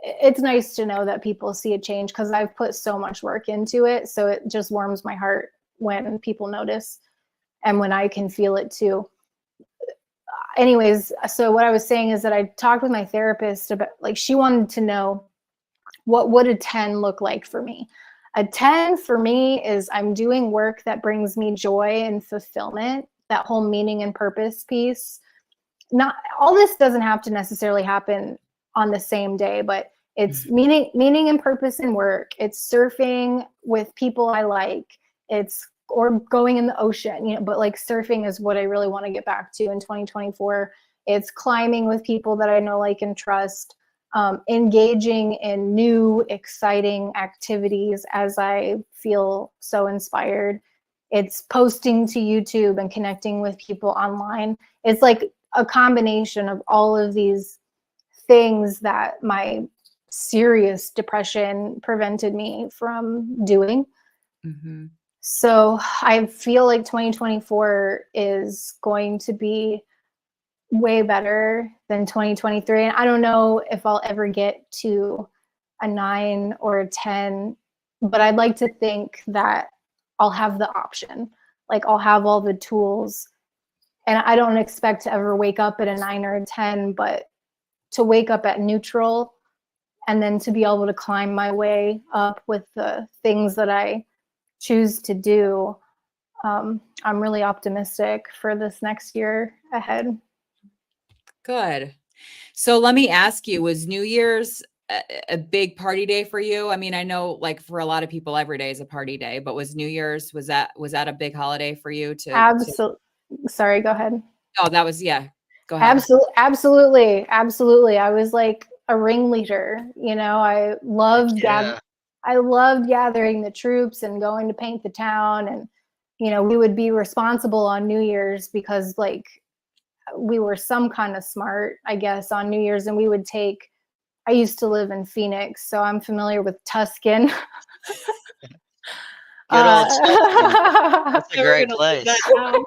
It's nice to know that people see a change because I've put so much work into it. So it just warms my heart when people notice and when I can feel it too. Anyways, so what I was saying is that I talked with my therapist about, like, she wanted to know what would a 10 look like for me. A 10 for me is I'm doing work that brings me joy and fulfillment, that whole meaning and purpose piece. Not all this doesn't have to necessarily happen on the same day, but it's meaning and purpose in work. It's surfing with people I like. It's or going in the ocean, but like surfing is what I really want to get back to in 2024. It's climbing with people that I know, like, and trust, engaging in new, exciting activities as I feel so inspired. It's posting to YouTube and connecting with people online. It's like a combination of all of these things that my serious depression prevented me from doing. Mhm. So I feel like 2024 is going to be way better than 2023. And I don't know if I'll ever get to a 9 or a 10, but I'd like to think that I'll have the option. Like I'll have all the tools. And I don't expect to ever wake up at a 9 or a 10, but to wake up at neutral and then to be able to climb my way up with the things that I choose to do. I'm really optimistic for this next year ahead. Good. So let me ask you, was New Year's a big party day for you? I mean, I know like for a lot of people, every day is a party day, but was New Year's, was that a big holiday for you to, Absolutely. Sorry, go ahead. oh, that was, yeah, go ahead. Absolutely. I was like a ringleader, you know, I loved Yeah. gathering the troops and going to paint the town. And, you know, we would be responsible on New Year's because like we were some kind of smart, I guess, on New Year's. And we would take, I used to live in Phoenix, so I'm familiar with Tuscan. Good old Tuscan. That's a We're great gonna leave that place. out.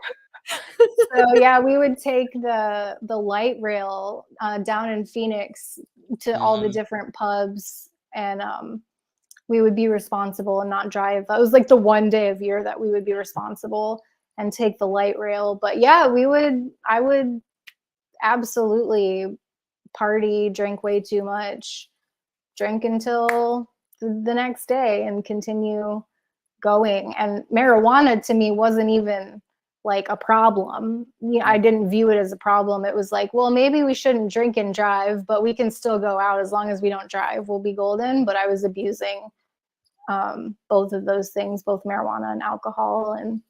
So yeah, we would take the light rail down in Phoenix to all the Mhm. different pubs, and we would be responsible and not drive. That was like the one day of year that we would be responsible and take the light rail. But yeah, I would absolutely party, drink way too much, drink until the next day and continue going. And marijuana to me wasn't even like a problem. You know, I didn't view it as a problem. It was like, well, maybe we shouldn't drink and drive, but we can still go out as long as we don't drive. We'll be golden. But I was abusing both of those things, both marijuana and alcohol. And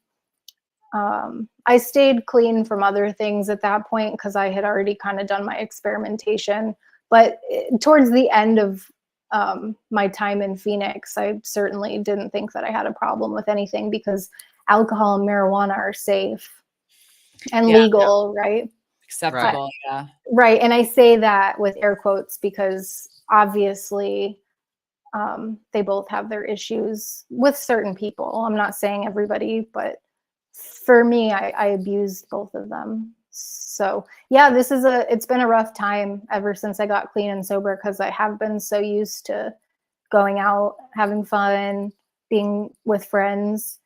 I stayed clean from other things at that point because I had already kind of done my experimentation. But towards the end of my time in Phoenix, I certainly didn't think that I had a problem with anything because alcohol and marijuana are safe and Yeah. legal, right? Acceptable, yeah. Right. And I say that with air quotes because obviously they both have their issues with certain people. I'm not saying everybody, but for me, I abused both of them. So yeah, it's been a rough time ever since I got clean and sober because I have been so used to going out, having fun, being with friends,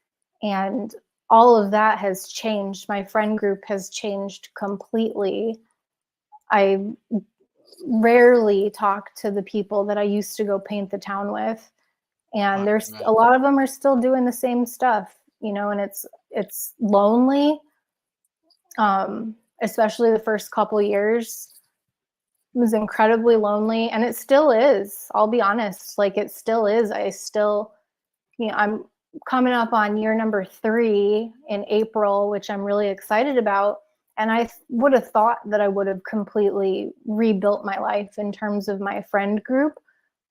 and all of that has changed. My friend group has changed completely. I rarely talk to the people that I used to go paint the town with, and there's a lot of them are still doing the same stuff, you know, and it's lonely, especially the first couple years. It was incredibly lonely, and it still is. I'll be honest, like it still is. I still, you know, I'm coming up on year number 3 in April, which I'm really excited about. And I would have thought that I would have completely rebuilt my life in terms of my friend group.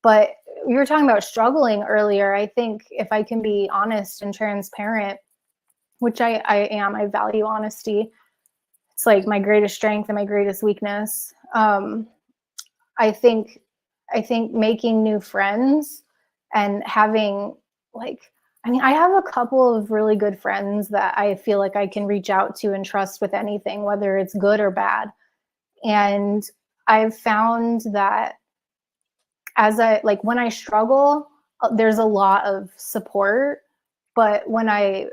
But you were talking about struggling earlier. I think if I can be honest and transparent, which I am, I value honesty. It's like my greatest strength and my greatest weakness. I think making new friends and having like, I mean, I have a couple of really good friends that I feel like I can reach out to and trust with anything, whether it's good or bad. And I've found that when I struggle, there's a lot of support, but when I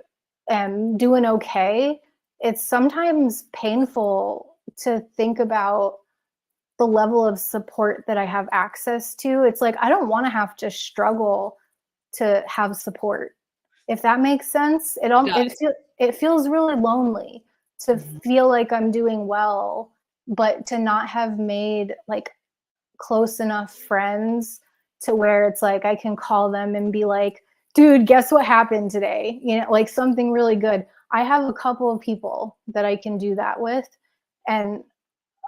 am doing okay, it's sometimes painful to think about the level of support that I have access to. It's like, I don't want to have to struggle to have support. If that makes sense, it feels really lonely to feel like I'm doing well, but to not have made like close enough friends to where it's like I can call them and be like, dude, guess what happened today? You know, like something really good. I have a couple of people that I can do that with, and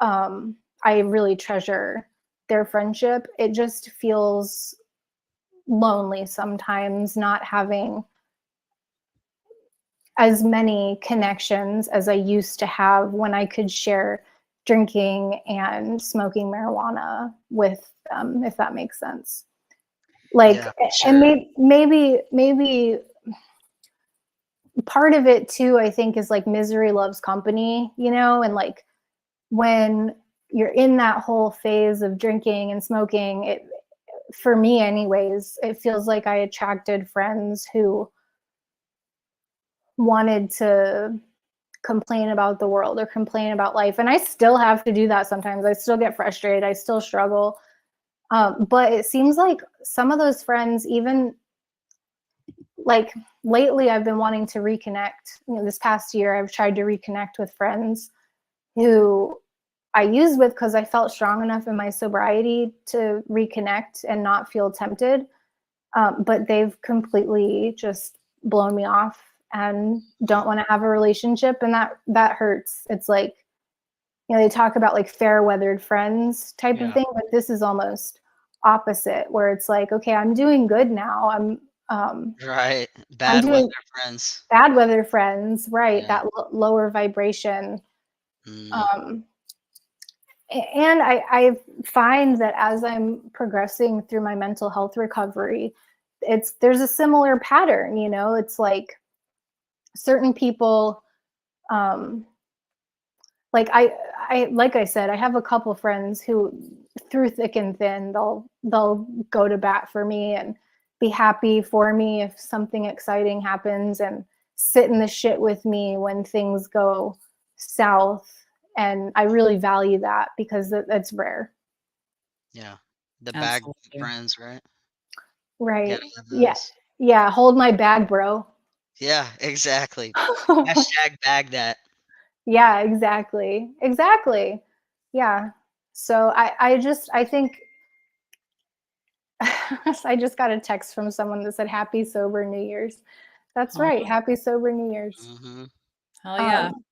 I really treasure their friendship. It just feels lonely sometimes not having as many connections as I used to have when I could share drinking and smoking marijuana with them, if that makes sense. Like, Yeah, and sure. maybe part of it too, I think, is like misery loves company, you know, and like when you're in that whole phase of drinking and smoking, it, for me anyways, it feels like I attracted friends who wanted to complain about the world or complain about life. And I still have to do that sometimes. I still get frustrated. I still struggle. But it seems like some of those friends, even like lately, I've been wanting to reconnect. You know, this past year, I've tried to reconnect with friends who I used with because I felt strong enough in my sobriety to reconnect and not feel tempted. But they've completely just blown me off and don't want to have a relationship, and that hurts. It's like, you know, they talk about like fair weathered friends type of Yeah. thing, but this is almost opposite, where it's like, okay, I'm doing good now. Right. I'm Bad weather doing friends. bad weather friends, right? Yeah. That lower vibration. Mm, Um, and I find that as I'm progressing through my mental health recovery, there's a similar pattern. You know, it's like certain people, um, like like I said, I have a couple friends who, through thick and thin, they'll go to bat for me and be happy for me if something exciting happens, and sit in the shit with me when things go south. And I really value that because that's rare. yeah. The bag Absolutely. friends, right? Right. Gotta have Yeah. those. Yeah. Hold my bag, bro. Yeah, exactly. Hashtag bag that. Yeah, exactly. Exactly. Yeah. So I think I just got a text from someone that said happy sober New Year's. That's Oh, right. Happy sober New Year's. Mm-hmm. hell yeah. Um,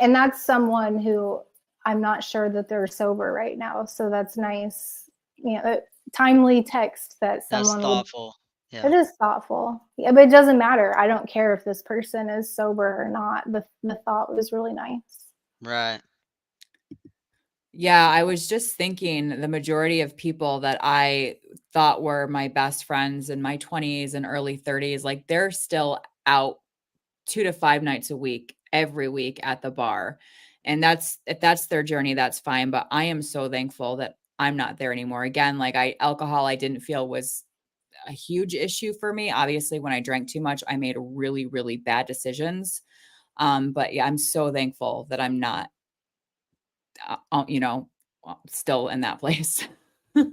and that's someone who I'm not sure that they're sober right now. So that's nice. You know, a timely text that That's someone would. thoughtful. It Yeah. is thoughtful. Yeah, but it doesn't matter. I don't care if this person is sober or not. The thought was really nice. Right. Yeah, I was just thinking the majority of people that I thought were my best friends in my 20s and early 30s, like they're still out 2 to 5 nights a week, every week at the bar. And that's if that's their journey, that's fine. But I am so thankful that I'm not there anymore. Again, like alcohol, I didn't feel was a huge issue for me. Obviously, when I drank too much, I made really, really bad decisions. But yeah, I'm so thankful that I'm not, you know, still in that place. Yeah.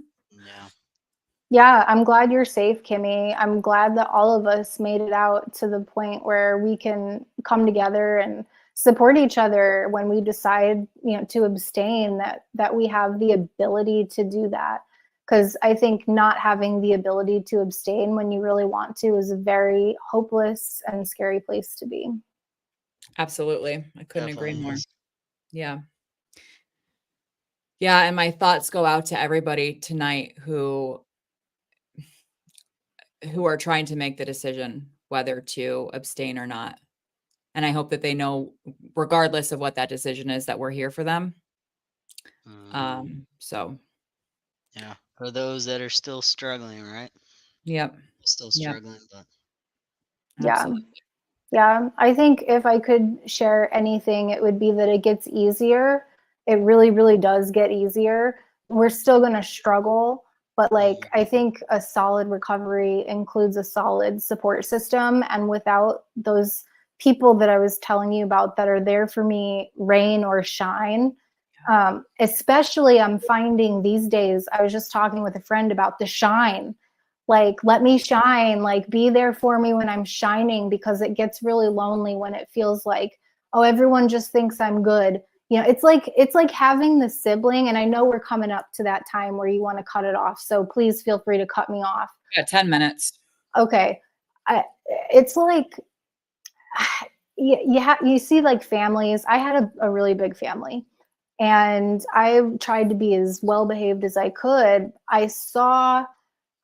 Yeah, I'm glad you're safe, Kimmy. I'm glad that all of us made it out to the point where we can come together and support each other when we decide, you know, to abstain, that we have the ability to do that. Because I think not having the ability to abstain when you really want to is a very hopeless and scary place to be. Absolutely. I couldn't agree Definitely more. is. Yeah. Yeah, and my thoughts go out to everybody tonight who are trying to make the decision whether to abstain or not. And I hope that they know, regardless of what that decision is, that we're here for them. Mm, So yeah. For those that are still struggling, right? yep. Still Yep. struggling, but Yeah. Absolutely. Yeah, I think if I could share anything, it would be that it gets easier. It really, really does get easier. We're still going to struggle, but like mhm, I think a solid recovery includes a solid support system. And without those people that I was telling you about that are there for me, rain or shine, especially I'm finding these days, I was just talking with a friend about the shine. Like, let me shine, like be there for me when I'm shining, because it gets really lonely when it feels like, oh, everyone just thinks I'm good. You know, it's like having the sibling, and I know we're coming up to that time where you want to cut it off. So please feel free to cut me off. Yeah, 10 minutes. Okay. It's like you see like families. I had a really big family, and I tried to be as well behaved as I could.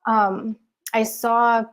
Um, I saw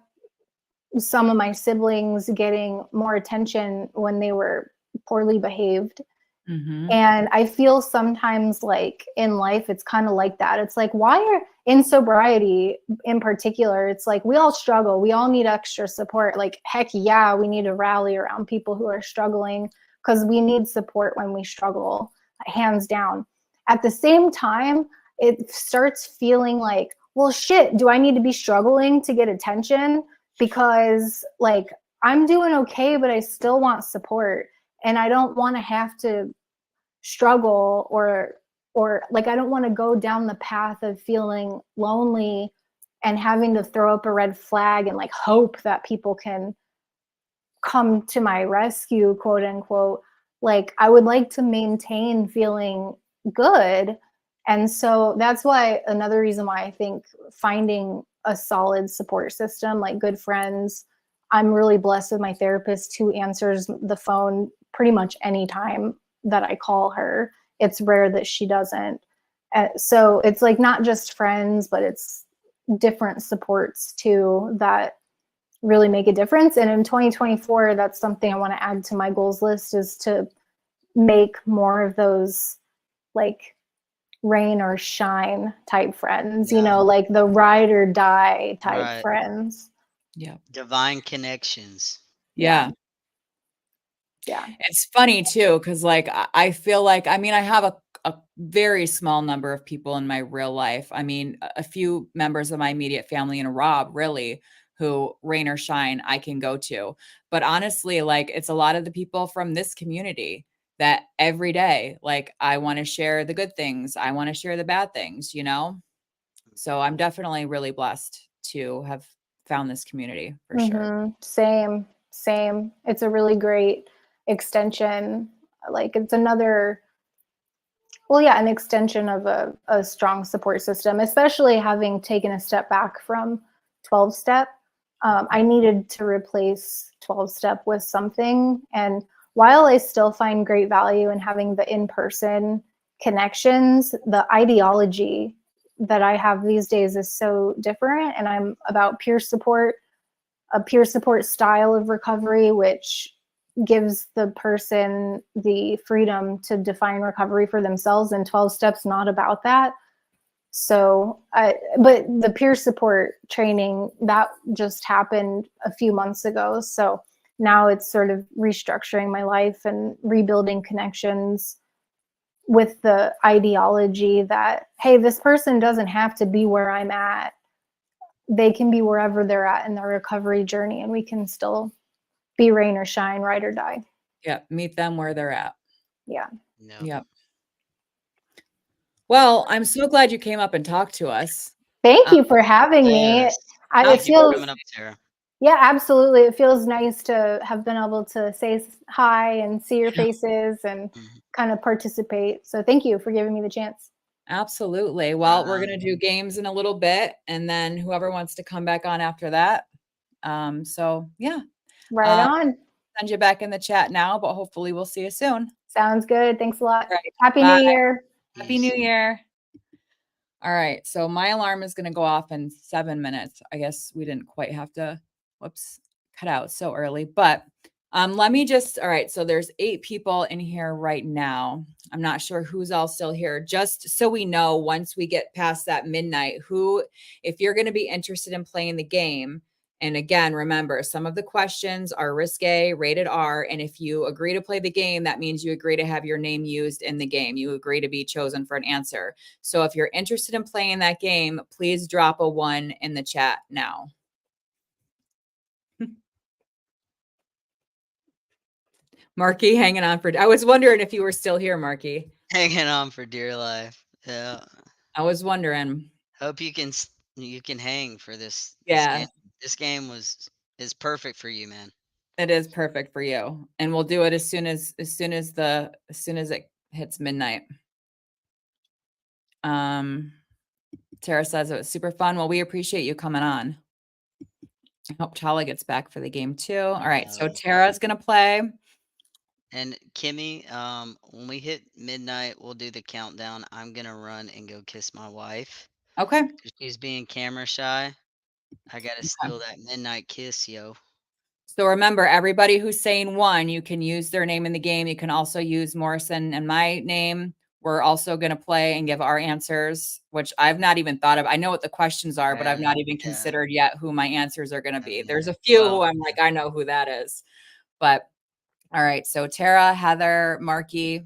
some of my siblings getting more attention when they were poorly behaved. And I feel sometimes like in life, it's kind of like that. It's like, why are in sobriety in particular, it's like we all struggle. We all need extra support. Like, heck yeah, we need to rally around people who are struggling because we need support when we struggle, hands down. At the same time, it starts feeling like, well, shit, do I need to be struggling to get attention? Because like I'm doing okay, but I still want support. And I don't want to have to struggle or like I don't want to go down the path of feeling lonely and having to throw up a red flag and like hope that people can come to my rescue, quote unquote. Like I would like to maintain feeling good. And so that's why another reason why I think finding a solid support system, like good friends, I'm really blessed with my therapist who answers the phone pretty much anytime that I call her. It's rare that she doesn't. So it's like not just friends, but it's different supports too that really make a difference. And in 2024, that's something I want to add to my goals list, is to make more of those like rain or shine type friends, you know, like the ride or die type friends. Yeah. Divine connections. Yeah. Yeah. It's funny too, because like I feel like, I mean, I have a very small number of people in my real life. I mean, a few members of my immediate family and Rob, really, who rain or shine, I can go to. But honestly, like it's a lot of the people from this community that every day, like I want to share the good things, I want to share the bad things, you know? So I'm definitely really blessed to have found this community for sure. Same. It's a really great extension. Like it's another, well, yeah, an extension of a strong support system, especially having taken a step back from 12 step. I needed to replace 12 step with something. And while I still find great value in having the in-person connections, the ideology that I have these days is so different. And I'm about peer support, a peer support style of recovery, which gives the person the freedom to define recovery for themselves. And 12 steps not about that. So but the peer support training that just happened a few months ago, so now it's sort of restructuring my life and rebuilding connections with the ideology that, hey, this person doesn't have to be where I'm at. They can be wherever they're at in their recovery journey, and we can still be rain or shine, ride or die. Yeah, meet them where they're at. Yeah. Yep. Well, I'm so glad you came up and talked to us. Thank you for having me. Yes. It Thank you for feels, coming up, Sarah. yeah, absolutely. It feels nice to have been able to say hi and see your faces and kind of participate. So thank you for giving me the chance. Absolutely. Well, we're going to do games in a little bit, and then whoever wants to come back on after that. So yeah. Right on. Send you back in the chat now, but hopefully we'll see you soon. Sounds good. Thanks a lot. All right. Happy Bye. New Year. Happy New Year. All right. So my alarm is going to go off in 7 minutes. I guess we didn't quite have to, whoops, cut out so early, but let me just, all right. So there's 8 people in here right now. I'm not sure who's all still here. Just so we know, once we get past that midnight, who, if you're going to be interested in playing the game, and again, remember, some of the questions are risque, rated R. And if you agree to play the game, that means you agree to have your name used in the game. You agree to be chosen for an answer. So if you're interested in playing that game, please drop a 1 in the chat now. Marky hanging on for, I was wondering if you were still here, Marky. Hanging on for dear life. Yeah. I was wondering. Hope you can hang for this. Yeah. This game is perfect for you, man. It is perfect for you. And we'll do it as soon as it hits midnight. Tara says it was super fun. Well, we appreciate you coming on. I hope Chala gets back for the game too. All right. So Tara's going to play. And Kimmy, when we hit midnight, we'll do the countdown. I'm going to run and go kiss my wife. Okay. 'Cause she's being camera shy. I got to steal that midnight kiss, yo. So remember, everybody who's saying one, you can use their name in the game. You can also use Morrison and my name. We're also going to play and give our answers, which I've not even thought of. I know what the questions are, but I've not even Yeah. considered yet who my answers are going to be. haven't There's a either. few who Well, I'm like, I know who that is. But all right. So Tara, Heather, Marky.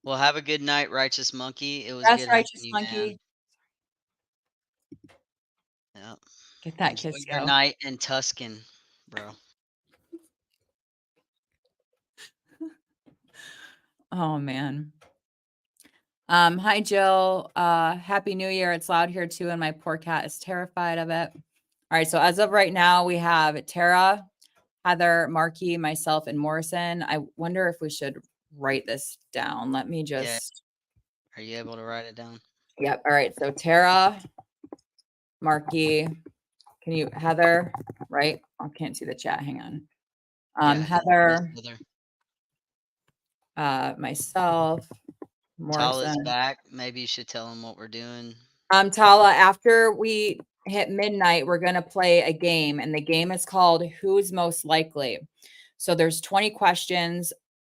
well, have a good night, Righteous Monkey. It was That's good having Righteous you, man. Monkey. Yeah. Get that Enjoy kiss your go. night in Tuscan, bro. Oh man. Hi Jill. Happy New Year. It's loud here too, and my poor cat is terrified of it. All right. So as of right now, we have Tara, Heather, Marky, myself, and Morrison. I wonder if we should write this down. Let me Yeah. just. Are you able to write it down? Yep. All right. So Tara, Marky, can you, Heather, right? I can't see the chat. Hang on. Yeah. Heather, Heather. Myself, Tala's Morrison. back. Maybe you should tell him what we're doing. Tala, after we hit midnight, we're going to play a game, and the game is called Who's Most Likely. So there's 20 questions.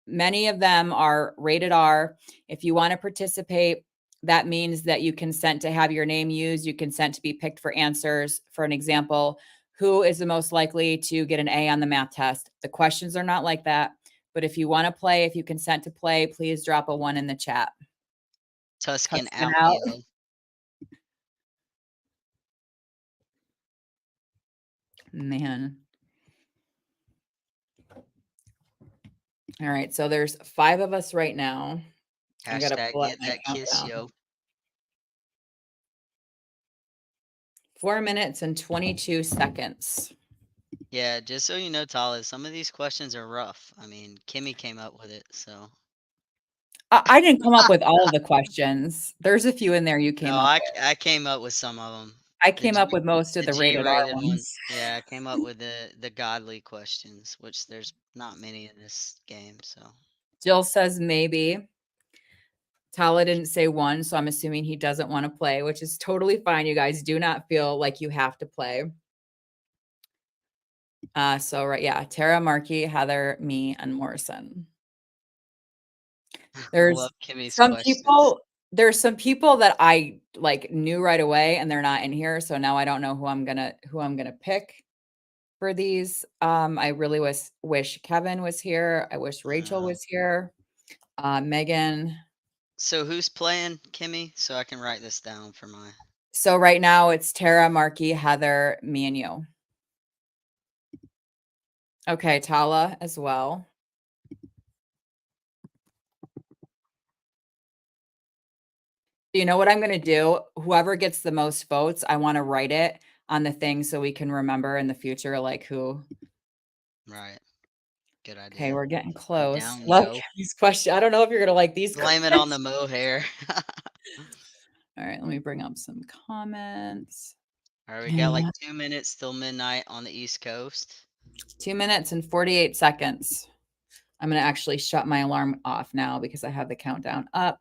Many of them are rated R. If you want to participate, that means that you consent to have your name used. You consent to be picked for answers. For an example, who is the most likely to get an A on the math test? The questions are not like that. But if you want to play, if you consent to play, please drop a 1 in the chat. Tuscan Tuscan out, out. yo. Man. All right. So there's 5 of us right now. I got to Hashtag pull up get my that kiss, countdown. yo. 4 minutes and 22 seconds. Yeah, just so you know, Tala, some of these questions are rough. I mean, Kimmy came up with it, so. I didn't come up with all of the questions. There's a few in there you came No, up I, with. I came up with some of them. I came up with most of The the rated R G-rated one. ones. Yeah, I came up with the godly questions, which there's not many in this game, so. Jill says maybe. Tala didn't say 1, so I'm assuming he doesn't want to play, which is totally fine. You guys do not feel like you have to play. So right, yeah, Tara, Markey, Heather, me, and Morrison. There's Love Kimmy's some questions. there's some people that I like knew right away and they're not in here. So now I don't know who I'm gonna pick for these. I really wish Kevin was here. I wish Rachel was here. Megan. So who's playing, Kimmy? So I can write this down for my. So right now it's Tara, Markey, Heather, me, and you. Okay, Tala as well. You know what I'm going to do? Whoever gets the most votes, I want to write it on the thing so we can remember in the future, like who. Right. Good idea. Okay, we're getting close. Down, Look, yo. these questions. I don't know if you're going to like these. Blame it on the mohair. All right, let me bring up some comments. All right, we got like 2 minutes till midnight on the East Coast. 2 minutes and 48 seconds. I'm going to actually shut my alarm off now because I have the countdown up.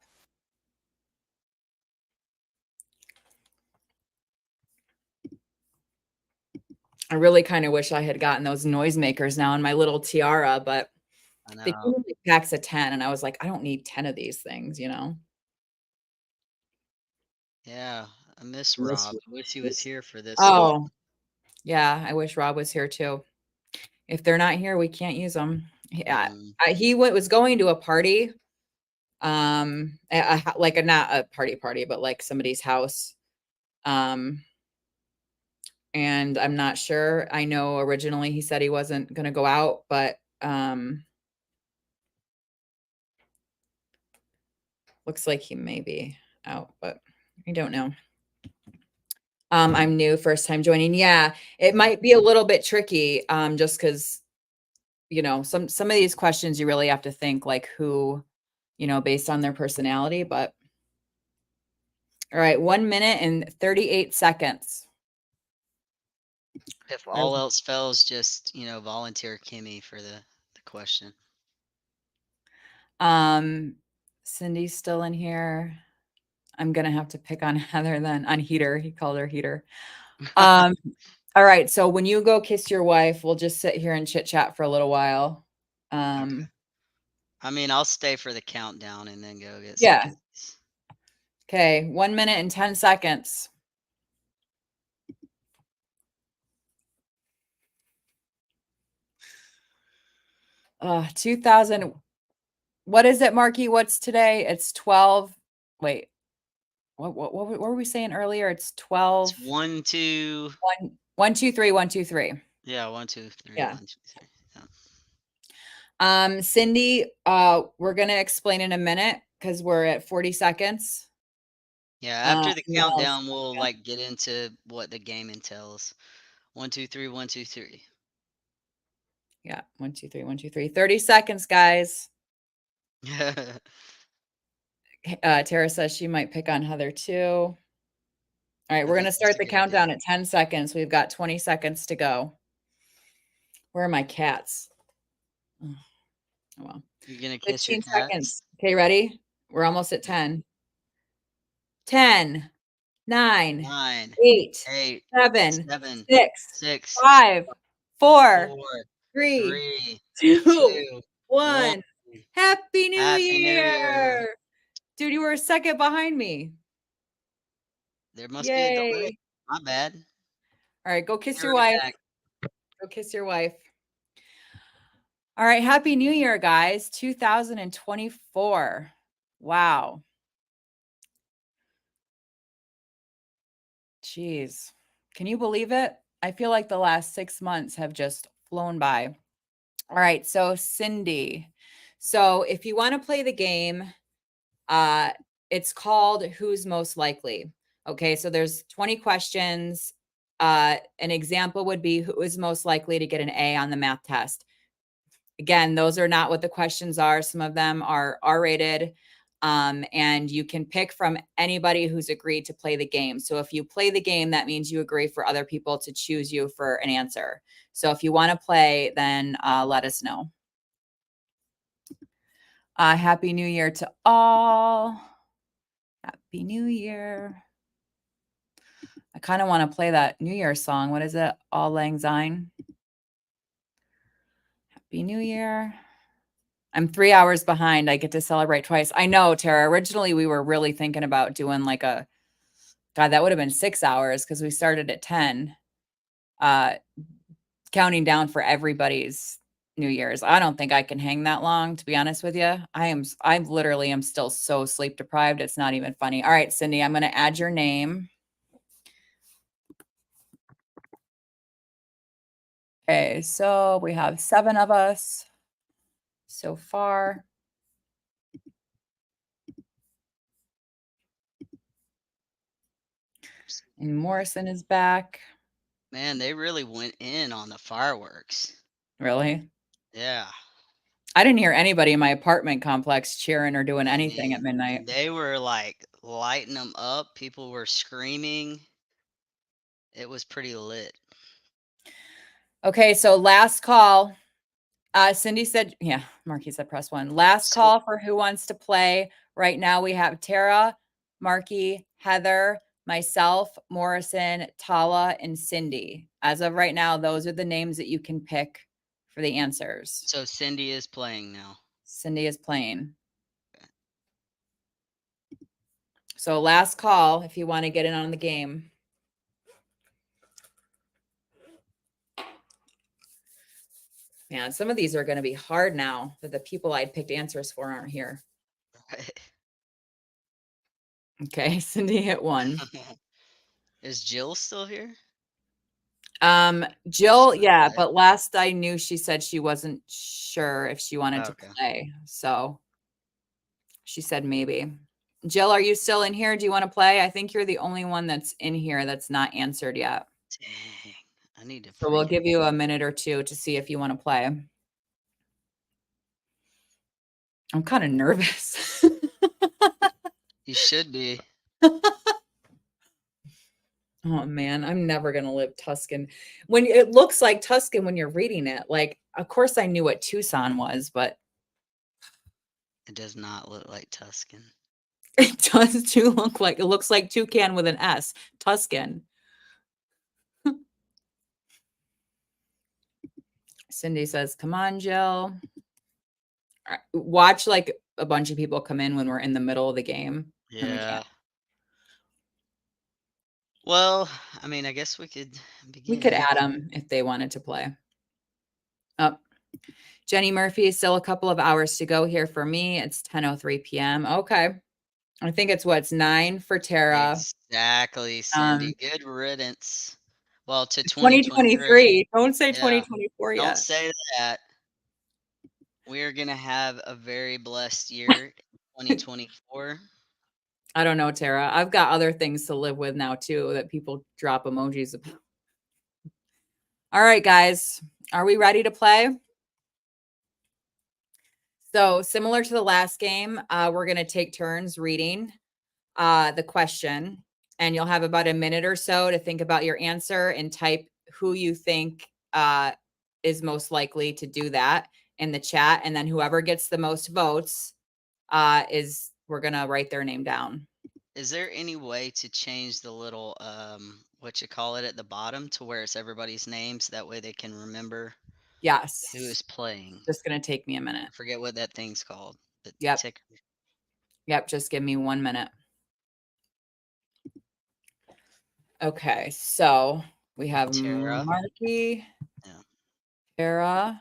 I really kind of wish I had gotten those noisemakers now in my little tiara, but they came in packs of 10, and I was like, I don't need 10 of these things, you know? Yeah, I miss Rob. I wish he was here for this one. Oh, yeah, I wish Rob was here too. If they're not here, we can't use them. Yeah, he was going to a party, like not a party, but like somebody's house. And I'm not sure. I know originally he said he wasn't going to go out, but looks like he may be out, but I don't know. I'm new, first time joining. Yeah, it might be a little bit tricky, just because, you know, some of these questions you really have to think like who, you know, based on their personality. But all right, 1 minute and 38 seconds. If all else fails, just, you know, volunteer Kimmy for the question. Cindy's still in here. I'm gonna have to pick on Heather then, on Heater. He called her Heater. All right. So when you go kiss your wife, we'll just sit here and chit chat for a little while. Okay. I mean, I'll stay for the countdown and then go get some Yeah. cookies. Okay. 1 minute and 10 seconds. Uh, 2000. What is it, Marky? What's today? It's 12. Wait. What were we saying earlier? It's 12. It's 1, 2. 1, 2, 3, 1, 2, 3. Yeah, 1, 2, 3, Yeah. 1, 2, 3. Yeah. Cindy, we're gonna explain in a minute because we're at 40 seconds. Yeah, after the What else? countdown, we'll like get into what the game entails. 1, 2, 3, 1, 2, 3. Yeah, 1, 2, 3, 1, 2, 3. 30 seconds, guys. Tara says she might pick on Heather too. All right, we're gonna That's start a the good countdown idea. at 10 seconds. We've got 20 seconds to go. Where are my cats? Oh, well. You're gonna kiss your 15 cats? seconds. Okay, ready? We're almost at 10. 10, 9, 9, 8, 8, 7, 7, 6, 6, 5, 4, 4, 3, 3, 2, 2, 1. 1. Happy New Happy New Year. Year! Dude, you were a second behind me. There must be a delay. Yay. My bad. All right, go kiss Be your right wife. back. Go kiss your wife. All right, Happy New Year, guys. 2024. Wow. Jeez. Can you believe it? I feel like the last 6 months have just flown by. All right, so Cindy. So if you want to play the game, it's called Who's Most Likely. Okay, so there's 20 questions. An example would be who is most likely to get an A on the math test. Again, those are not what the questions are. Some of them are R-rated. And you can pick from anybody who's agreed to play the game. So if you play the game, that means you agree for other people to choose you for an answer. So if you want to play, then let us know. Happy New Year to all. Happy New Year. I kind of want to play that New Year song. What is it? All Lang Syne. Happy New Year. I'm 3 hours behind. I get to celebrate twice. I know, Tara. Originally, we were really thinking about doing like a, God, that would have been 6 hours because we started at 10, counting down for everybody's New Year's. I don't think I can hang that long, to be honest with you. I literally am still so sleep deprived. It's not even funny. All right, Cindy, I'm going to add your name. Okay, so we have 7 of us so far. And Morrison is back. Man, they really went in on the fireworks. Really? Yeah. I didn't hear anybody in my apartment complex cheering or doing Me anything at neither. midnight. They were like lighting them up. People were screaming. It was pretty lit. Okay, so last call. Cindy said, yeah, Marky said press 1. Last So, call for who wants to play. Right now we have Tara, Marky, Heather, myself, Morrison, Tala, and Cindy. As of right now, those are the names that you can pick for the answers. so Cindy is playing now. Cindy is playing. So last call if you want to get in on the game. Man, some of these are going to be hard now that the people I'd picked answers for aren't here. Okay, Cindy hit 1. Is Jill still here? Jill, She might yeah, play. but last I knew she said she wasn't sure if she wanted to Okay. play. So she said maybe. Jill, are you still in here? Do you want to play? I think you're the only one that's in here that's not answered yet. Dang. I need to So we'll freaking. give you a minute or two to see if you want to play. I'm kind of nervous. You should be. Oh man, I'm never gonna live Tuscan. When it looks like Tuscan when you're reading it, like of course I knew what Tucson was, but It does not look like Tuscan. it does too look like it looks like toucan with an S, Tuscan. Cindy says, come on, Jill. Watch like a bunch of people come in when we're in the middle of the game. And we Yeah. can't. Well, I mean, I guess we could We could begin. add them if they wanted to play. Oh, Jenny Murphy, still a couple of hours to go here for me. It's 10:03 p.m. Okay. I think it's what's 9 for Tara. Exactly, Cindy. Good riddance. Well, to 2023. 2023. Don't say Yeah. 2024 Don't yet. say that. We're going to have a very blessed year in 2024. I don't know, Tara. I've got other things to live with now too that people drop emojis about. All right, guys. Are we ready to play? So similar to the last game, we're going to take turns reading the question, and you'll have about a minute or so to think about your answer and type who you think is most likely to do that in the chat. And then whoever gets the most votes we're going to write their name down. Is there any way to change the little what you call it at the bottom to where it's everybody's names? That way they can remember Yes. who is playing. Just going to take me a minute. I forget what that thing's called. The Yep. ticker. Yep. Just give me 1 minute. Okay. So we have Tara. Marky. Yeah. Tara.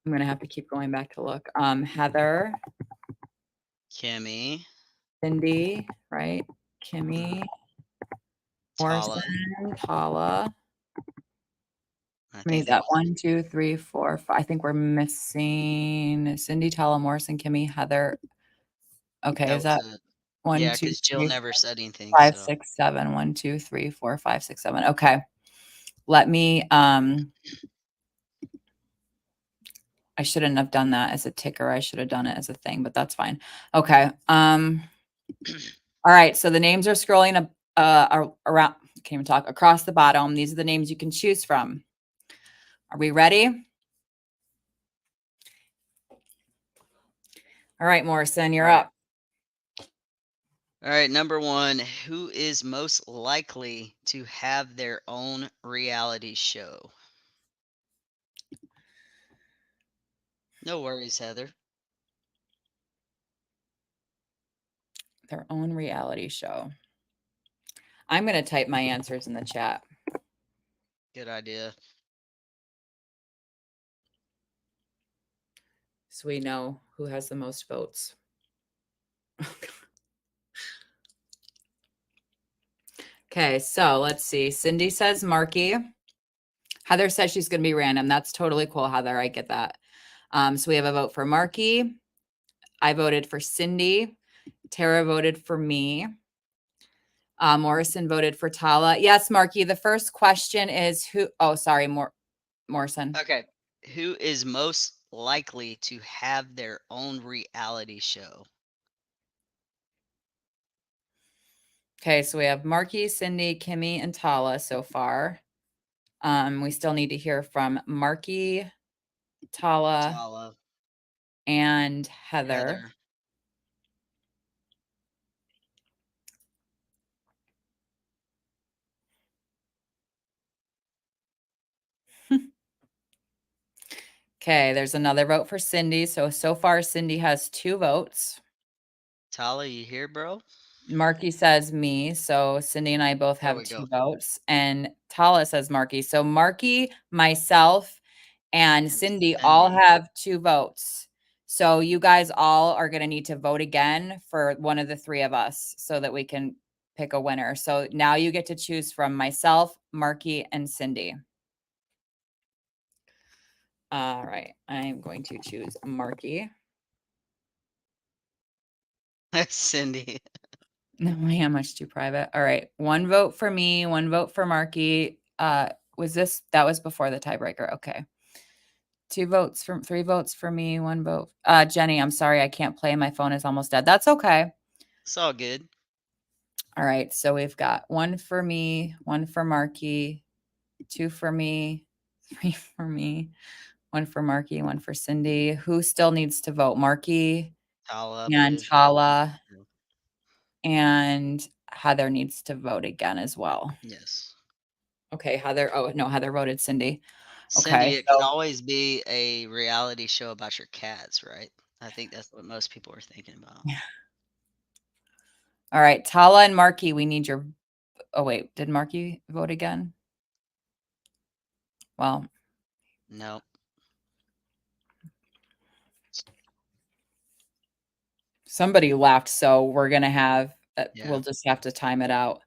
I'm going to have to keep going back to look. Heather. Kimmy. Cindy, right? Kimmy. Tala. Morrison. Tala. I How many is think that? 1, 2, 3, 4, 5. I think we're missing Cindy, Tala, Morrison, Kimmy, Heather. Okay, is that was it. 1, Yeah, 2, because Jill 3, never said anything. 5, So 6, 7. 1, 2, 3, 4, 5, 6, 7. Okay. Let me I shouldn't have done that as a ticker. I should have done it as a thing, but that's fine. Okay. All right. So the names are scrolling around. Can't even talk across the bottom. These are the names you can choose from. Are we ready? All right, Morrison, you're up. All right, number 1, who is most likely to have their own reality show? No worries, Heather. Their own reality show. I'm going to type my answers in the chat. Good idea. So we know who has the most votes. Okay, so let's see. Cindy says Marky. Heather says she's going to be random. That's totally cool, Heather. I get that. So we have a vote for Marky. I voted for Cindy. Tara voted for me. Morrison voted for Tala. Yes, Marky. The first question is who? Oh, sorry, Morrison. Okay. Who is most likely to have their own reality show? Okay, so we have Marky, Cindy, Kimmy, and Tala so far. We still need to hear from Marky, Tala, and Heather. Okay, there's another vote for Cindy. So far, Cindy has 2 votes. Tala, you here, bro? Marky says me. So Cindy and I both have 2 votes. And Tala says Marky. So Marky, myself, and Cindy all have 2 votes. So you guys all are going to need to vote again for one of the 3 of us so that we can pick a winner. So now you get to choose from myself, Marky, and Cindy. All right. I'm going to choose Marky. That's Cindy. No, I am much too private. All right. 1 vote for me, 1 vote for Marky. That was before the tiebreaker. Okay. 3 votes for me, 1 vote. Jenny, I'm sorry. I can't play. My phone is almost dead. That's okay. It's all good. All right. So we've got 1 for me, 1 for Marky, 2 for me, 3 for me, 1 for Marky, 1 for Cindy. Who still needs to vote? Marky and Tala. And Heather needs to vote again as well. Yes. Okay, Heather. Oh, no, Heather voted Cindy. Cindy, Okay, it can so always be a reality show about your cats, right? I think that's what most people are thinking about. all right, Tala and Marky, we need your. Oh wait, did Marky vote again? Well, No. somebody left, so we're gonna have. Yeah. We'll just have to time it out.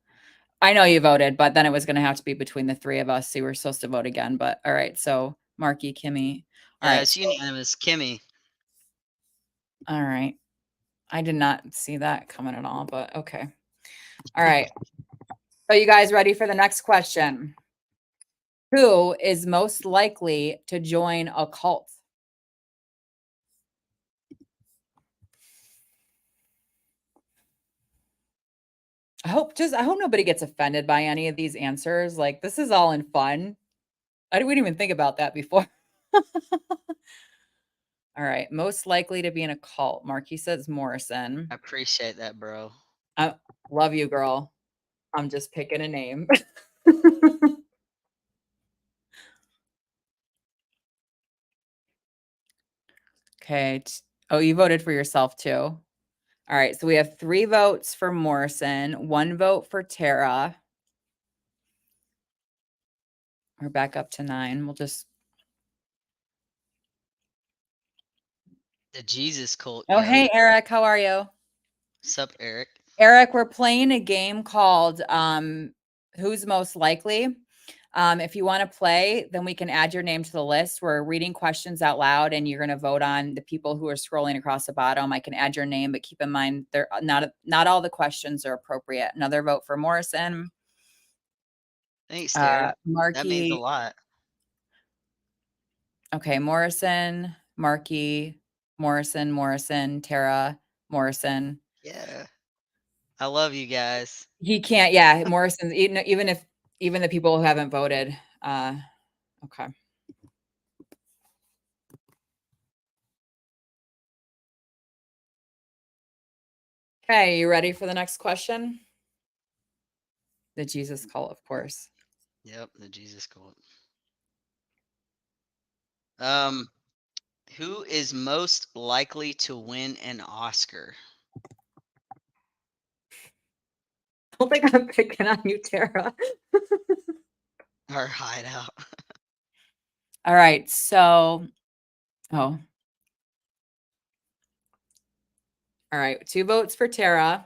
I know you voted, but then it was gonna have to be between the three of us. So we were supposed to vote again, but all right. So Marky, Kimmy. All Yeah, right. it's unanimous. Kimmy. All right. I did not see that coming at all, but okay. All right. So you guys ready for the next question? Who is most likely to join a cult? I hope nobody gets offended by any of these answers. Like this is all in fun. We didn't even think about that before. All right. Most likely to be in a cult. Marquis says Morrison. I appreciate that, bro. I love you, girl. I'm just picking a name. Okay. Oh, you voted for yourself too. All right. So we have 3 votes for Morrison, 1 vote for Tara. We're back up to 9. We'll just. The Jesus cult, Oh, yo. hey, Eric. How are you? What's up, Eric? Eric, we're playing a game called Who's Most Likely. If you want to play, then we can add your name to the list. We're reading questions out loud, and you're going to vote on the people who are scrolling across the bottom. I can add your name, but keep in mind they're not all the questions are appropriate. Another vote for Morrison. Thanks, Tara. That means a Marky. lot. Okay, Morrison, Marky, Morrison, Tara, Morrison. Yeah. I love you guys. He can't. Yeah, Morrison's even the people who haven't voted. Okay. Okay, you ready for the next question? The Jesus cult, of course. Yep, the Jesus cult. Who is most likely to win an Oscar? I don't think I'm picking on you, Tara. Or hideout? All right, so all right, 2 votes for Tara.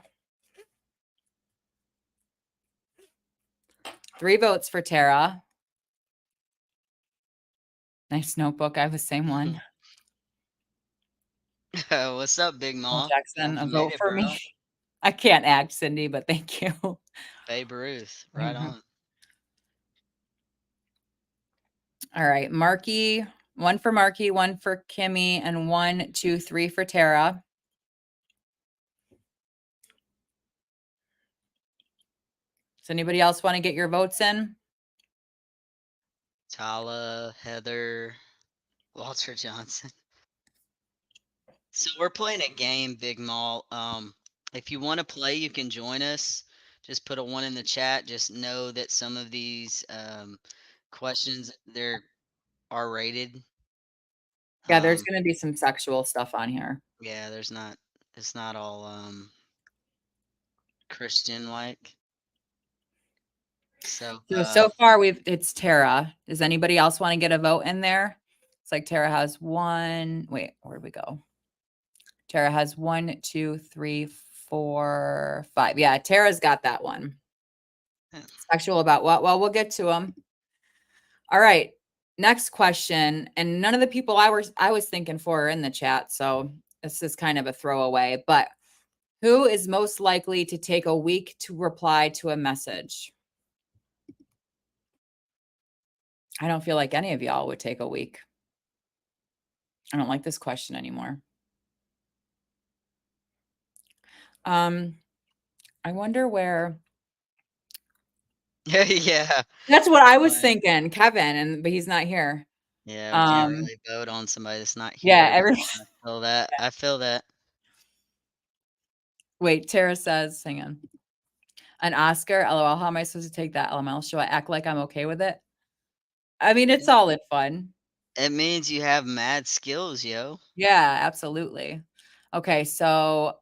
3 votes for Tara. Nice notebook. I have the same one. What's up, Big Paul Ma? Jackson, Glad a you made vote it, for bro. me. I can't act, Cindy, but thank you. Babe Ruth, right on. All right, Marky, 1 for Marky, 1 for Kimmy, and 1, 2, 3 for Tara. Does anybody else want to get your votes in? Tala, Heather, Walter Johnson. So we're playing a game, Big Mall. If you want to play, you can join us. Just put a 1 in the chat. Just know that some of these questions they're R-rated. Yeah, there's going to be some sexual stuff on here. Yeah, it's not all Christian like. So So far it's Tara. Does anybody else want to get a vote in there? It's like Tara has 1. Wait, where'd we go? Tara has 1, 2, 3, 4, 5. Yeah, Tara's got that one. Sexual about what? Well, we'll get to them. All right. Next question. And none of the people I was thinking for are in the chat. So this is kind of a throwaway, but who is most likely to take a week to reply to a message? I don't feel like any of y'all would take a week. I don't like this question anymore. I wonder where. yeah. That's what I was Right. thinking, Kevin, but he's not here. Yeah, we can't really vote on somebody that's not here. Yeah, I feel that. I feel that. wait, Tara says, hang on. An Oscar, LOL, how am I supposed to take that, LML? Should I act like I'm okay with it? I mean, it's all in fun. It means you have mad skills, yo. Yeah, absolutely. Okay, so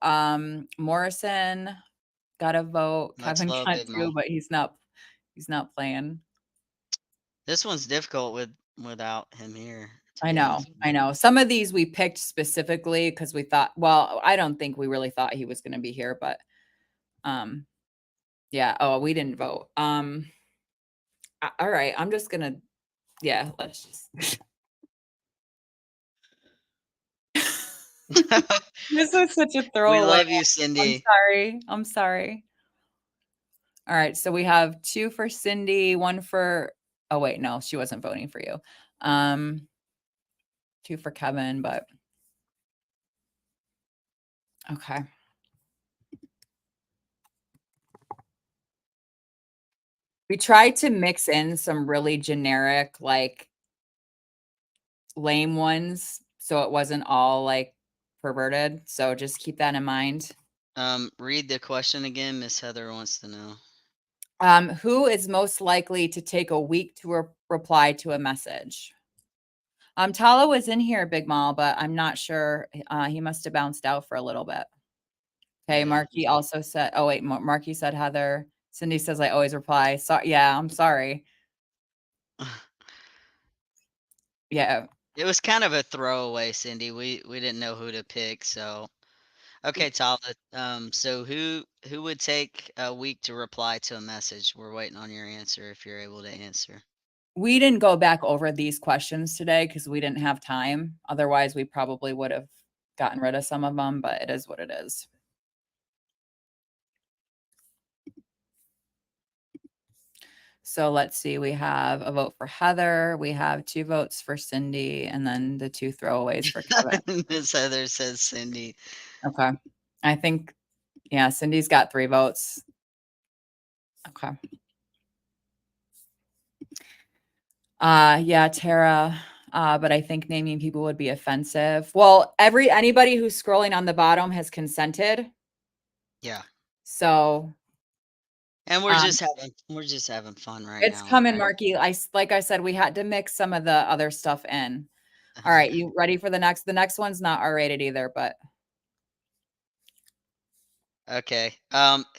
Morrison got a vote. Much Kevin love, got Big two, Mom. but he's not playing. This one's difficult without him here, to I be know, honest with I you. know. Some of these we picked specifically because we thought, well, I don't think we really thought he was going to be here, but um, yeah. Oh, we didn't vote. All right. I'm just gonna, yeah. Let's just. This was such a We throwaway. love you, I'm Cindy. sorry. I'm sorry. All right. So we have 2 for Cindy, 1 for. Oh wait, no, she wasn't voting for you. 2 for Kevin, but okay. We tried to mix in some really generic, like lame ones, so it wasn't all like perverted. So just keep that in mind. Read the question again. Miss Heather wants to know. Who is most likely to take a week to reply to a message? Tala was in here, Big Mall, but I'm not sure. He must have bounced out for a little bit. Okay, Yeah. Marky also said, oh wait, Marky said Heather. Cindy says I always reply. So yeah, I'm sorry. Yeah. It was kind of a throwaway, Cindy. We didn't know who to pick, so okay, Tala. So who would take a week to reply to a message? We're waiting on your answer if you're able to answer. We didn't go back over these questions today because we didn't have time. Otherwise, we probably would have gotten rid of some of them, but it is what it is. So let's see. We have a vote for Heather. We have 2 votes for Cindy, and then the 2 throwaways for Kevin. Miss Heather says Cindy. Okay. I think, yeah, Cindy's got 3 votes. Okay. Yeah, Tara. But I think naming people would be offensive. Well, anybody who's scrolling on the bottom has consented. Yeah. So And we're just having fun right it's now. coming, Okay? Marky. Like I said, we had to mix some of the other stuff in. All right, you ready for the next? The next one's not R-rated either, but Okay.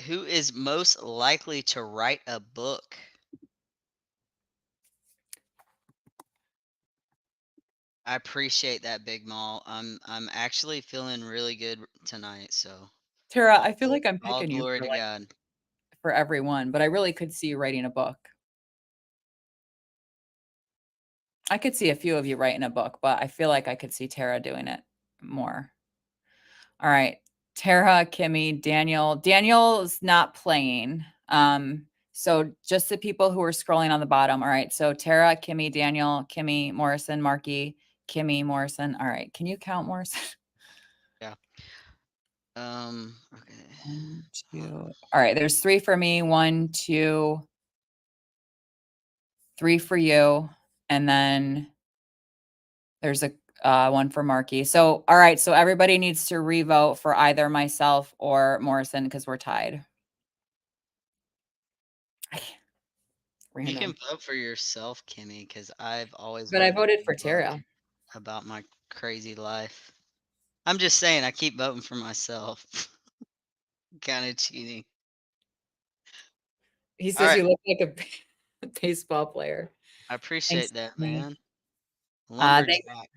Who is most likely to write a book? I appreciate that, Big Mall. I'm actually feeling really good tonight, so Tara, all, I feel like I'm all picking you glory for to like God. for everyone, but I really could see you writing a book. I could see a few of you writing a book, but I feel like I could see Tara doing it more. All right. Tara, Kimmy, Daniel. Daniel's not playing. So just the people who are scrolling on the bottom. All right. So Tara, Kimmy, Daniel, Kimmy, Morrison, Marky, Kimmy, Morrison. All right. Can you count Morrison? Yeah. Okay. 1, 2. All right. There's 3 for me. 1, 2, 3 for you. And then there's a 1 for Marky. So, all right. So everybody needs to revote for either myself or Morrison because we're tied. You can Random. vote for yourself, Kimmy, because I've always But I wanted to voted read for a book Tara. about my crazy life. I'm just saying, I keep voting for myself. Kind of cheating. He All says right. you look like a baseball player. I Thanks, appreciate that, Kimmy. man. Thanks, Lumberjack.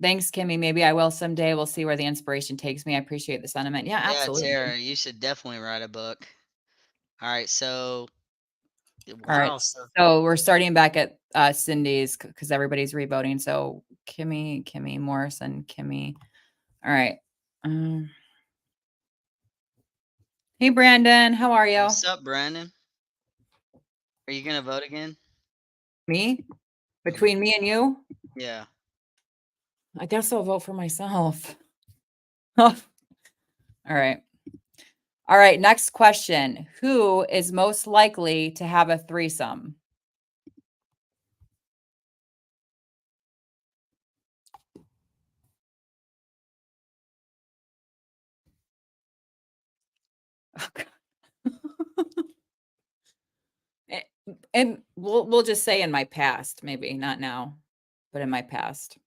thanks, Kimmy. Maybe I will someday. We'll see where the inspiration takes me. I appreciate the sentiment. Yeah, Yeah, absolutely. Tara, you should definitely write a book. All right, so All right. wow, so So we're starting back at Cindy's because everybody's revoting. So Kimmy, Morrison, Kimmy. All right. Hey, Brandon. How are you? what's up, Brandon? Are you gonna vote again? Me? Between me and you? Yeah. I guess I'll vote for myself. All right. All right. Next question. Who is most likely to have a threesome? And we'll just say in my past, maybe not now, but in my past.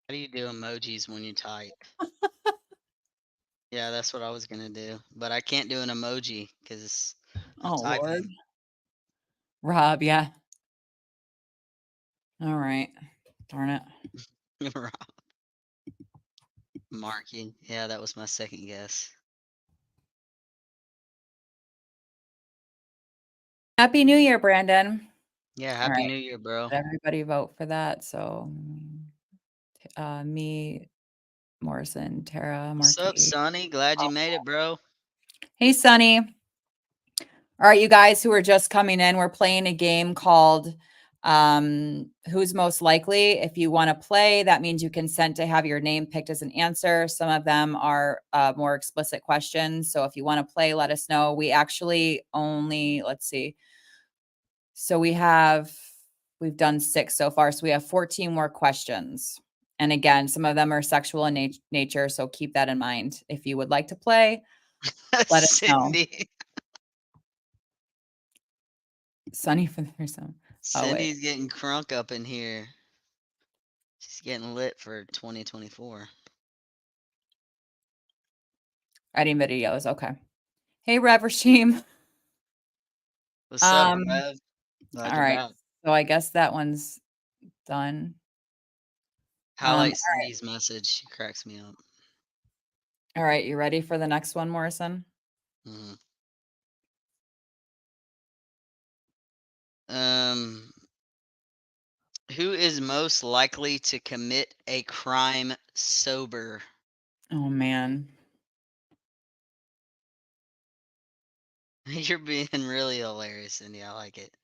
How do you do emojis when you type? Yeah, that's what I was gonna do, but I can't do an emoji because I'm Oh Lord, typing. Rob, yeah. All right, darn it. Marking. Yeah, that was my second guess. Happy New Year, Brandon. Yeah, All Happy right, New Year, bro. let everybody vote for that. So, me, Morrison, Tara, What's up, Marquis. Sonny? Glad you made it, bro. Hey, Sonny. All right, you guys who are just coming in, we're playing a game called Who's Most Likely. If you want to play, that means you consent to have your name picked as an answer. Some of them are more explicit questions. So if you want to play, let us know. We actually only, let's see. So we've done 6 so far. So we have 14 more questions. And again, some of them are sexual in nature. So keep that in mind. If you would like to play, let us know. Cindy. Sunny for the first time. Oh, wait. Cindy's getting crunk up in here. She's getting lit for 2024. Writing videos. Okay. Hey, Rev Rashim. What's up, Rev? All Glad you're right. back. So I guess that one's done. Highlight Cindy's message. She cracks me up. All right. You ready for the next one, Morrison? Mhm. Who is most likely to commit a crime sober? Oh, man. You're being really hilarious, Cindy. I like it.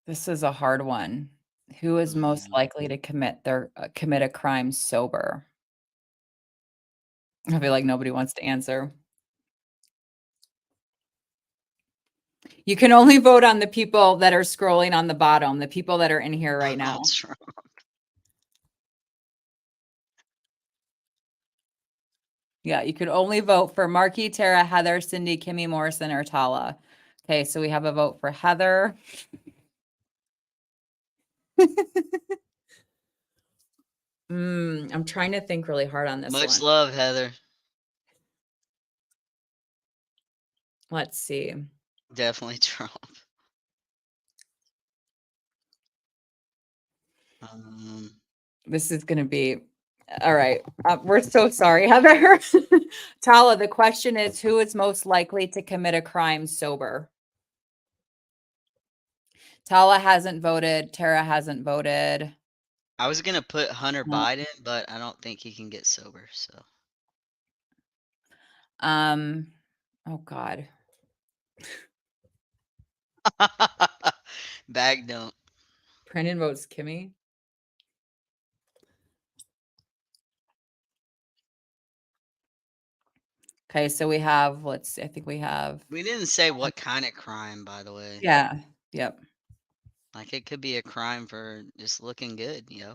This is a hard one. Who is most Mhm. likely to commit a crime sober? I feel like nobody wants to answer. You can only vote on the people that are scrolling on the bottom, the people that are in here right now. Donald Trump. Yeah, you could only vote for Marky, Tara, Heather, Cindy, Kimmy, Morrison, or Tala. Okay, so we have a vote for Heather. I'm trying to think really hard on this Much one. love, Heather. Let's see. Definitely Trump. This is going to be all right. We're so sorry, Heather. Tala, the question is who is most likely to commit a crime sober? Tala hasn't voted. Tara hasn't voted. I was gonna put Hunter No. Biden, but I don't think he can get sober. So. Oh God. Bag don't. Brendan votes Kimmy. Okay, so we have, let's see, I think we have. We didn't say what kind of crime, by the way. Yeah. Yep. Like it could be a crime for just looking good, you know.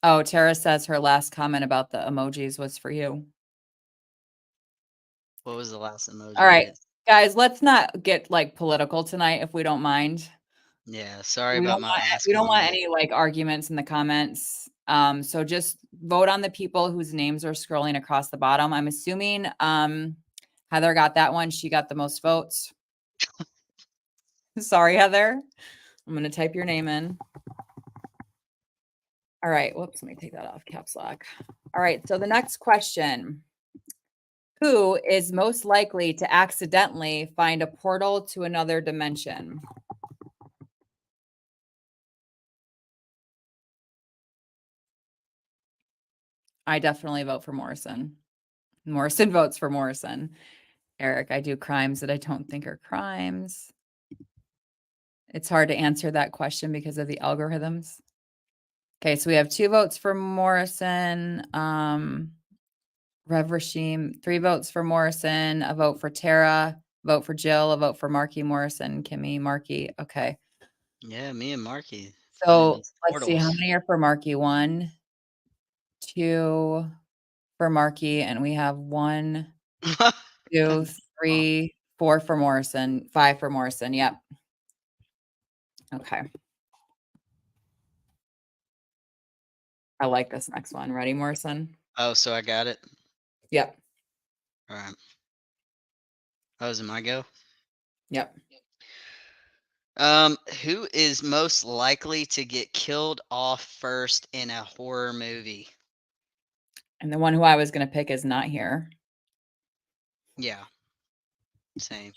Oh, Tara says her last comment about the emojis was for you. What was the last emoji? All right, guys, let's not get like political tonight if we don't mind. Yeah, sorry We about don't my want last we don't want comment. any like arguments in the comments. So just vote on the people whose names are scrolling across the bottom. I'm assuming Heather got that one. She got the most votes. Sorry, Heather. I'm going to type your name in. All right. Whoops. Let me take that off. Caps lock. All right. So the next question. Who is most likely to accidentally find a portal to another dimension? I definitely vote for Morrison. Morrison votes for Morrison. Eric, I do crimes that I don't think are crimes. It's hard to answer that question because of the algorithms. Okay, so we have 2 votes for Morrison. Rev Rashim, 3 votes for Morrison, a vote for Tara, vote for Jill, a vote for Marky Morrison, Kimmy, Marky. Okay. Yeah, me and Marky. So let's see how many are for Marky. 1, 2, for Markey, and we have 1, 2, 3, 4 for Morrison, 5 for Morrison. Yep. Okay. I like this next one. Ready, Morrison? Oh, so I got it. Yep. All right. Oh, is it my go? Yep. Who is most likely to get killed off first in a horror movie? And the one who I was going to pick is not here. Yeah. Same.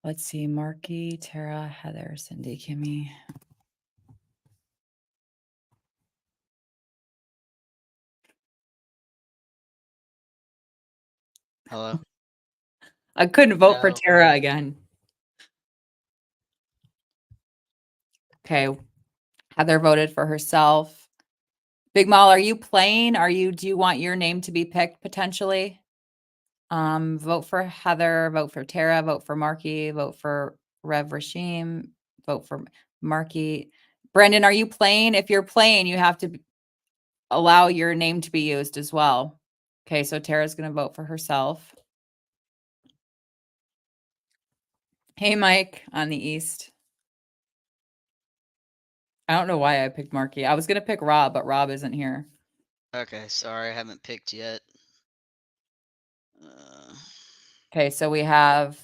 Let's see. Markey, Tara, Heather, Cindy, Kimmy. Hello. I couldn't vote for No. Tara again. Okay. Heather voted for herself. Big Mal, are you playing? Do you want your name to be picked potentially? Vote for Heather, vote for Tara, vote for Markey, vote for Rev Rashim, vote for Markey. Brendan, are you playing? If you're playing, you have to allow your name to be used as well. Okay, so Tara's going to vote for herself. Hey, Mike on the East. I don't know why I picked Markey. I was going to pick Rob, but Rob isn't here. Okay, sorry, I haven't picked yet. Okay, so we have.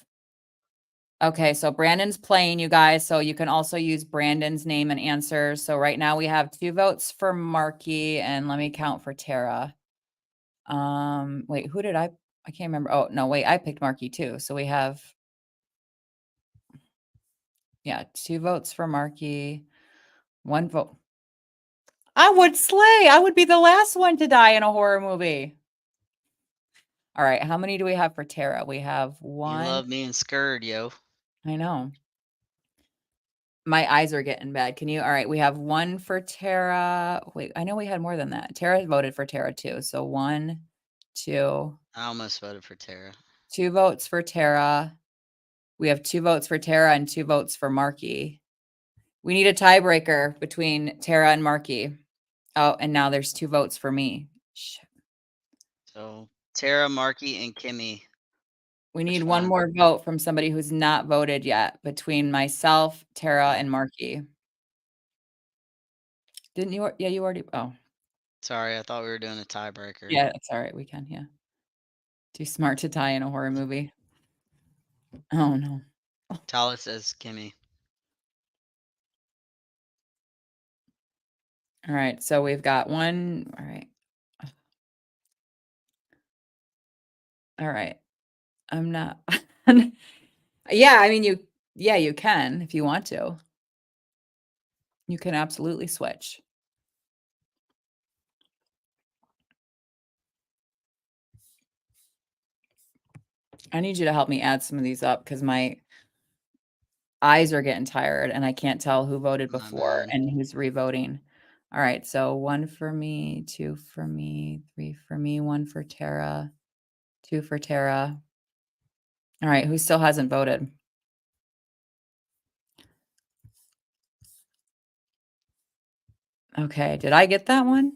Okay, so Brandon's playing, you guys. So you can also use Brandon's name and answers. So right now we have 2 votes for Markey, and let me count for Tara. Wait, who did I can't remember. Oh, no, wait, I picked Markey too. So we have, yeah, 2 votes for Markey, 1 vote. I would slay. I would be the last one to die in a horror movie. All right, how many do we have for Tara? We have 1. You love me and Scared, yo. I know. My eyes are getting bad. Can you? All right, we have 1 for Tara. Wait, I know we had more than that. Tara voted for Tara too. So 1, 2. I almost voted for Tara. 2 votes for Tara. We have 2 votes for Tara and 2 votes for Markey. We need a tiebreaker between Tara and Markey. Oh, and now there's 2 votes for me. Shit. So Tara, Markey, and Kimmy. We need Which one one? more vote from somebody who's not voted yet between myself, Tara, and Markey. Didn't you? Yeah, you already. Oh, Sorry, I thought we were doing a tiebreaker. yeah, it's all right. We can. Yeah. Too smart to tie in a horror movie. Oh no. Tala says Kimmy. All right. So we've got 1. All right. All right. I'm not. Yeah, I mean, you can if you want to. You can absolutely switch. I need you to help me add some of these up because my eyes are getting tired and I can't tell who voted My before bad. and who's revoting. All right, so 1 for me, 2 for me, 3 for me, 1 for Tara, 2 for Tara. All right, who still hasn't voted? Okay, did I get that one?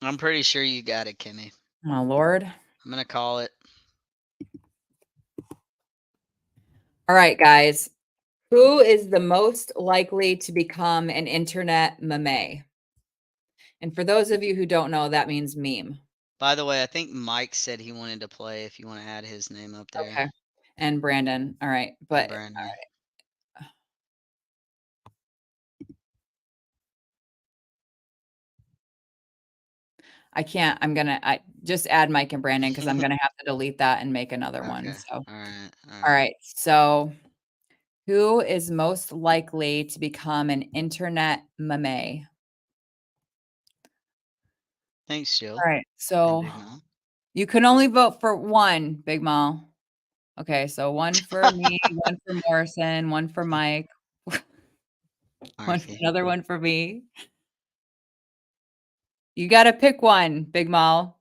I'm pretty sure you got it, Kimmy. Oh, Lord. I'm gonna call it. All right, guys. Who is the most likely to become an internet meme? And for those of you who don't know, that means meme. By the way, I think Mike said he wanted to play. If you want to add his name up there. Okay. And Brandon. All right. But Brandon. I can't. I just add Mike and Brandon because I'm gonna have to delete that and make another one. Okay. So All right. all right. So who is most likely to become an internet meme? Thanks, Jill. All right. And So Big Mom. you can only vote for 1, Big Mom. Okay, so 1 for me, 1 for Morrison, 1 for Mike, 1 for Markey. another 1 for me. You gotta pick 1, Big Mal.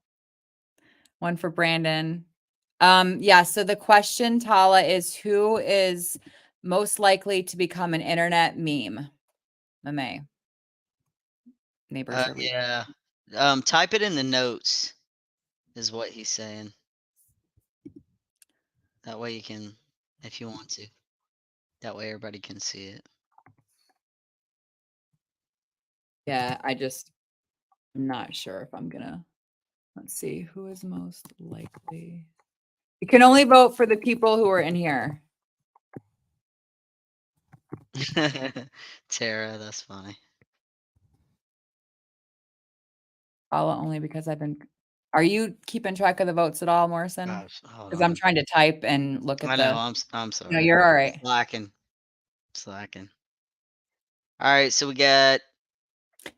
1 for Brandon. Yeah, so the question, Tala, is who is most likely to become an internet meme? Meme. Neighbors are leaving. Yeah. Type it in the notes, is what he's saying. That way you can, if you want to. That way everybody can see it. Yeah, I'm not sure if I'm gonna. Let's see, who is most likely? You can only vote for the people who are in here. Tara, that's funny. Paula, only because I've been. Are you keeping track of the votes at all, Morrison? Gosh, hold Because I'm on. trying to type and look at I know. the. I'm sorry. No, you're all right. Slacking. All right, so we got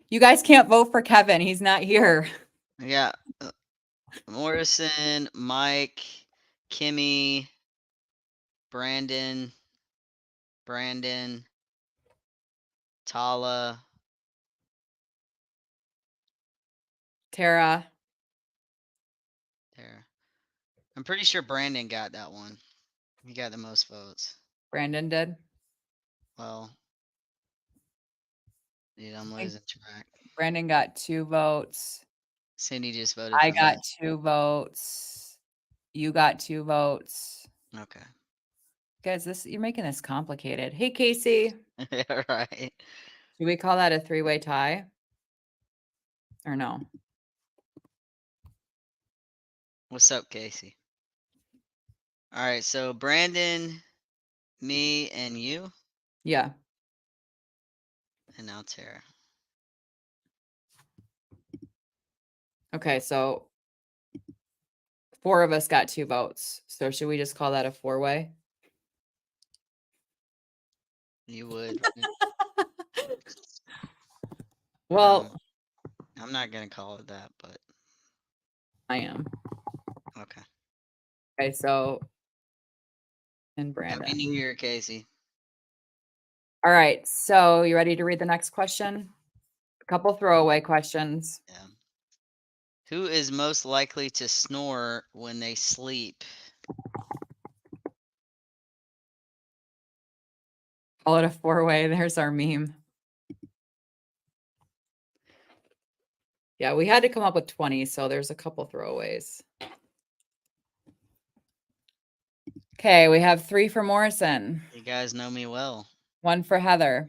You guys can't vote for Kevin. He's not here. Morrison, Mike, Kimmy, Brandon, Tala, Tara. Tara. I'm pretty sure Brandon got that one. He got the most votes. Brandon did. Well, dude, I'm think- losing track. Brandon got 2 votes. Cindy just voted I for got me. 2 votes. You got 2 votes. Okay. Guys, you're making this complicated. Hey, Casey. Yeah, right. Do we call that a 3-way tie? Or no? What's up, Casey? All right, so Brandon, me, and you, Yeah. and now Tara. Okay, so 4 of us got 2 votes. So should we just call that a 4-way? You would. Well, I'm not gonna call it that, but I am. okay. Okay, so and Happy Brandon. New Year, Casey. All right, so you ready to read the next question? A couple throwaway questions. Yeah. Who is most likely to snore when they sleep? Call it a 4-way. There's our meme. Yeah, we had to come up with 20, so there's a couple throwaways. Okay, we have 3 for Morrison, You guys know me well. 1 for Heather,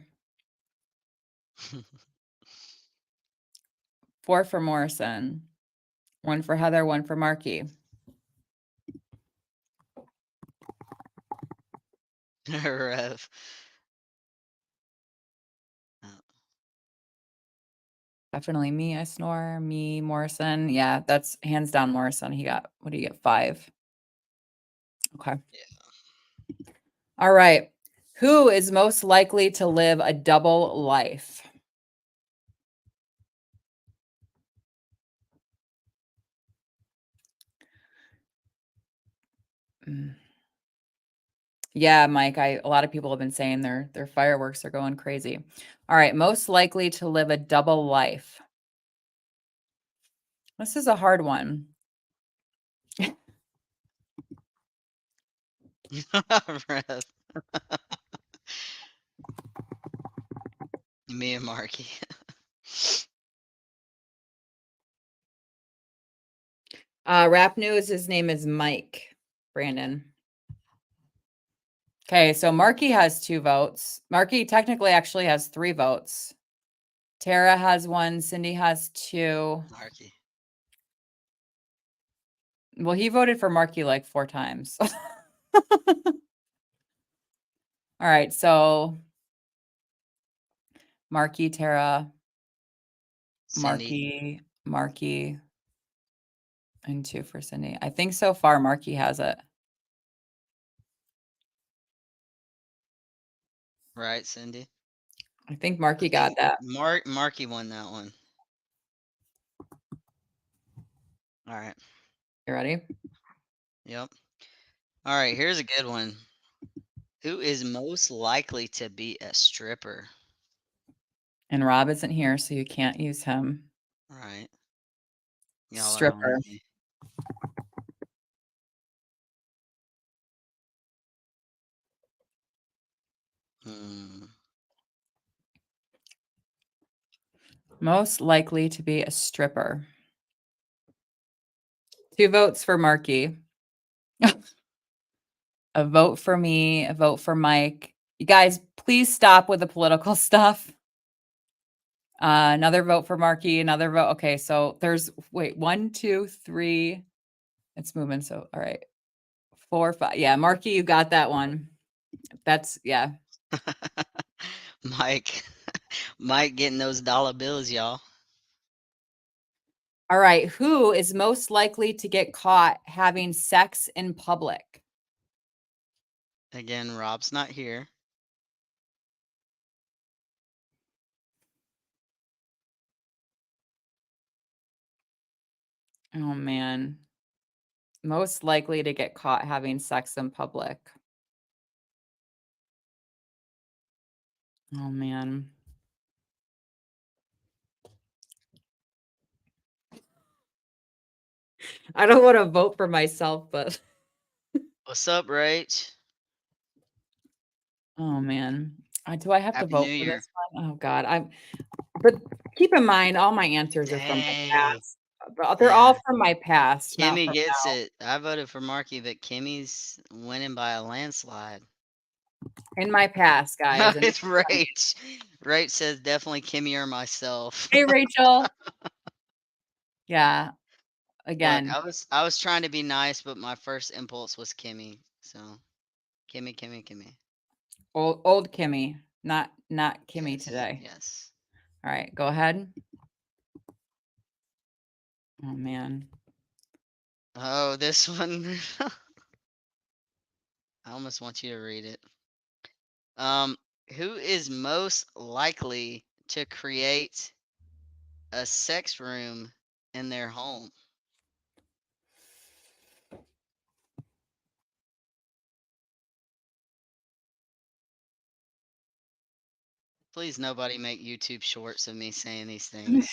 4 for Morrison, 1 for Heather, 1 for Marky. Rev. Definitely me. I snore. Me, Morrison. Yeah, that's hands down Morrison. He got, what do you get? 5. Okay. Yeah. All right. Who is most likely to live a double life? Yeah, Mike, a lot of people have been saying their fireworks are going crazy. All right, most likely to live a double life. This is a hard one. Rev. Me and Marky. Rap News, his name is Mike, Brandon. Okay, so Marky has 2 votes. Marky technically actually has 3 votes. Tara has 1, Cindy has 2. Marky. Well, he voted for Marky like 4 times. All right, so Marky, Tara, Cindy. Marky, and 2 for Cindy. I think so far Marky has it. Right, Cindy? I think Marky got that. Marky won that one. All right. You ready? Yep. All right, here's a good one. Who is most likely to be a stripper? And Rob isn't here, so you can't use him. All right. Y'all are Stripper. on me. Hmm. Most likely to be a stripper. 2 votes for Marky. A vote for me, a vote for Mike. You guys, please stop with the political stuff. Another vote for Marky, another vote. Okay, so there's, wait, 1, 2, 3. It's moving. So, all right. 4, 5. Yeah, Marky, you got that one. That's, yeah. Mike, Mike getting those dollar bills, y'all. All right. Who is most likely to get caught having sex in public? Again, Rob's not here. Oh, man. Most likely to get caught having sex in public. Oh, man. I don't want to vote for myself, but What's up, Rach? oh, man. Do I have to Happy vote New for Year. this one? Oh, God. But keep in mind, all my answers are from my Dang. past. But they're Yeah. all from my past, not Kimmy from gets now. it. I voted for Marky, but Kimmy's winning by a landslide. In my past, guys. And It's Rach. Rach says definitely Kimmy or myself. hey, Rachel. Yeah. Look, Again, I was trying to be nice, but my first impulse was Kimmy. So Kimmy. old Kimmy, not Kimmy Yes. today. Yes. All right, go ahead. Oh, man. Oh, this one. I almost want you to read it. Who is most likely to create a sex room in their home? Please, nobody make YouTube shorts of me saying these things.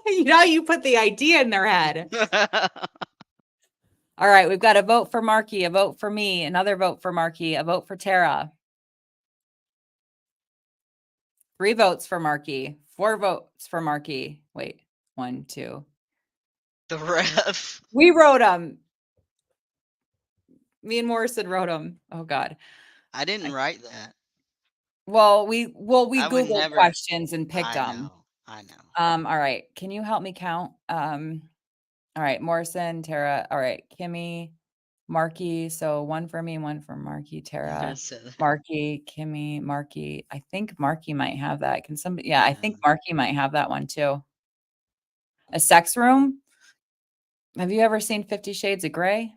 You put the idea in their head. All right, we've got a vote for Marky, a vote for me, another vote for Marky, a vote for Tara. 3 votes for Marky, 4 votes for Marky. Wait, 1, 2. The ref. We wrote them. Me and Morrison wrote them. Oh, God. I didn't write that. Well, we I would Googled never. questions and picked I them. know. I know. All right. Can you help me count? All right, Morrison, Tara. All right, Kimmy, Marky. So 1 for me, 1 for Marky, Tara, So, Marky, Kimmy, Marky. I think Marky might have that. Can somebody? Yeah, I think Marky might have that one too. A sex room? Have you ever seen 50 Shades of Grey?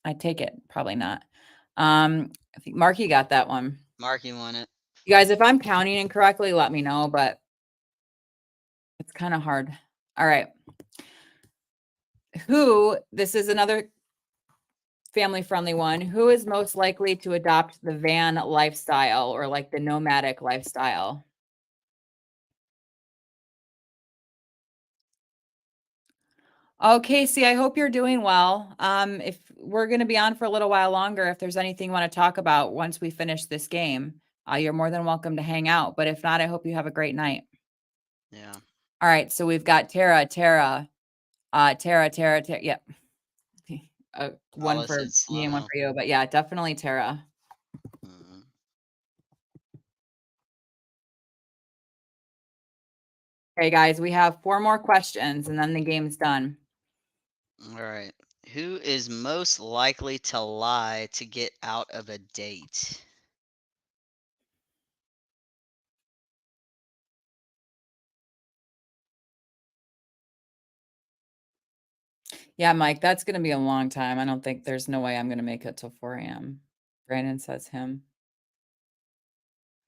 I take it. Probably not. I think Marky got that one. Marky won it. You guys, if I'm counting incorrectly, let me know, but it's kind of hard. All right. This is another family friendly one. Who is most likely to adopt the van lifestyle or like the nomadic lifestyle? Oh, Casey, I hope you're doing well. If we're going to be on for a little while longer, if there's anything you want to talk about once we finish this game, you're more than welcome to hang out. But if not, I hope you have a great night. Yeah. All right. So we've got Tara. Yep. One Paula for said me and one slow-mo. for you. But yeah, definitely Tara. Mhm. Okay, guys, we have 4 more questions and then the game's done. All right. Who is most likely to lie to get out of a date? Yeah, Mike, that's going to be a long time. I don't think there's no way I'm going to make it till 4 a.m. Brandon says him.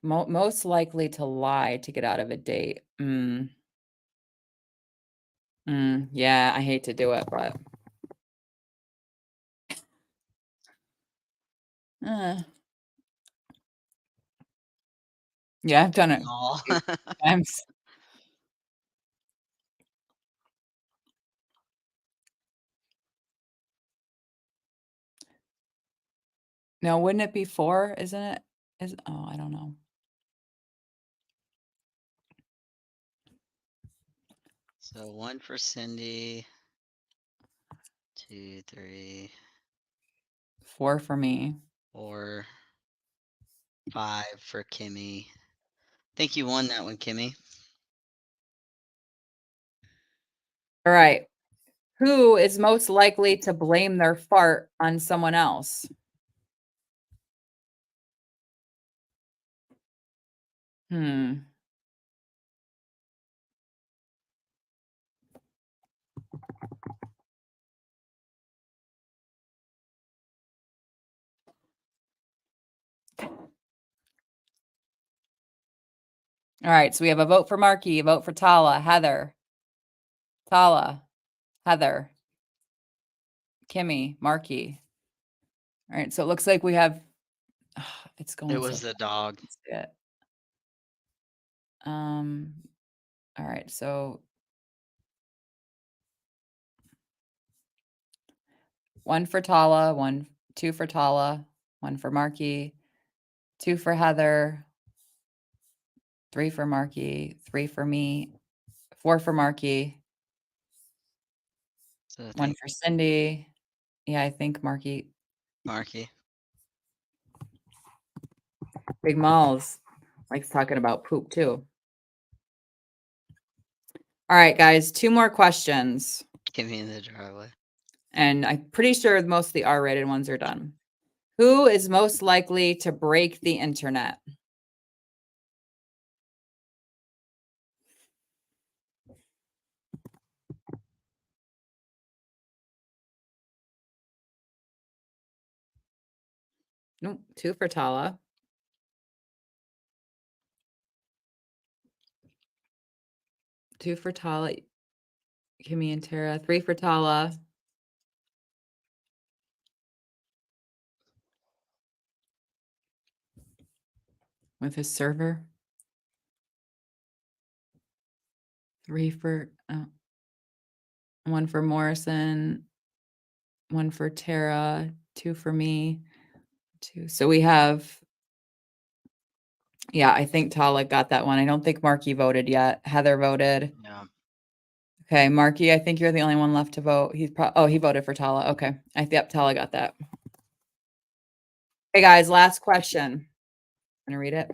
Most likely to lie to get out of a date. Yeah, I hate to do it, but yeah, I've done it No. a few times. No, wouldn't it be 4? Isn't it? I don't know. So 1 for Cindy. 2, 3, 4 for me. 4, 5 for Kimmy. Think you won that one, Kimmy. All right. Who is most likely to blame their fart on someone else? Hmm. All right, so we have a vote for Marky, a vote for Tala, Heather. Tala, Heather, Kimmy, Marky. All right, so it looks like we have it's going It so was the dog. fast. Yeah. All right, so 1 for Tala, 2 for Tala, 1 for Marky, 2 for Heather, 3 for Marky, 3 for me, 4 for Marky, So I 1 think for Cindy. Yeah, I think Marky. Marky. Big Malls likes talking about poop too. All right, guys, 2 more questions. Kimmy in the driveway. And I'm pretty sure most of the R-rated ones are done. Who is most likely to break the internet? Nope, 2 for Tala. 2 for Tala, Kimmy and Tara. 3 for Tala. With his server. 3 for 1 for Morrison, 1 for Tara, 2 for me, 2. So we have, yeah, I think Tala got that one. I don't think Marky voted yet. Heather voted. Yeah. Okay, Marky, I think you're the only one left to vote. He's he voted for Tala. Okay. Yep, Tala got that. Hey guys, last question. Gonna read it.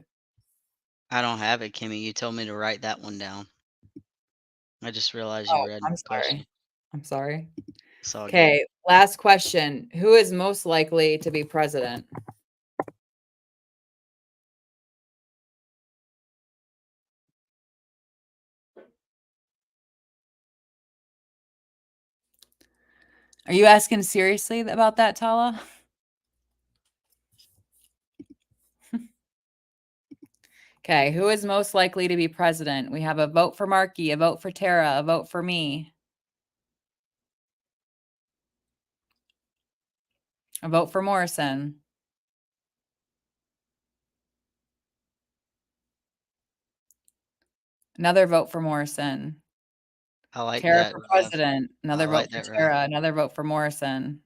I don't have it, Kimmy. You told me to write that one down. I just realized you Oh, read I'm my question. sorry. I'm sorry. It's all good. Okay, last question. Who is most likely to be president? Are you asking seriously about that, Tala? Okay, who is most likely to be president? We have a vote for Marky, a vote for Tara, a vote for me. A vote for Morrison. Another vote for Morrison. I like Tara that, for Ralph. president. Another I vote like for that, Tara. Ralph. Another vote for Morrison.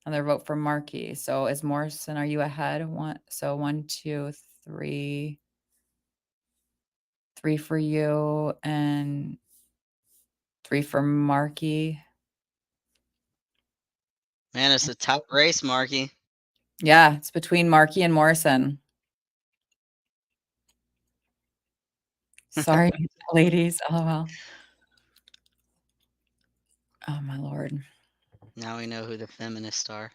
Another vote for Marky. So is Morrison, are you ahead? 1, 2, 3. 3 for you and 3 for Marky. Man, it's a top race, Marky. Yeah, it's between Marky and Morrison. Sorry, ladies. LOL. Oh my lord. Now we know who the feminists are.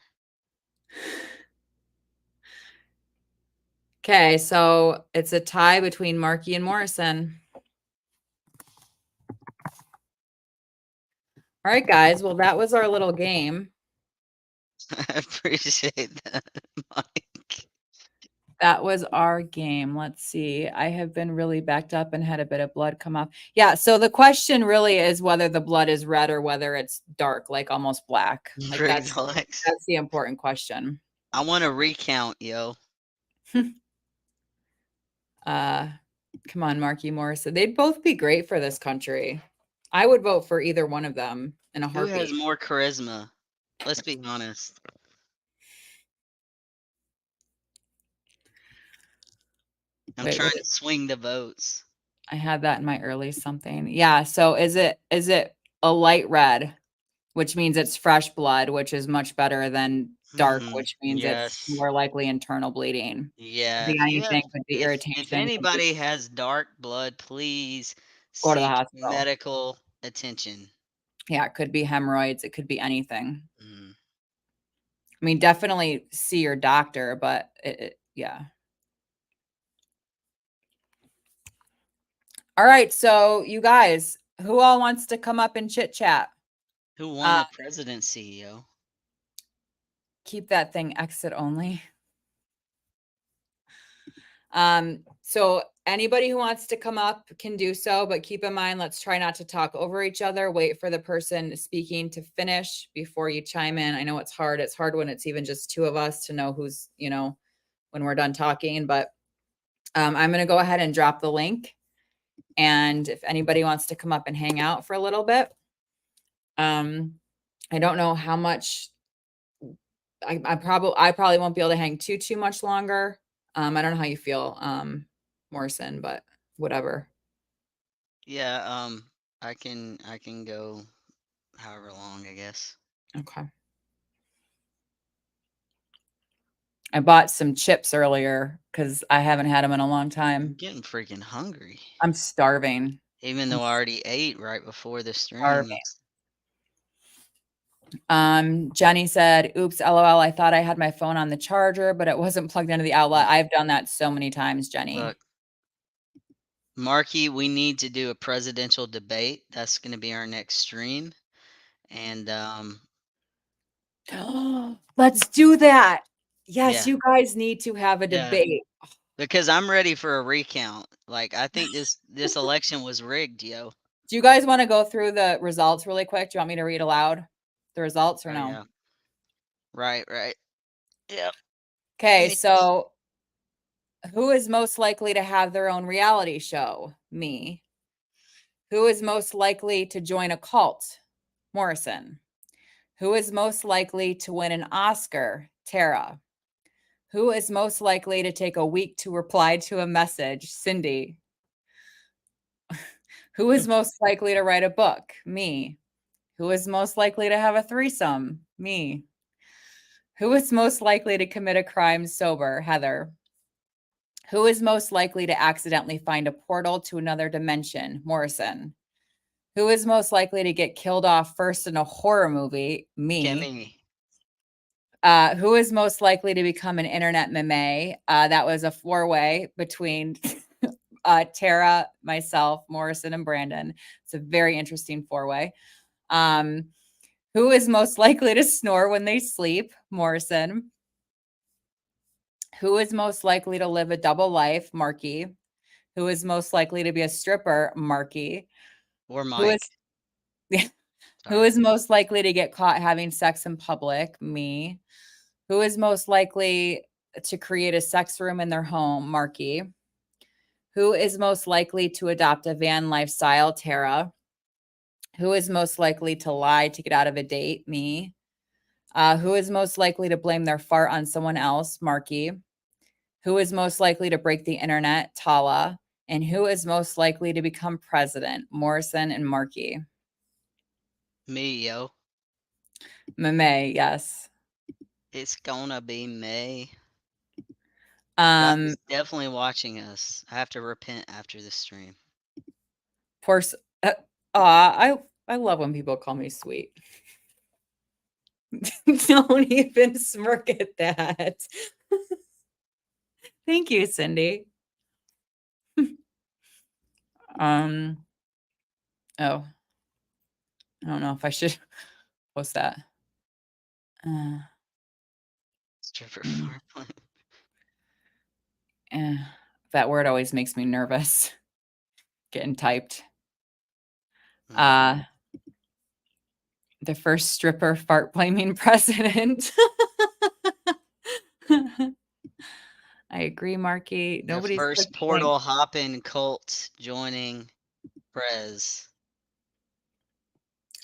Okay, so it's a tie between Marky and Morrison. All right, guys. Well, that was our little game. I appreciate that, Mike. That was our game. Let's see. I have been really backed up and had a bit of blood come off. Yeah, so the question really is whether the blood is red or whether it's dark, like almost black. Like Briggs Alex. that's the important question. I want to recount, yo. Come on, Marky Morrison. They'd both be great for this country. I would vote for either one of them in a Who has heartbeat. more charisma? Let's be honest. I'm Wait, trying to swing the votes. I had that in my early something. Yeah. So is it a light red, which means it's fresh blood, which is much better than dark, which means it's Yes. more likely internal bleeding. Could Yeah. be If you have anything, could be if irritation, could be anybody has dark blood, please go to the seek hospital. medical attention. Yeah, it could be hemorrhoids, it could be anything. Mm. I mean, definitely see your doctor, but yeah. All right, so you guys, who all wants to come up and chit chat? Who won the presidency, yo? Keep that thing exit only. So anybody who wants to come up can do so, but keep in mind, let's try not to talk over each other. Wait for the person speaking to finish before you chime in. I know it's hard. It's hard when it's even just two of us to know who's, when we're done talking, but I'm going to go ahead and drop the link. And if anybody wants to come up and hang out for a little bit, I don't know how much I probably won't be able to hang too much longer. I don't know how you feel, Morrison, but whatever. Yeah, I can go however long, I guess. Okay. I bought some chips earlier because I haven't had them in a long I'm time. getting freaking hungry. I'm starving. Even though I already ate right before the stream. Starving. Jenny said, oops, LOL. I thought I had my phone on the charger, but it wasn't plugged into the outlet. I've done that so many times, Jenny. Look, Marky, we need to do a presidential debate. That's going to be our next stream. And let's do that. Yes, yeah, you guys need to have a yeah, debate. because I'm ready for a recount. Like I think this election was rigged, yo. Do you guys want to go through the results really quick? Do you want me to read aloud the results or Oh no? yeah. Right. Yep. Okay, Hey. so who is most likely to have their own reality show? Me. Who is most likely to join a cult? Morrison. Who is most likely to win an Oscar? Tara. Who is most likely to take a week to reply to a message? Cindy. Who is most likely to write a book? Me. Who is most likely to have a threesome? Me. Who is most likely to commit a crime sober? Heather. Who is most likely to accidentally find a portal to another dimension? Morrison. Who is most likely to get killed off first in a horror movie? Me. Kimmy. Who is most likely to become an internet meme? That was a four-way between Tara, myself, Morrison, and Brandon. It's a very interesting four-way. Who is most likely to snore when they sleep? Morrison. Who is most likely to live a double life? Marky. Who is most likely to be a stripper? Marky. Or Who is Mike. who Sorry. is most likely to get caught having sex in public? Me. Who is most likely to create a sex room in their home? Marky. Who is most likely to adopt a van lifestyle? Tara. Who is most likely to lie to get out of a date? Me. Who is most likely to blame their fart on someone else? Marky. Who is most likely to break the internet? Tala. And who is most likely to become president? Morrison and Markey. Me, yo. Mame, yes. It's gonna be me. Um, God's definitely watching us. I have to repent after the stream. poor, I love when people call me sweet. Don't even smirk at that. Thank you, Cindy. Oh, I don't know if I should post that. Stripper Mm. farm. That word always makes me nervous. Getting typed. Mm. The first stripper fart blaming president. I agree, Marky. The Nobody's first portal hopping cult joining Prez.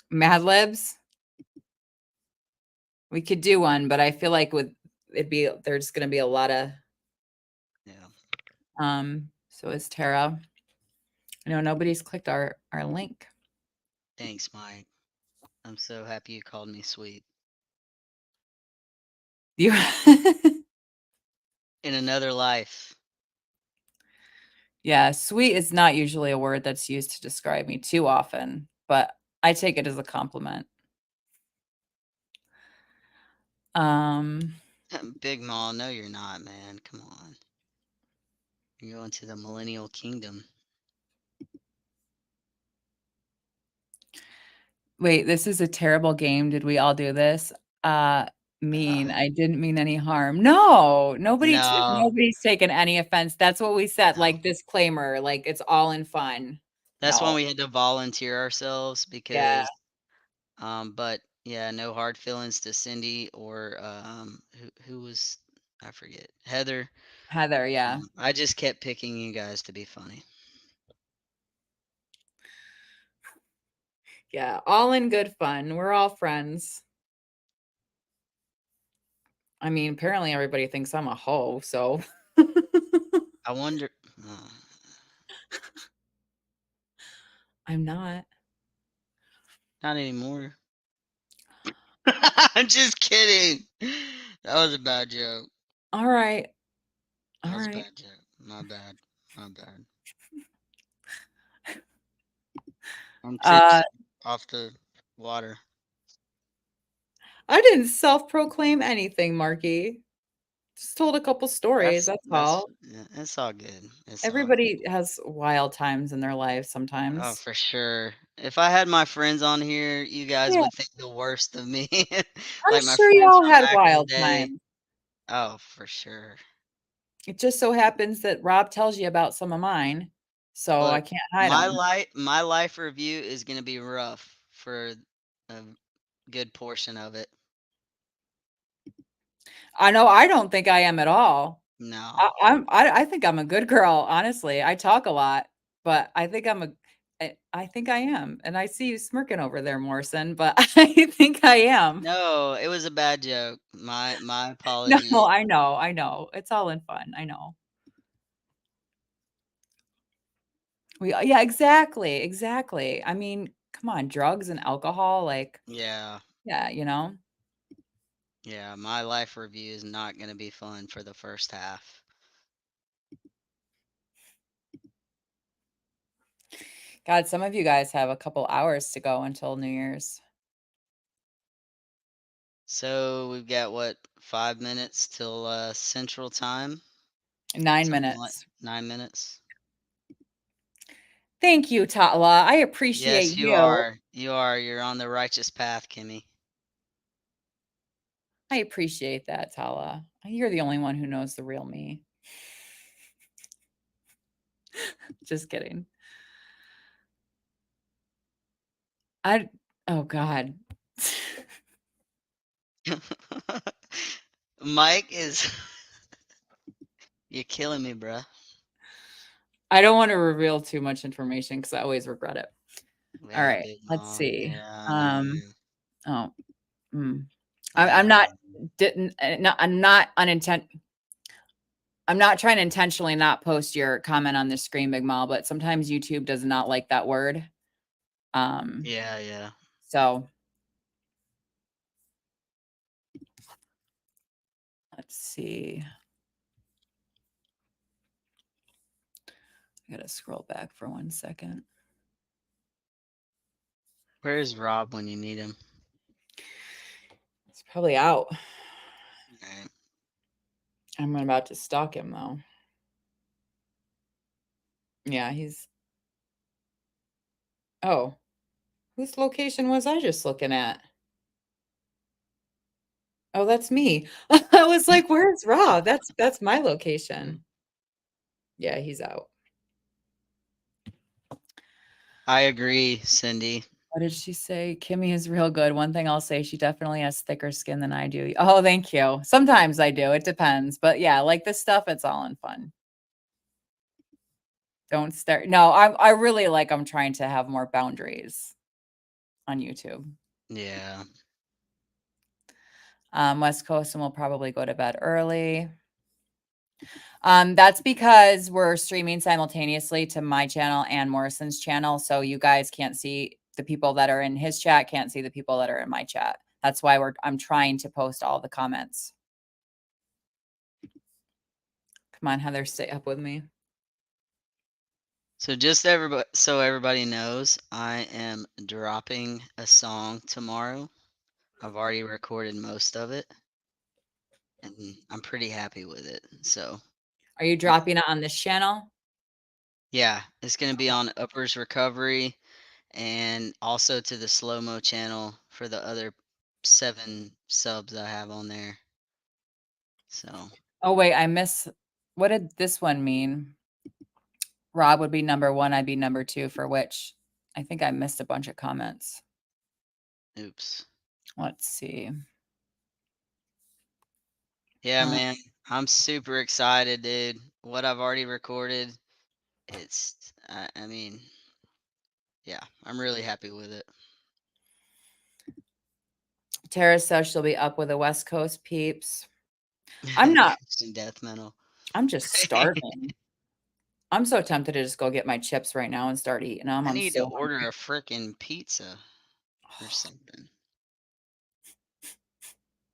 Mad Libs. We could do one, but I feel like there's gonna be a lot of Yeah. so is Tara. I know nobody's clicked our link. Thanks, Mike. I'm so happy you called me sweet. You In another life. Yeah, sweet is not usually a word that's used to describe me too often, but I take it as a compliment. Big Mall, no, you're not, man. Come on. You're going to the millennial kingdom. Wait, this is a terrible game. Did we all do this? Mean. I didn't mean any harm. No, No, nobody's taken any offense. That's what we said. no. Like disclaimer, like it's all in fun. That's when No. we had to volunteer ourselves Yeah. because, but yeah, no hard feelings to Cindy or who was, I forget, Heather. Heather, yeah. I just kept picking you guys to be funny. Yeah, all in good fun. We're all friends. I mean, apparently everybody thinks I'm a hoe, so I wonder. I'm not. Not anymore. I'm just kidding. That was a bad joke. All right. That All was a right. bad joke. My bad. My bad. I'm Uh, tipsy off the water. I didn't self-proclaim anything, Marky. Just told a couple stories, that's That's all. yeah, it's all good. It's all good. Everybody has wild times in their lives Oh, sometimes. for sure. If I had my friends on here, you guys Yeah, would think the worst of me. I'm Like my sure friends y'all from had back in the wild day. times. Oh, for sure. It just so happens that Rob tells you about some of mine, so I Look, can't hide them. my life review is gonna be rough for a good portion of it. I know I don't think I am at all. No. I think I'm a good girl, honestly. I talk a lot, but I think I am. And I see you smirking over there, Morrison, but I think I am. No, it was a bad joke. My No, apologies. I know. It's all in fun. I know. Yeah, exactly. Exactly. I mean, come on, drugs and alcohol, like, Yeah. yeah, you know. Yeah, my life review is not gonna be fun for the first half. God, some of you guys have a couple hours to go until New Year's. So we've got what, 5 minutes till Central Time? 9 Something like minutes. 9 minutes. Thank you, Tatla. I appreciate Yes, you you. are. You are. You're on the righteous path, Kimmy. I appreciate that, Tala. You're the only one who knows the real me. Just kidding. Oh God. Mike is you're killing me, bruh. I don't want to reveal too much information because I always regret it. All Yeah, right, big let's mom. see. Yeah, I know. Oh, I'm Yeah. not didn't not I'm not trying to intentionally not post your comment on the screen, Big Mall, but sometimes YouTube does not like that word. Yeah, yeah. So let's see. I gotta scroll back for 1 second. Where's Rob when you need him? It's probably out. Right. I'm about to stalk him though. Yeah, he's oh, whose location was I just looking at? Oh, that's me. I was like, "Where's Rob?" That's my location. Yeah, he's out. I agree, Cindy. What did she say? Kimmy is real good. One thing I'll say, she definitely has thicker skin than I do. Oh, thank you. Sometimes I do. It depends. But yeah, like this stuff, it's all in fun. Don't start. No, I really like I'm trying to have more boundaries on YouTube. Yeah. West Coast, and we'll probably go to bed early. That's because we're streaming simultaneously to my channel and Morrison's channel. So you guys can't see the people that are in his chat, can't see the people that are in my chat. That's why I'm trying to post all the comments. Come on, Heather, stay up with me. So so everybody knows, I am dropping a song tomorrow. I've already recorded most of it, and I'm pretty happy with it. So Are you dropping it on this channel? yeah, it's gonna be on Uppers Recovery and also to the Slow Mo channel for the other 7 subs I have on there. So Oh, wait, what did this one mean? Rob would be number 1, I'd be number 2 for which? I think I missed a bunch of comments. oops. Let's see. Yeah, man, I'm super excited, dude. What I've already recorded, I mean, yeah, I'm really happy with it. Tara says she'll be up with the West Coast peeps. I'm not. Some death metal. I'm just starving. I'm so tempted to just go get my chips right now and start eating them. I I'm need to so order hungry. a frickin' pizza or something.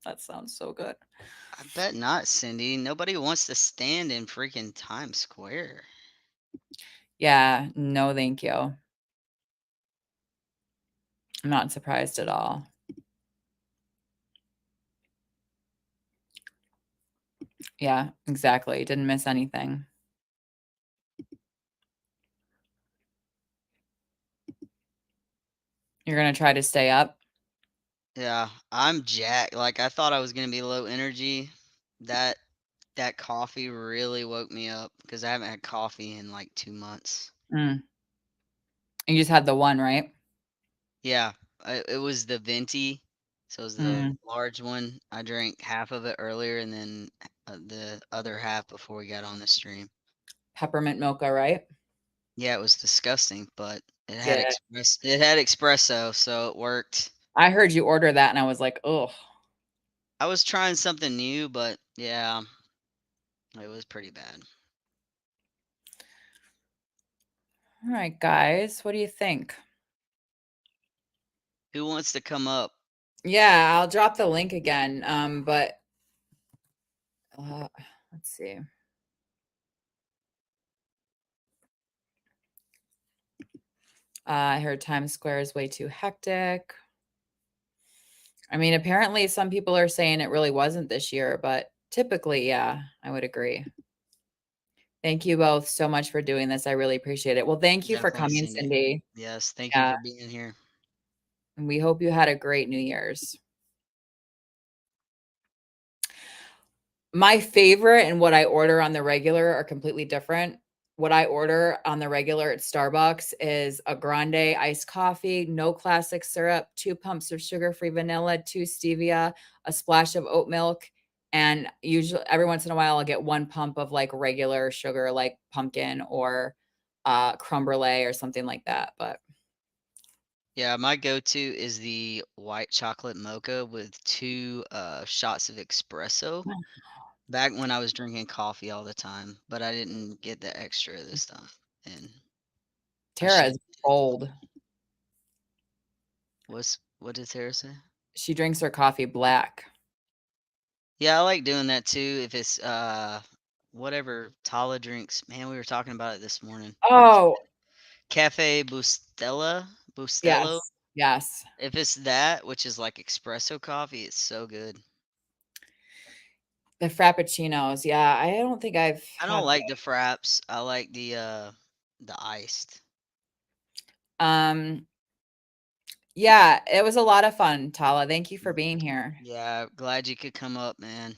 That sounds so good. I bet not, Cindy. Nobody wants to stand in freaking Times Square. Yeah, no, thank you. I'm not surprised at all. Yeah, exactly. Didn't miss anything. You're gonna try to stay up? Yeah, I'm jacked. Like I thought I was gonna be low energy. That that coffee really woke me up because I haven't had coffee in like 2 months. Mm. You just had the one, right? Yeah, it was the venti, so it was the Mm. large one. I drank half of it earlier, and then the other half before we got on the stream. Peppermint mocha, right? Yeah, it was disgusting, but Yeah. it had espresso, so it worked. I heard you order that and I was like, oh, I was trying something new, but yeah, it was pretty bad. all right, guys. What do you think? Who wants to come up? Yeah, I'll drop the link again. But let's see. I heard Times Square is way too hectic. I mean, apparently some people are saying it really wasn't this year, but typically, yeah, I would agree. Thank you both so much for doing this. I really appreciate it. Well, thank you for Definitely coming, seen it. Cindy. Yes, thank you Yeah, for being here. and we hope you had a great New Year's. My favorite and what I order on the regular are completely different. What I order on the regular at Starbucks is a grande iced coffee, no classic syrup, 2 pumps of sugar-free vanilla, 2 stevia, a splash of oat milk, and usually every once in a while I'll get 1 pump of like regular sugar like pumpkin or creme brulee or something like that. But Yeah, my go-to is the white chocolate mocha with 2 shots of espresso. Back when I was drinking coffee all the time, but I didn't get the extra this time, and I Tara should. is bold. What did Tara say? She drinks her coffee black. Yeah, I like doing that too. If it's whatever Tala drinks, man, we were talking about it this morning. Oh, Cafe Bustelo. yes. Yes. If it's that, which is like espresso coffee, it's so good. The frappuccinos, yeah, I don't think I've I had don't like the fraps. I like the iced. um, yeah, it was a lot of fun, Tala. Thank you for being here. Yeah, glad you could come up, man.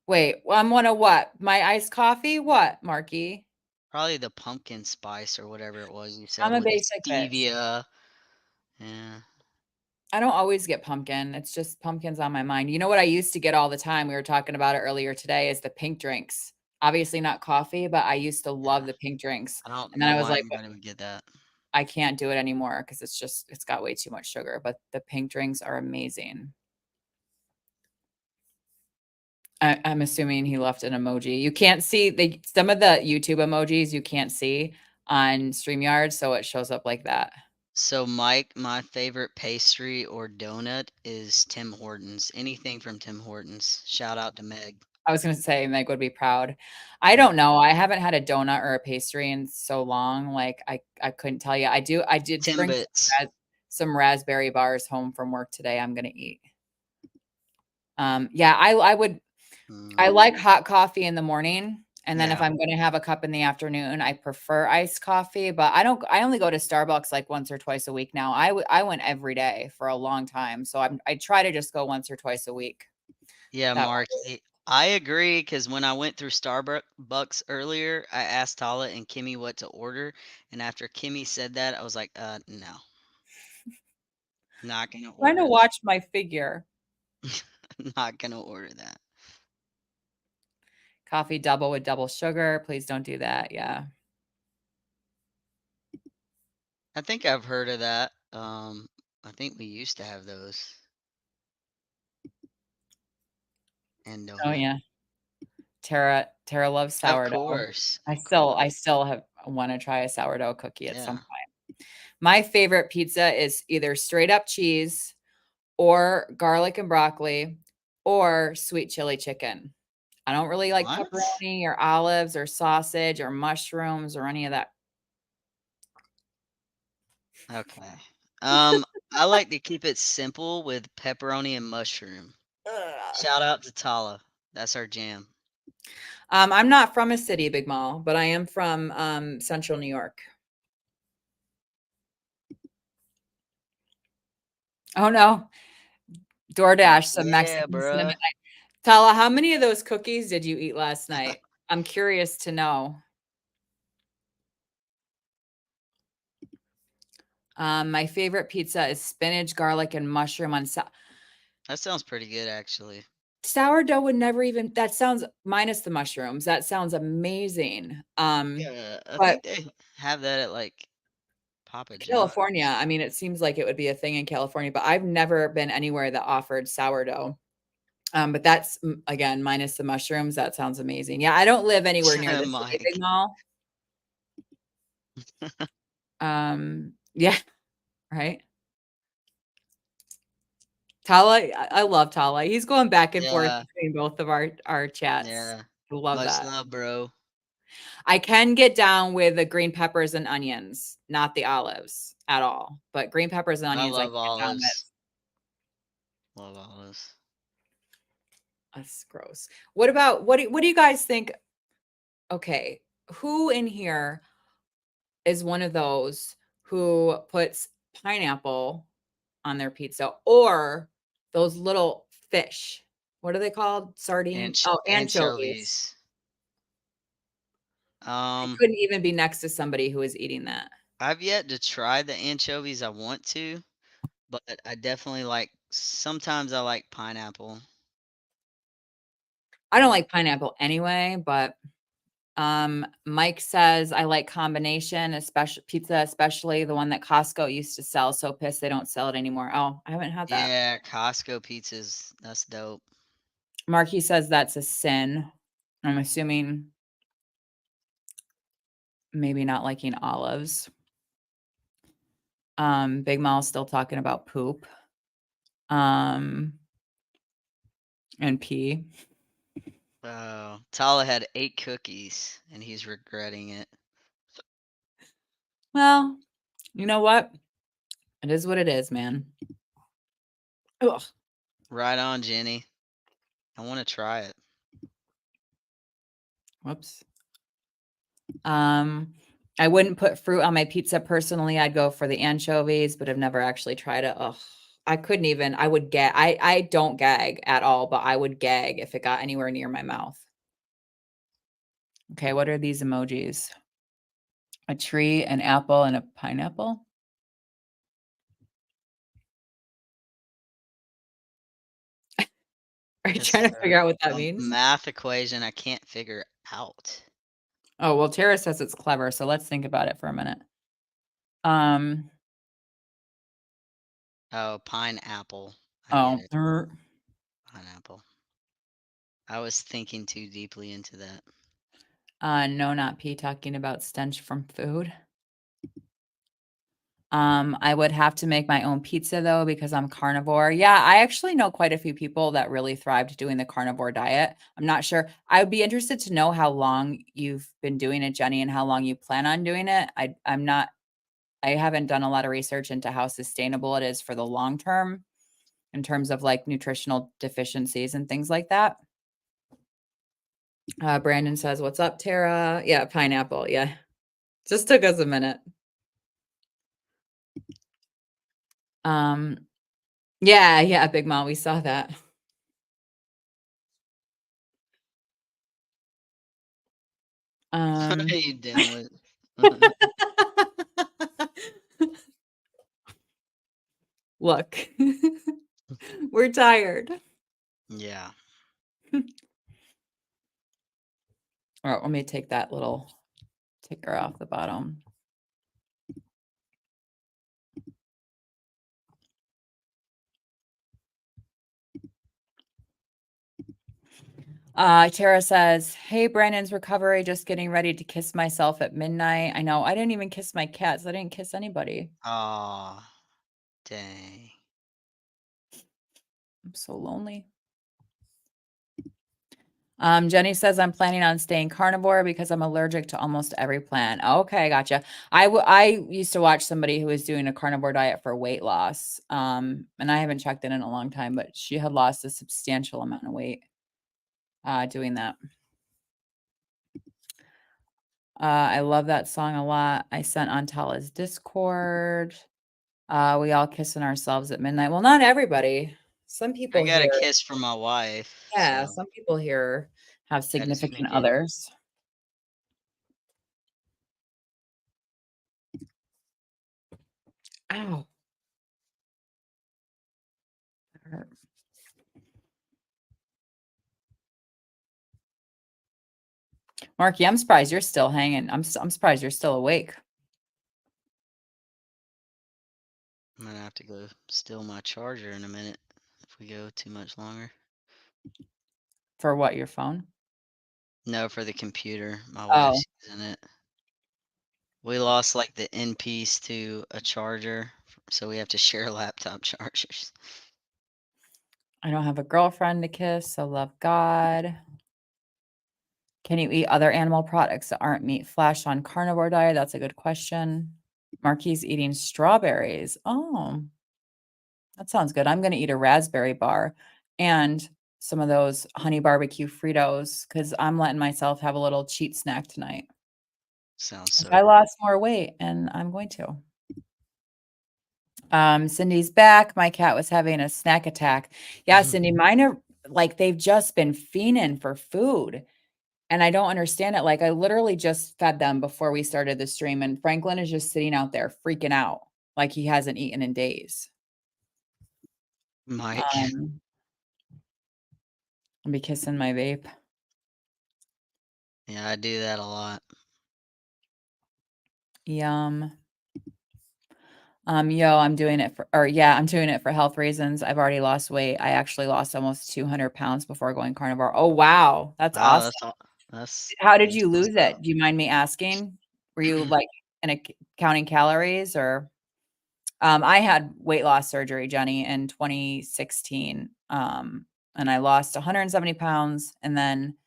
Wait, I'm one of what? My iced coffee? What, Marky? Probably the pumpkin spice or whatever it was you I'm said a with the basic bitch. stevia. Yeah. I don't always get pumpkin. It's just pumpkin's on my mind. You know what I used to get all the time? We were talking about it earlier today is the pink drinks. Obviously not coffee, but I used to love Yeah. the pink drinks. I don't And then I know was why like, anybody would get that. I can't do it anymore because it's got way too much sugar, but the pink drinks are amazing. I'm assuming he left an emoji. You can't see some of the YouTube emojis you can't see on StreamYard, so it shows up like that. So, Mike, my favorite pastry or donut is Tim Hortons. Anything from Tim Hortons. Shout out to Meg. I was gonna say Meg would be proud. I Yeah. don't know. I haven't had a donut or a pastry in so long. Like I couldn't tell you. I did bring Timbits. some raspberry bars home from work today. I'm gonna eat. Yeah, I would. I Mm. like hot coffee in the morning, and then if Yeah. I'm gonna have a cup in the afternoon, I prefer iced coffee. But I only go to Starbucks like once or twice a week now. I went every day for a long time, so I try to just go once or twice a week. Yeah, That Mark. I agree because when I went through Starbucks earlier, I asked Tala and Kimmy what to order, and after Kimmy said that, I was like, no, not gonna trying to order watch my figure. that. Not gonna order that. Coffee double with double sugar. Please don't do that. Yeah. I think I've heard of that. I think we used to have those and Oh donut. yeah. Tara loves Of sourdough. course, I of still course. I still have want to try a sourdough cookie at some Yeah. point. My favorite pizza is either straight up cheese or garlic and broccoli or sweet chili chicken. I don't really like What? pepperoni or olives or sausage or mushrooms or any of that. Okay. I like to keep it simple with pepperoni and mushroom. Ugh. Shout out to Tala. That's our jam. I'm not from a city, Big Mall, but I am from Central New York. Oh no, DoorDash some Yeah, Mexican cinnamon. bruh. Tala, how many of those cookies did you eat last night? I'm curious to know. My favorite pizza is spinach, garlic, and mushroom on That sounds pretty good, actually. sourdough would never even that sounds minus the mushrooms. That sounds amazing. Yeah, I But think they have that at like Papa California, John's. I mean, it seems like it would be a thing in California, but I've never been anywhere that offered sourdough. But that's again minus the mushrooms. That sounds amazing. Yeah, I don't live anywhere near the city big Mike. mall. Yeah, right. Tala, I love Tala. He's going back and forth Yeah, between both of our chats. yeah. I love Much that. love, bro. I can get down with the green peppers and onions, not the olives at all. But green peppers and I onions I can love get down with. olives. Love olives. That's gross. What do you guys think? Okay, who in here is one of those who puts pineapple on their pizza or those little fish? What are they called? Sardine? Oh, anchovies. Anchovies. I couldn't even be next to somebody who is eating that. I've yet to try the anchovies. I want to, but I definitely like. Sometimes I like pineapple. I don't like pineapple anyway, but Mike says I like combination, especially pizza, especially the one that Costco used to sell. So pissed they don't sell it anymore. Oh, I haven't had that. Yeah, Costco pizzas. That's dope. Marky says that's a sin. I'm assuming maybe not liking olives. Big Mal's still talking about poop. And pee. Oh, Tala had 8 cookies and he's regretting it. Well, you know what? It is what it is, man. Ugh. Right on, Jenny. I want to try it. Whoops. I wouldn't put fruit on my pizza personally. I'd go for the anchovies, but I've never actually tried it. Ugh. I couldn't even. I would gag. I don't gag at all, but I would gag if it got anywhere near my mouth. Okay, what are these emojis? A tree, an apple, and a pineapple? Are you It's trying to figure out what that a means? math equation I can't figure out. Oh, well, Tara says it's clever, so let's think about it for a minute. Um, Oh, pineapple. I get oh, it. Pineapple. I was thinking too deeply into that. No, not P talking about stench from food. I would have to make my own pizza though because I'm carnivore. Yeah, I actually know quite a few people that really thrived doing the carnivore diet. I'm not sure. I would be interested to know how long you've been doing it, Jenny, and how long you plan on doing it. I haven't done a lot of research into how sustainable it is for the long term in terms of like nutritional deficiencies and things like that. Brandon says, "What's up, Tara?" Yeah, pineapple. Yeah. Just took us a minute. Yeah, Big Mom, we saw that. What are you doing with? Look, we're tired. Yeah. All right, let me take that little ticker off the bottom. Tara says, "Hey, Brandon's recovery. Just getting ready to kiss myself at midnight. I know I didn't even kiss my cats. I didn't kiss anybody. Oh, dang. I'm so lonely." Jenny says, "I'm planning on staying carnivore because I'm allergic to almost every plant." Okay, gotcha. I used to watch somebody who was doing a carnivore diet for weight loss. And I haven't checked in a long time, but she had lost a substantial amount of weight doing that. I love that song a lot. I sent on Tala's Discord. We all kissing ourselves at midnight. Well, not everybody. Some I people got a here, kiss from my wife, yeah, so some people here have gotta sneak significant it. others. Ow. That hurt. Marky, I'm surprised you're still hanging. I'm surprised you're still awake. I'm gonna have to go steal my charger in a minute if we go too much longer. For what, your phone? No, for the computer. My Oh, wife's using it. We lost like the end piece to a charger, so we have to share laptop chargers. I don't have a girlfriend to kiss, so love God. Can you eat other animal products that aren't meat flesh on carnivore diet? That's a good question. Marky's eating strawberries. Oh, that sounds good. I'm going to eat a raspberry bar and some of those honey barbecue Fritos because I'm letting myself have a little cheat snack tonight. Sounds so I good. lost more weight and I'm going to. Cindy's back. My cat was having a snack attack. Yeah, Cindy, mine are like they've just been fiending for food. And I don't understand it. Like I literally just fed them before we started the stream, and Franklin is just sitting out there freaking out like he hasn't eaten in days. Mike. I'll be kissing my vape. Yeah, I do that a lot. Yum. Yo, I'm doing it I'm doing it for health reasons. I've already lost weight. I actually lost almost 200 pounds before going carnivore. Oh, wow. That's Wow, awesome. that's How did that you sounds lose dope. it? Do you mind me asking? Were you like counting calories or? I had weight loss surgery, Jenny, in 2016. And I lost 170 pounds. And then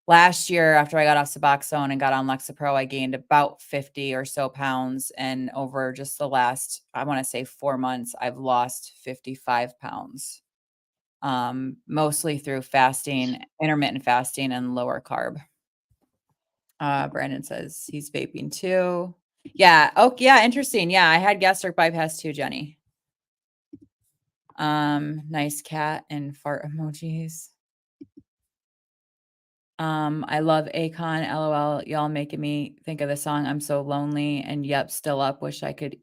last year, after I got off Suboxone and got on Lexapro, I gained about 50 or so pounds. And over just the last, I want to say 4 months, I've lost 55 pounds. Mostly through fasting, intermittent fasting, and lower carb. Brandon says he's vaping too. Yeah. Oh, yeah. Interesting. Yeah. I had gastric bypass too, Jenny. Nice cat and fart emojis. I love Akon. LOL. Y'all making me think of the song I'm So Lonely and yep, still up. Wish I could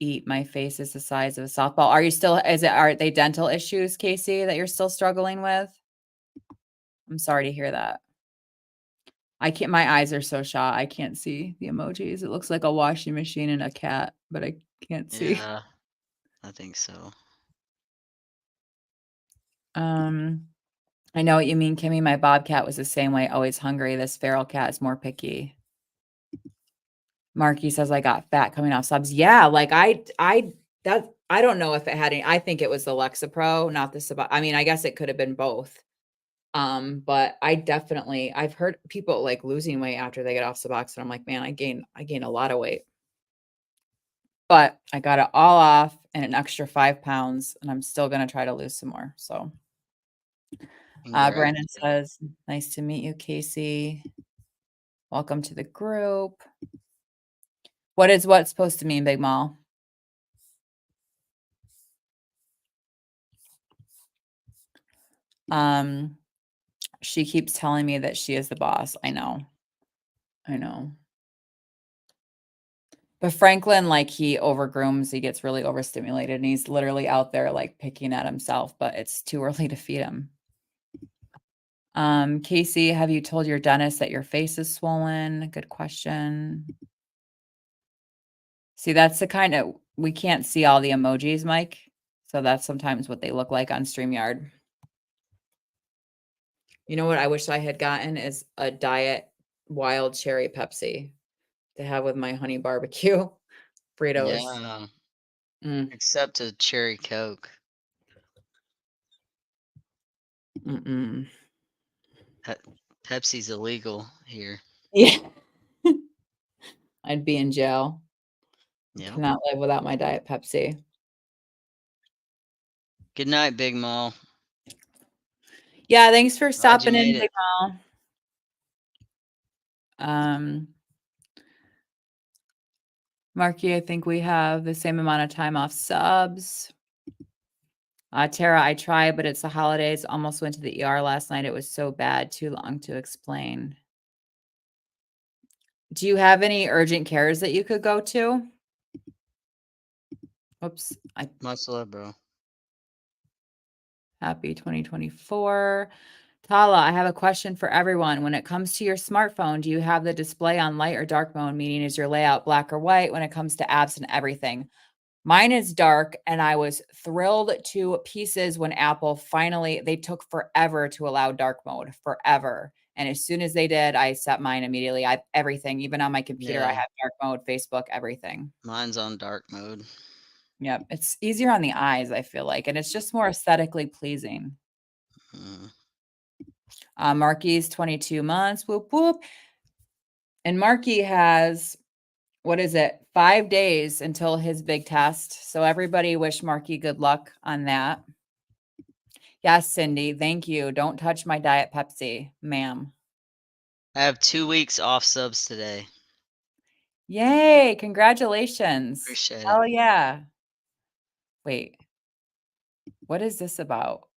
eat. My face is the size of a softball. Are they dental issues, Casey, that you're still struggling with? I'm sorry to hear that. My eyes are so shot. I can't see the emojis. It looks like a washing machine and a cat, but I can't see. Yeah, I think so. I know what you mean, Kimmy. My bobcat was the same way, always hungry. This feral cat is more picky. Marky says I got fat coming off subs. Yeah, like I don't know if it had any. I think it was the Lexapro, not the Sub. I mean, I guess it could have been both. But I've heard people like losing weight after they get off Suboxone. I'm like, man, I gain a lot of weight. But I got it all off and an extra 5 pounds, and I'm still gonna try to lose some more. So Brandon Congrats. says, nice to meet you, Casey. Welcome to the group. What is what supposed to mean, Big Mall? She keeps telling me that she is the boss. I know. But Franklin, like, he overgrooms, he gets really overstimulated, and he's literally out there like picking at himself, but it's too early to feed him. Casey, have you told your dentist that your face is swollen? Good question. See, that's the kind of, we can't see all the emojis, Mike. So that's sometimes what they look like on StreamYard. You know what I wish I had gotten is a diet wild cherry Pepsi to have with my honey barbecue burritos. Yeah. Mm, Except a cherry Coke. mm-mm. Pepsi's illegal here. Yeah. I'd be in jail. Yeah. Cannot live without my diet Pepsi. Good night, Big Mall. Yeah, thanks for Glad you stopping in, made Big it. Mall. Marky, I think we have the same amount of time off subs. Tara, I tried, but it's the holidays. Almost went to the ER last night. It was so bad, too long to explain. Do you have any urgent cares that you could go to? Oops. Much love, bro. Happy 2024. Tala, I have a question for everyone. When it comes to your smartphone, do you have the display on light or dark mode? Meaning, is your layout black or white when it comes to apps and everything? Mine is dark, and I was thrilled to pieces when Apple finally, they took forever to allow dark mode, forever. And as soon as they did, I set mine immediately. Everything, even on my computer, I Yeah. have dark mode, Facebook, everything. Mine's on dark mode. Yep. It's easier on the eyes, I feel like, and it's just more aesthetically pleasing. Mm. Marky's 22 months. Whoop, whoop. And Marky has, what is it, 5 days until his big test. So everybody wish Marky good luck on that. Yes, Cindy. Thank you. Don't touch my Diet Pepsi, ma'am. I have 2 weeks off subs today. Yay. Congratulations. Appreciate it. Hell yeah. Wait. What is this about?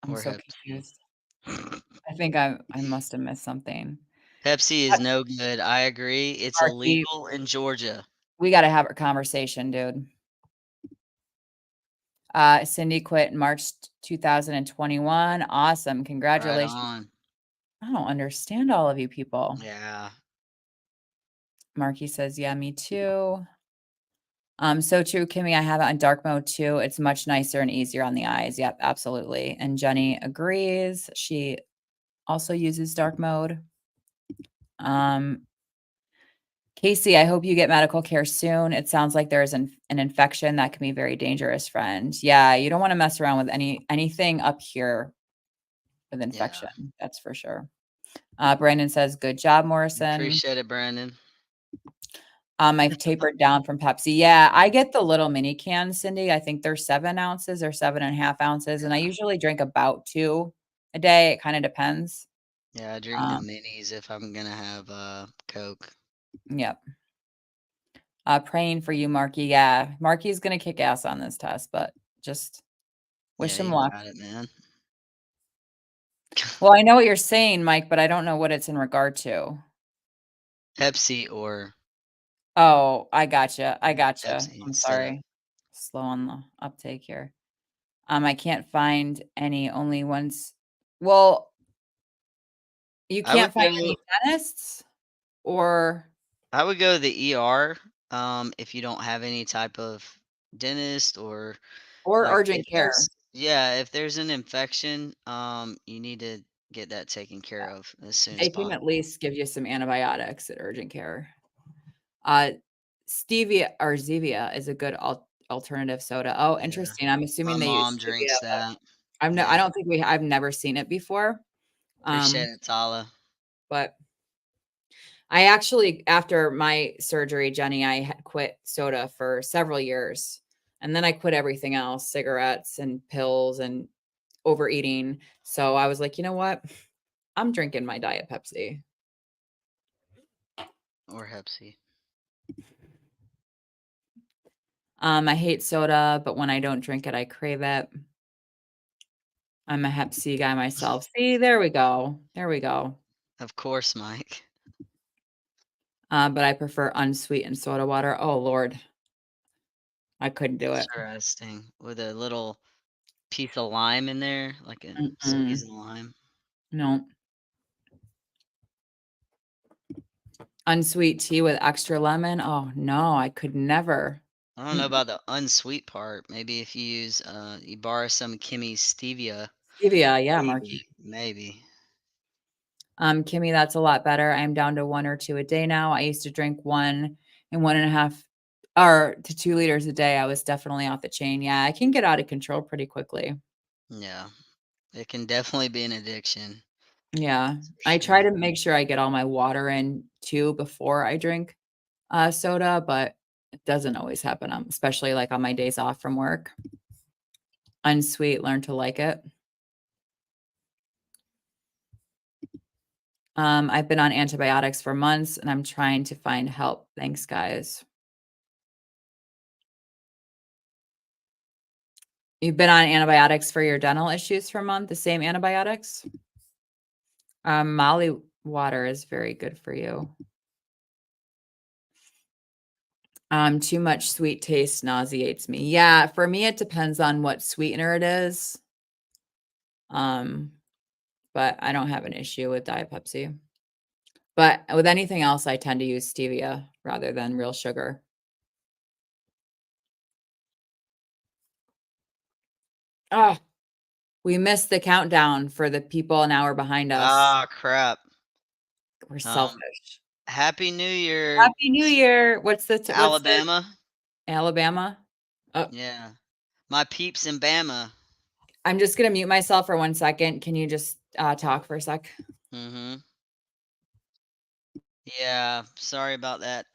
I'm Or so Pepsi. confused. I think I must have missed something. Pepsi is no good. I agree. It's Marky, illegal in Georgia. we got to have a conversation, dude. Cindy quit in March 2021. Awesome. Right Congratulations. on. I don't understand all of you people. Yeah. Marky says, yeah, me too. So true, Kimmy. I have it on dark mode too. It's much nicer and easier on the eyes. Yep, absolutely. And Jenny agrees. She also uses dark mode. Casey, I hope you get medical care soon. It sounds like there's an infection that can be very dangerous, friend. Yeah, you don't want to mess around with anything up here with infection. Yeah. That's for sure. Brandon says, good job, Morrison. Appreciate it, Brandon. I've tapered down from Pepsi. Yeah, I get the little mini cans, Cindy. I think they're 7 ounces or 7.5 ounces. And I usually drink about 2 a day. It kind of depends. Yeah, I drink the minis if I'm gonna have Coke. Yep. Praying for you, Marky. Yeah, Marky's gonna kick ass on this test, but just wish him you luck. got it, man. Well, I know what you're saying, Mike, but I don't know what it's in regard to. Pepsi or Oh, I gotcha. Pepsi I'm instead of sorry. Slow on the uptake here. I can't find any, only ones. Well, you I would can't find go any dentists or I would go to the ER if you don't have any type of dentist or like urgent it care. does Yeah, if there's an infection, you need to get that taken care of as soon as They can at possible. least give you some antibiotics at urgent care. Uh, stevia or Zevia is a good alternative soda. Oh, Yeah. interesting. I'm My assuming they use mom stevia, drinks but that. I Yeah. don't think I've never seen it before. Appreciate it, Tala. But I actually, after my surgery, Jenny, I had quit soda for several years. And then I quit everything else, cigarettes and pills and overeating. So I was like, you know what? I'm drinking my Diet Pepsi. Or Hep C. I hate soda, but when I don't drink it, I crave it. I'm a Hep C guy myself. See, there we go. There we go. Of course, Mike. But I prefer unsweetened soda water. Oh Lord, I couldn't do it. Interesting. With a little piece of lime in there, like a Mm-mm. squeeze of lime. No. Unsweet tea with extra lemon. Oh no, I could never. I don't know about the unsweet part. Maybe if you use you borrow some Kimmy's stevia, Stevia, yeah, Marky. maybe. Kimmy, that's a lot better. I'm down to 1 or 2 a day now. I used to drink 1 and 1.5 or to 2 liters a day. I was definitely off the chain. Yeah, I can get out of control pretty quickly. Yeah. It can definitely be an addiction. Yeah. That's for I try sure. to make sure I get all my water in too before I drink soda, but it doesn't always happen, especially like on my days off from work. Unsweet, learn to like it. I've been on antibiotics for months and I'm trying to find help. Thanks, guys. You've been on antibiotics for your dental issues for a month, the same antibiotics? Molly water is very good for you. Too much sweet taste nauseates me. Yeah, for me, it depends on what sweetener it is. But I don't have an issue with Diet Pepsi. But with anything else, I tend to use stevia rather than real sugar. Oh, we missed the countdown for the people an hour behind us. Ah, crap. We're selfish. Happy New Year, Happy New Year. What's the Alabama. Alabama? Oh, Yeah. My peeps in Bama. I'm just gonna mute myself for 1 second. Can you just talk for a sec? Mm-hmm. Yeah, sorry about that,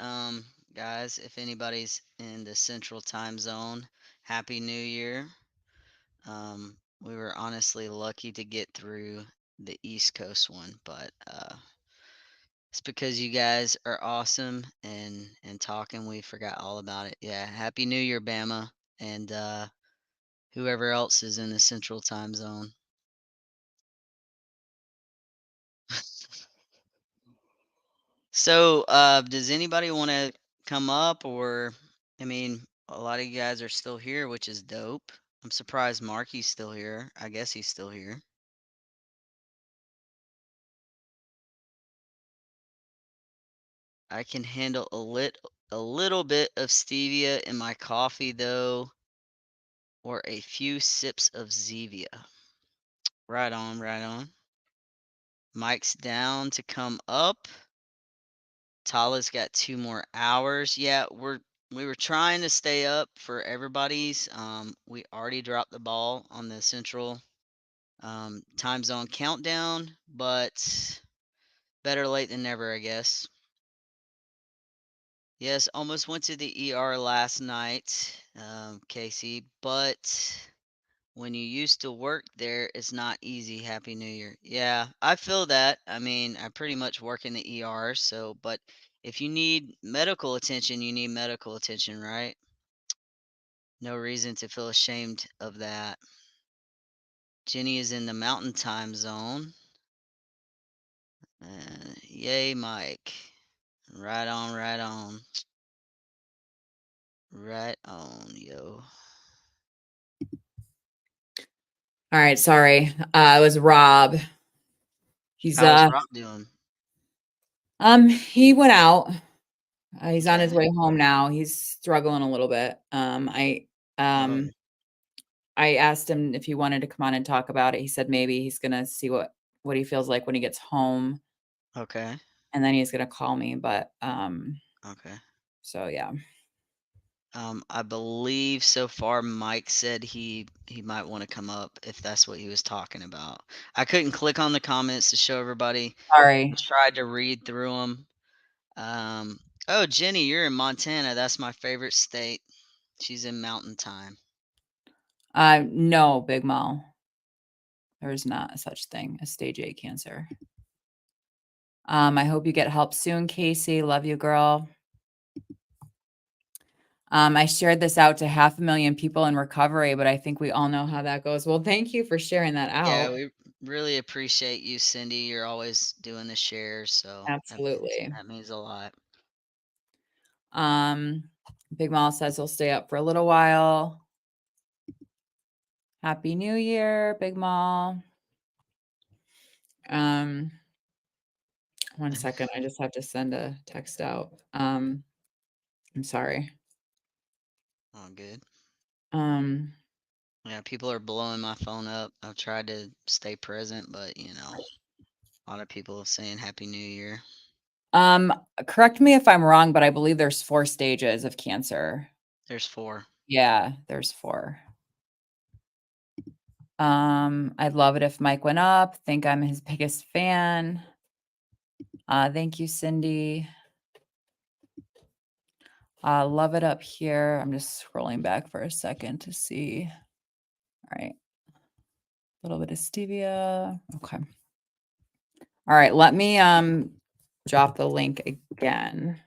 guys. If anybody's in the Central Time Zone, Happy New Year. We were honestly lucky to get through the East Coast one, but it's because you guys are awesome and talking. We forgot all about it. Yeah, Happy New Year, Bama, and whoever else is in the Central Time Zone. So, does anybody want to come up? Or, I mean, a lot of you guys are still here, which is dope. I'm surprised Marky's still here. I guess he's still here. I can handle a little bit of stevia in my coffee though, or a few sips of Zevia. Right on, right on. Mike's down to come up. Tala's got 2 more hours. Yeah, we were trying to stay up for everybody's. We already dropped the ball on the central time zone countdown, but better late than never, I guess. Yes, almost went to the ER last night, Casey, but when you used to work there, it's not easy. Happy New Year. Yeah, I feel that. I mean, I pretty much work in the ER, so, but if you need medical attention, you need medical attention, right? No reason to feel ashamed of that. Jenny is in the mountain time zone. Yay, Mike. Right on, right on. Right on, yo. All right, sorry. It was Rob. He's How is Rob doing? he went out. He's on his Okay. way home now. He's struggling a little bit. Oh, I asked him if he wanted to come on and talk about it. He said maybe he's gonna see what he feels like when he gets home, Okay. and then he's gonna call me. But Okay. so yeah. I believe so far Mike said he might want to come up if that's what he was talking about. I couldn't click on the comments to show everybody. I Sorry. tried to read through them. Oh, Jenny, you're in Montana. That's my favorite state. She's in Mountain Time. No, Big Mo. There is not a such thing as stage 8 cancer. I hope you get help soon, Casey. Love you, girl. I shared this out to 500,000 people in recovery, but I think we all know how that goes. Well, thank you for sharing that Yeah, out. we really appreciate you, Cindy. You're always doing the shares, so Absolutely. that means a lot. Big Mal says he'll stay up for a little while. Happy New Year, Big Mal. One second, I just have to send a text out. I'm sorry. Oh, good. Um, Yeah, people are blowing my phone up. I've tried to stay present, but a lot of people saying Happy New Year. correct me if I'm wrong, but I believe there's 4 stages of cancer. There's 4. Yeah, there's 4. I'd love it if Mike went up. Think I'm his biggest fan. Thank you, Cindy. Love it up here. I'm just scrolling back for a second to see. All right. A little bit of stevia. Okay. All right. Let me drop the link again.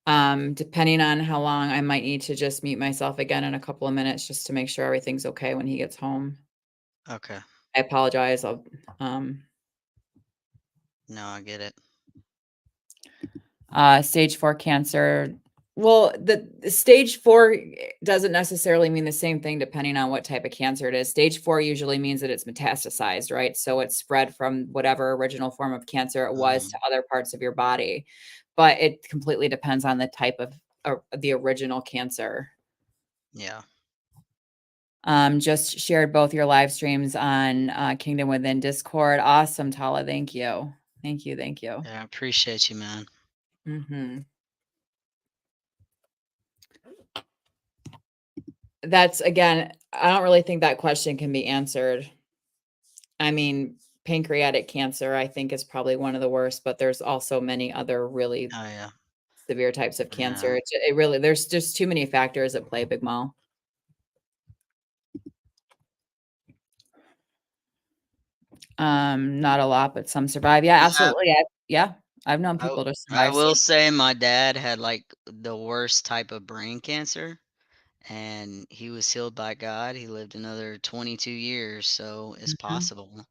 Depending on how long, I might need to just mute myself again in a couple of minutes just to make sure everything's okay when he gets home. Okay. I apologize. No, I get it. Stage 4 cancer. Well, the stage 4 doesn't necessarily mean the same thing depending on what type of cancer it is. Stage 4 usually means that it's metastasized, right? So it's spread from whatever original form of cancer it was to other parts of your body. But it completely depends on the type of the original cancer. Yeah. Just shared both your live streams on Kingdom Within Discord. Awesome, Tala. Thank you. Thank you. Thank you. Yeah, I appreciate you, man. That's again, I don't really think that question can be answered. I mean, pancreatic cancer, I think, is probably one of the worst, but there's also many other really Oh, yeah. severe types of cancer. Yeah. It really, there's just too many factors at play, Big Mal. Not a lot, but some survive. Yeah, Yeah, absolutely. Yeah, I've known people to I survive. will say my dad had like the worst type of brain cancer, and he was healed by God. He lived another 22 years, so it's Mhm. possible.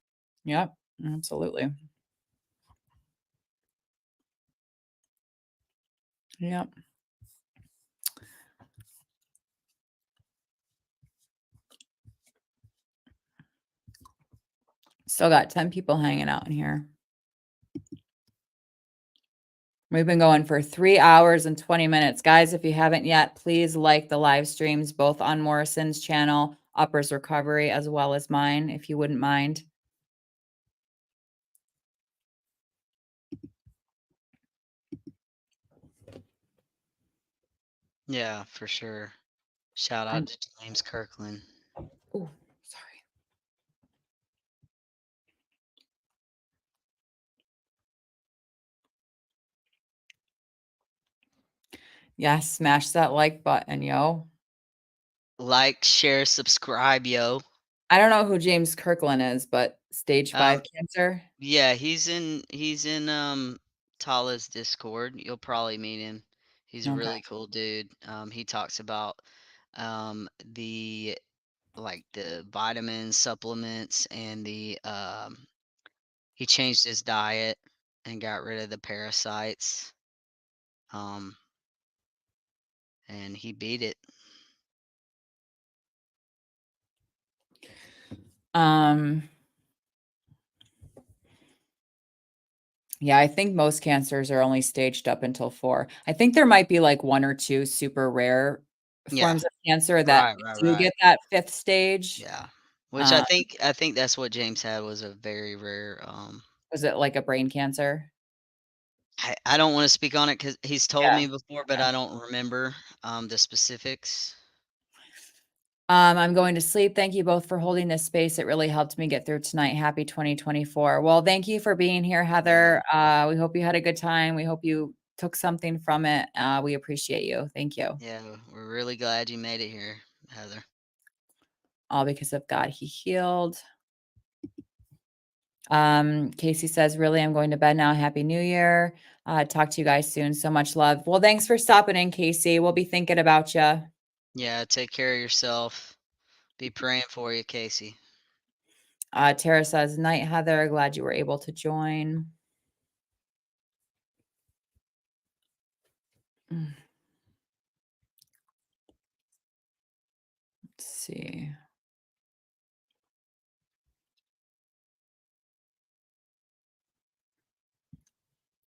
Yep, absolutely. Yep. Still got 10 people hanging out in here. We've been going for 3 hours and 20 minutes. Guys, if you haven't yet, please like the live streams, both on Morrison's channel, Uppers Recovery, as well as mine, if you wouldn't mind. Yeah, for sure. Shout out to James Kirkland. Oh, sorry. Yeah, smash that like button, yo. Like, share, subscribe, yo. I don't know who James Kirkland is, but stage 5 Um, cancer. yeah, he's in Tala's Discord. You'll probably meet him. He's a Okay. really cool dude. He talks about the like the vitamins, supplements, and he changed his diet and got rid of the parasites. Um, and he beat it. Um, Yeah, I think most cancers are only staged up until 4. I think there might be like 1 or 2 super rare Yeah. forms of cancer that Right. do get that 5th stage. Yeah. Which Uh, I think that's what James had was a very rare. Was it like a brain cancer? I don't want to speak on it because he's told Yeah. me before, but I don't remember the specifics. I'm going to sleep. Thank you both for holding this space. It really helped me get through tonight. Happy 2024. Well, thank you for being here, Heather. We hope you had a good time. We hope you took something from it. We appreciate you. Thank you. Yeah, we're really glad you made it here, Heather. All because of God, He healed. Casey says, really, I'm going to bed now. Happy New Year. Talk to you guys soon. So much love. Well, thanks for stopping in, Casey. We'll be thinking about you. Yeah, take care of yourself. Be praying for you, Casey. Tara says, night, Heather. Glad you were able to join. Let's see.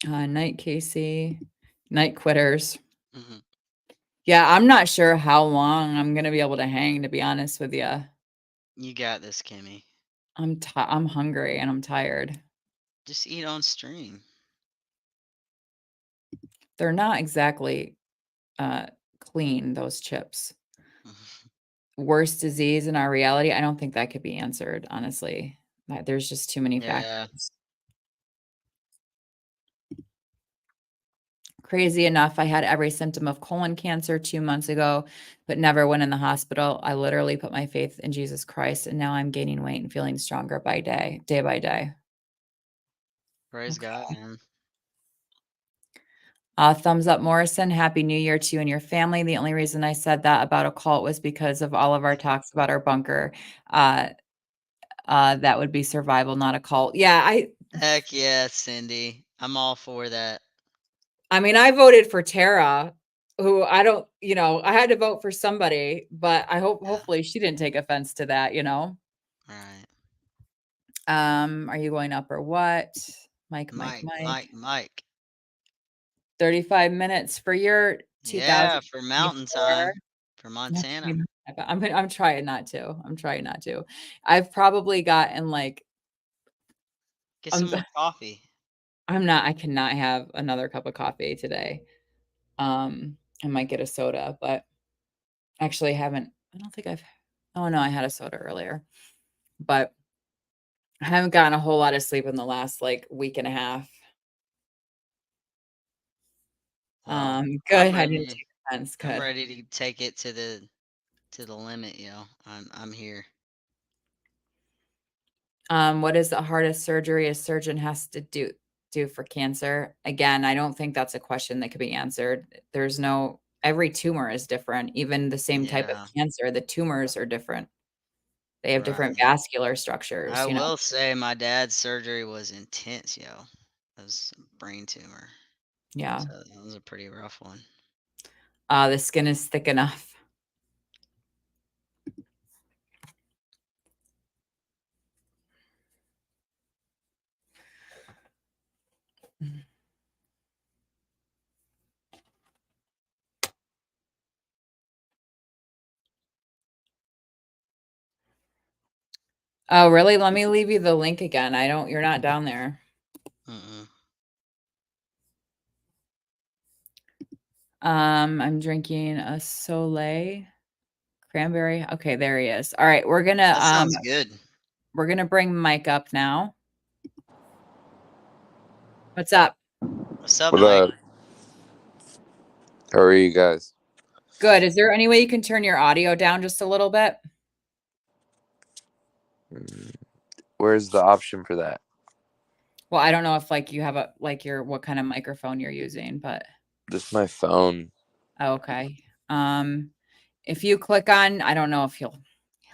Night, Casey. Night quitters. Hmm. Yeah, I'm not sure how long I'm gonna be able to hang, to be honest with you. You got this, Kimmy. I'm hungry and I'm tired. Just eat on stream. They're not exactly clean, those chips. Worst disease in our reality? I don't think that could be answered, honestly. There's just too many Yeah. factors. Crazy enough, I had every symptom of colon cancer 2 months ago, but never went in the hospital. I literally put my faith in Jesus Christ, and now I'm gaining weight and feeling stronger day by day. Praise Okay. God, man. Thumbs up, Morrison. Happy New Year to you and your family. The only reason I said that about a cult was because of all of our talks about our bunker. That would be survival, not a cult. Yeah, Heck yeah, Cindy. I'm all for that. I mean, I voted for Tara, who I don't, I had to vote for somebody, but I Yeah. hopefully she didn't take offense to that, Right. Are you going up or what? Mike. Mike. 35 minutes for your Yeah, for 2024. mountain time. For Montana. I'm trying not to. I'm trying not to. I've probably gotten like Get some more coffee. I cannot have another cup of coffee today. I might get a soda, but actually I don't think oh no, I had a soda earlier. But I haven't gotten a whole lot of sleep in the last like week and a half. Well, Good. I didn't take offense. I'm Good. ready to take it to the limit, yo. I'm here. What is the hardest surgery a surgeon has to do for cancer? Again, I don't think that's a question that could be answered. Every tumor is different. Even the same type of Yeah. cancer, the tumors are different. They have different Right. vascular structures, I will say my dad's surgery was intense, yo. It was a brain tumor. Yeah. So that was a pretty rough one. The skin is thick enough. Oh, really? Let me leave you the link again. You're not down there. Mm-mm. I'm drinking a Soleil cranberry. Okay, there he is. All right, we're gonna That sounds good. bring Mike up now. What's up? What's up, What Mike? up? How are you guys? Good. Is there any way you can turn your audio down just a little bit? Where's the option for that? Well, I don't know if like you have what kind of microphone you're using, but Just my phone. okay. If you click on, I don't know if he'll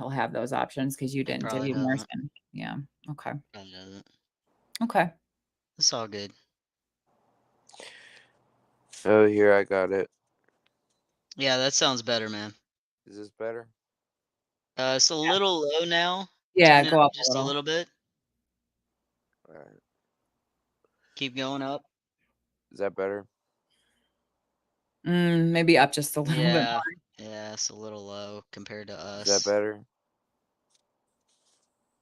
have those options because you didn't, did Probably you, doesn't. Morrison? Yeah. Okay. Probably doesn't. Okay. It's all good. Oh, here I got it. Yeah, that sounds better, man. Is this better? It's a little low now. Yeah, Turn it go up up a just a little. little bit. All right. Keep going up. Is that better? Maybe up just a little bit more. Yeah. Yeah, it's a little low compared to Is that us. better?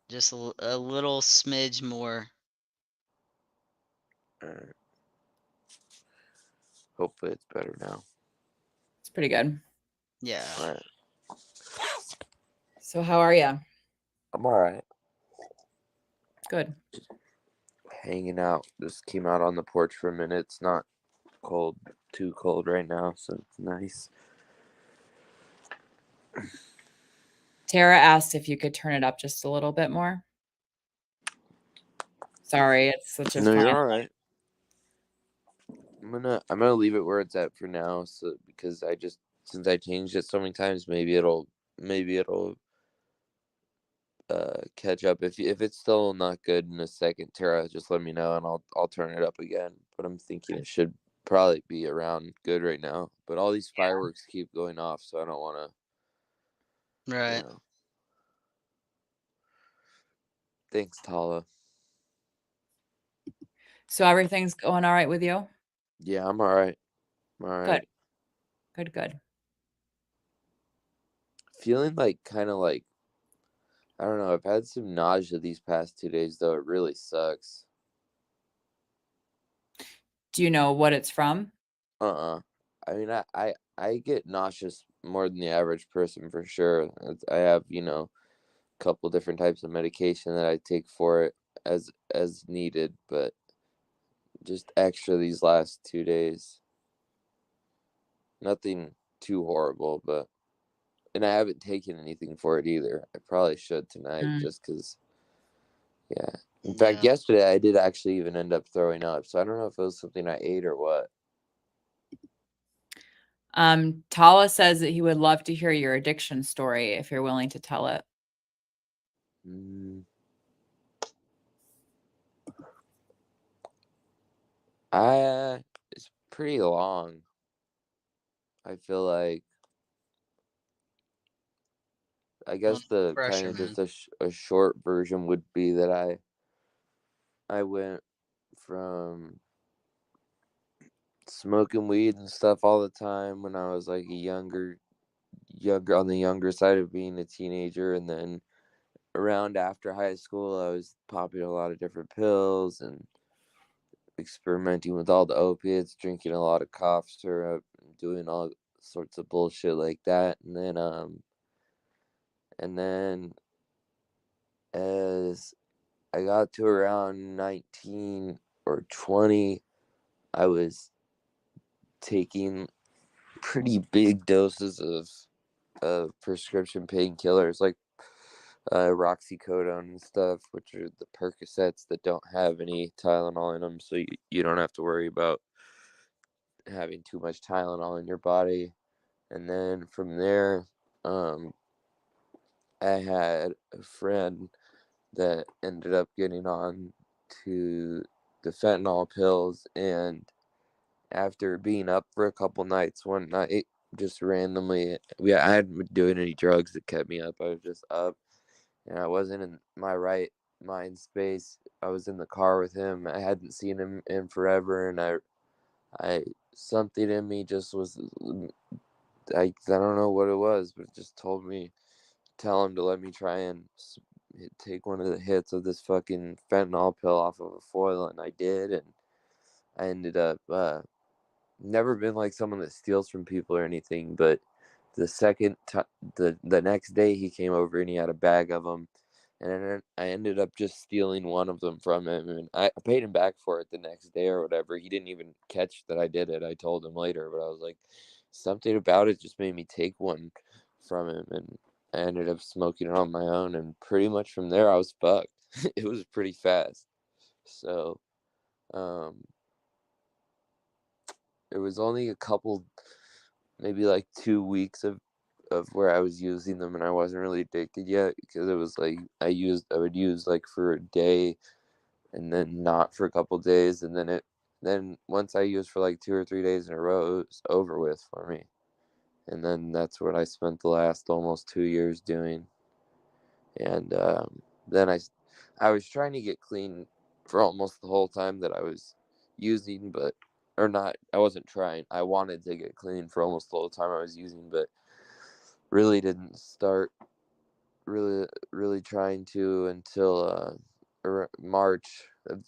Just a little smidge more. Alright. Hopefully it's better now. It's pretty good. Yeah. Alright. So how are you? I'm alright. Good. Hanging out. Just came out on the porch for a minute. It's not cold, too cold right now, so it's nice. Tara asked if you could turn it up just a little bit more. Sorry, it's such a No, fun. you're alright. I'm gonna leave it where it's at for now, so because since I changed it so many times, maybe it'll catch up. If it's still not good in a second, Tara, just let me know and I'll turn it up again. But I'm thinking it should probably be around good right now. But all these fireworks keep going off, so I don't want to. Right. Thanks, Tala. So everything's going all right with you? Yeah, I'm alright. I'm alright. Good. Feeling like kind of like I don't know. I've had some nausea these past 2 days though. It really sucks. Do you know what it's from? I mean, I get nauseous more than the average person for sure. I have, a couple different types of medication that I take for it as needed, but just extra these last 2 days. Nothing too horrible, and I haven't taken anything for it either. I probably should tonight just because, yeah. In fact, Yeah. yesterday I did actually even end up throwing up, so I don't know if it was something I ate or what. Tala says that he would love to hear your addiction story if you're willing to tell it. Mm, it's pretty long. I feel like, I guess the kind Pressure, of man. just a short version would be that I went from smoking weed and stuff all the time when I was like a younger on the younger side of being a teenager, and then around after high school I was popping a lot of different pills and experimenting with all the opiates, drinking a lot of cough syrup, doing all sorts of bullshit like that, and then as I got to around 19 or 20, I was taking pretty big doses of prescription painkillers like roxycodone and stuff, which are the Percocets that don't have any Tylenol in them, so you don't have to worry about having too much Tylenol in your body. And then from there, um, I had a friend that ended up getting on to the fentanyl pills, and after being up for a couple nights one night, just randomly, I hadn't been doing any drugs that kept me up. I was just up, and I wasn't in my right mind space. I was in the car with him. I hadn't seen him in forever, and I something in me just was, I don't know what it was, but it just told me, tell him to let me try and take one of the hits of this fucking fentanyl pill off of a foil, and I did, and I ended up never been like someone that steals from people or anything, but the next day he came over and he had a bag of them, and then I ended up just stealing one of them from him, and I paid him back for it the next day or whatever. He didn't even catch that I did it. I told him later, but I was like, something about it just made me take one from him, and I ended up smoking it on my own, and pretty much from there I was fucked. It was pretty fast. So, um, it was only a couple, maybe like 2 weeks of where I was using them and I wasn't really addicted yet, because it was like I would use like for a day and then not for a couple days, and then once I used for like 2 or 3 days in a row, it was over with for me. And then that's what I spent the last almost 2 years doing. And then I was trying to get clean for almost the whole time that I was using, but or not. I wasn't trying. I wanted to get clean for almost the whole time I was using, but really didn't start really trying to until March of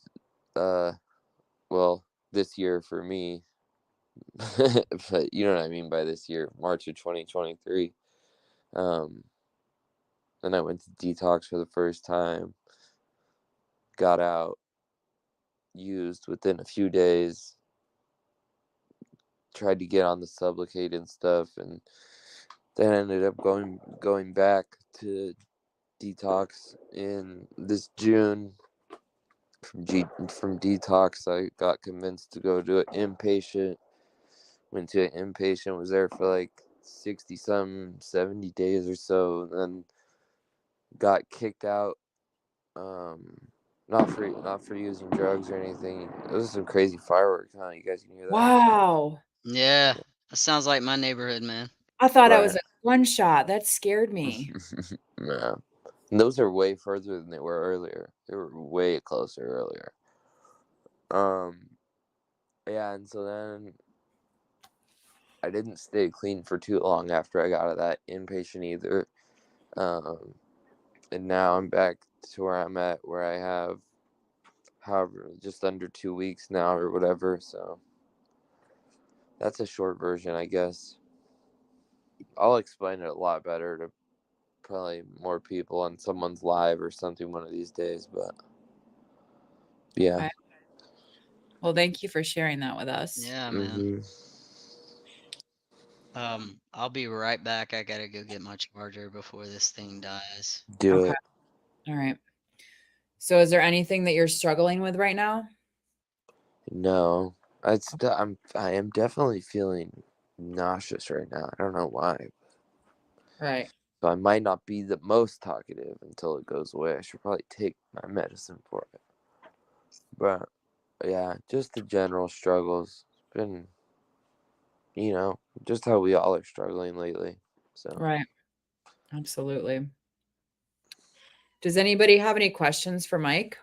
well, this year for me. But you know what I mean by this year, March of 2023. Um, then I went to detox for the first time, got out, used within a few days, tried to get on the Sublocade and stuff, and then ended up going back to detox in this June. From detox, I got convinced to go to an inpatient. Went to an inpatient, was there for like 60 some 70 days or so, and then got kicked out. Not for using drugs or anything. It was some crazy fireworks, huh? You guys can hear that? Wow. Yeah, that sounds like my neighborhood, man. I thought I Right. was a gunshot. That scared me. Yeah. And those are way further than they were earlier. They were way closer earlier. Yeah, and so then I didn't stay clean for too long after I got out of that inpatient either. And now I'm back to where I'm at, where I have however just under 2 weeks now or whatever. So that's a short version, I guess. I'll explain it a lot better to probably more people on someone's live or something one of these days, but yeah. Okay. Well, thank you for sharing that with us. Yeah, man. I'll be right back. I gotta go get my charger before this thing dies. Do Okay. it. All right. So is there anything that you're struggling with right now? No, I am definitely feeling nauseous right now. I don't know why. Right. So I might not be the most talkative until it goes away. I should probably take my medicine for it. But yeah, just the general struggles. It's been, just how we all are struggling lately. So Right. Absolutely. Does anybody have any questions for Mike?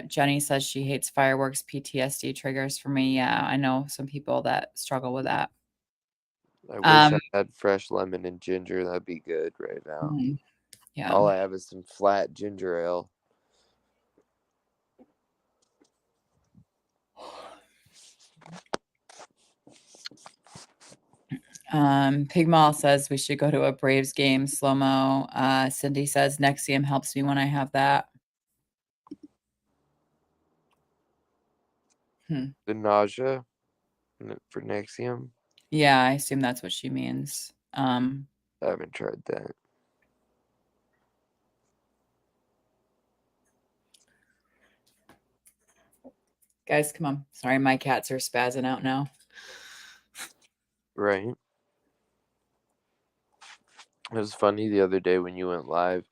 Jenny says she hates fireworks. PTSD triggers for me. Yeah, I know some people that struggle with that. I wish I had fresh lemon and ginger. That'd be good right now. Yeah. All I have is some flat ginger ale. Pigmal says we should go to a Braves game, slow-mo. Cindy says Nexium helps me when I have that. The nausea for Nexium. Yeah, I assume that's what she means. I haven't tried that. Guys, come on. Sorry, my cats are spazzing out now. Right. It was funny the other day when you went live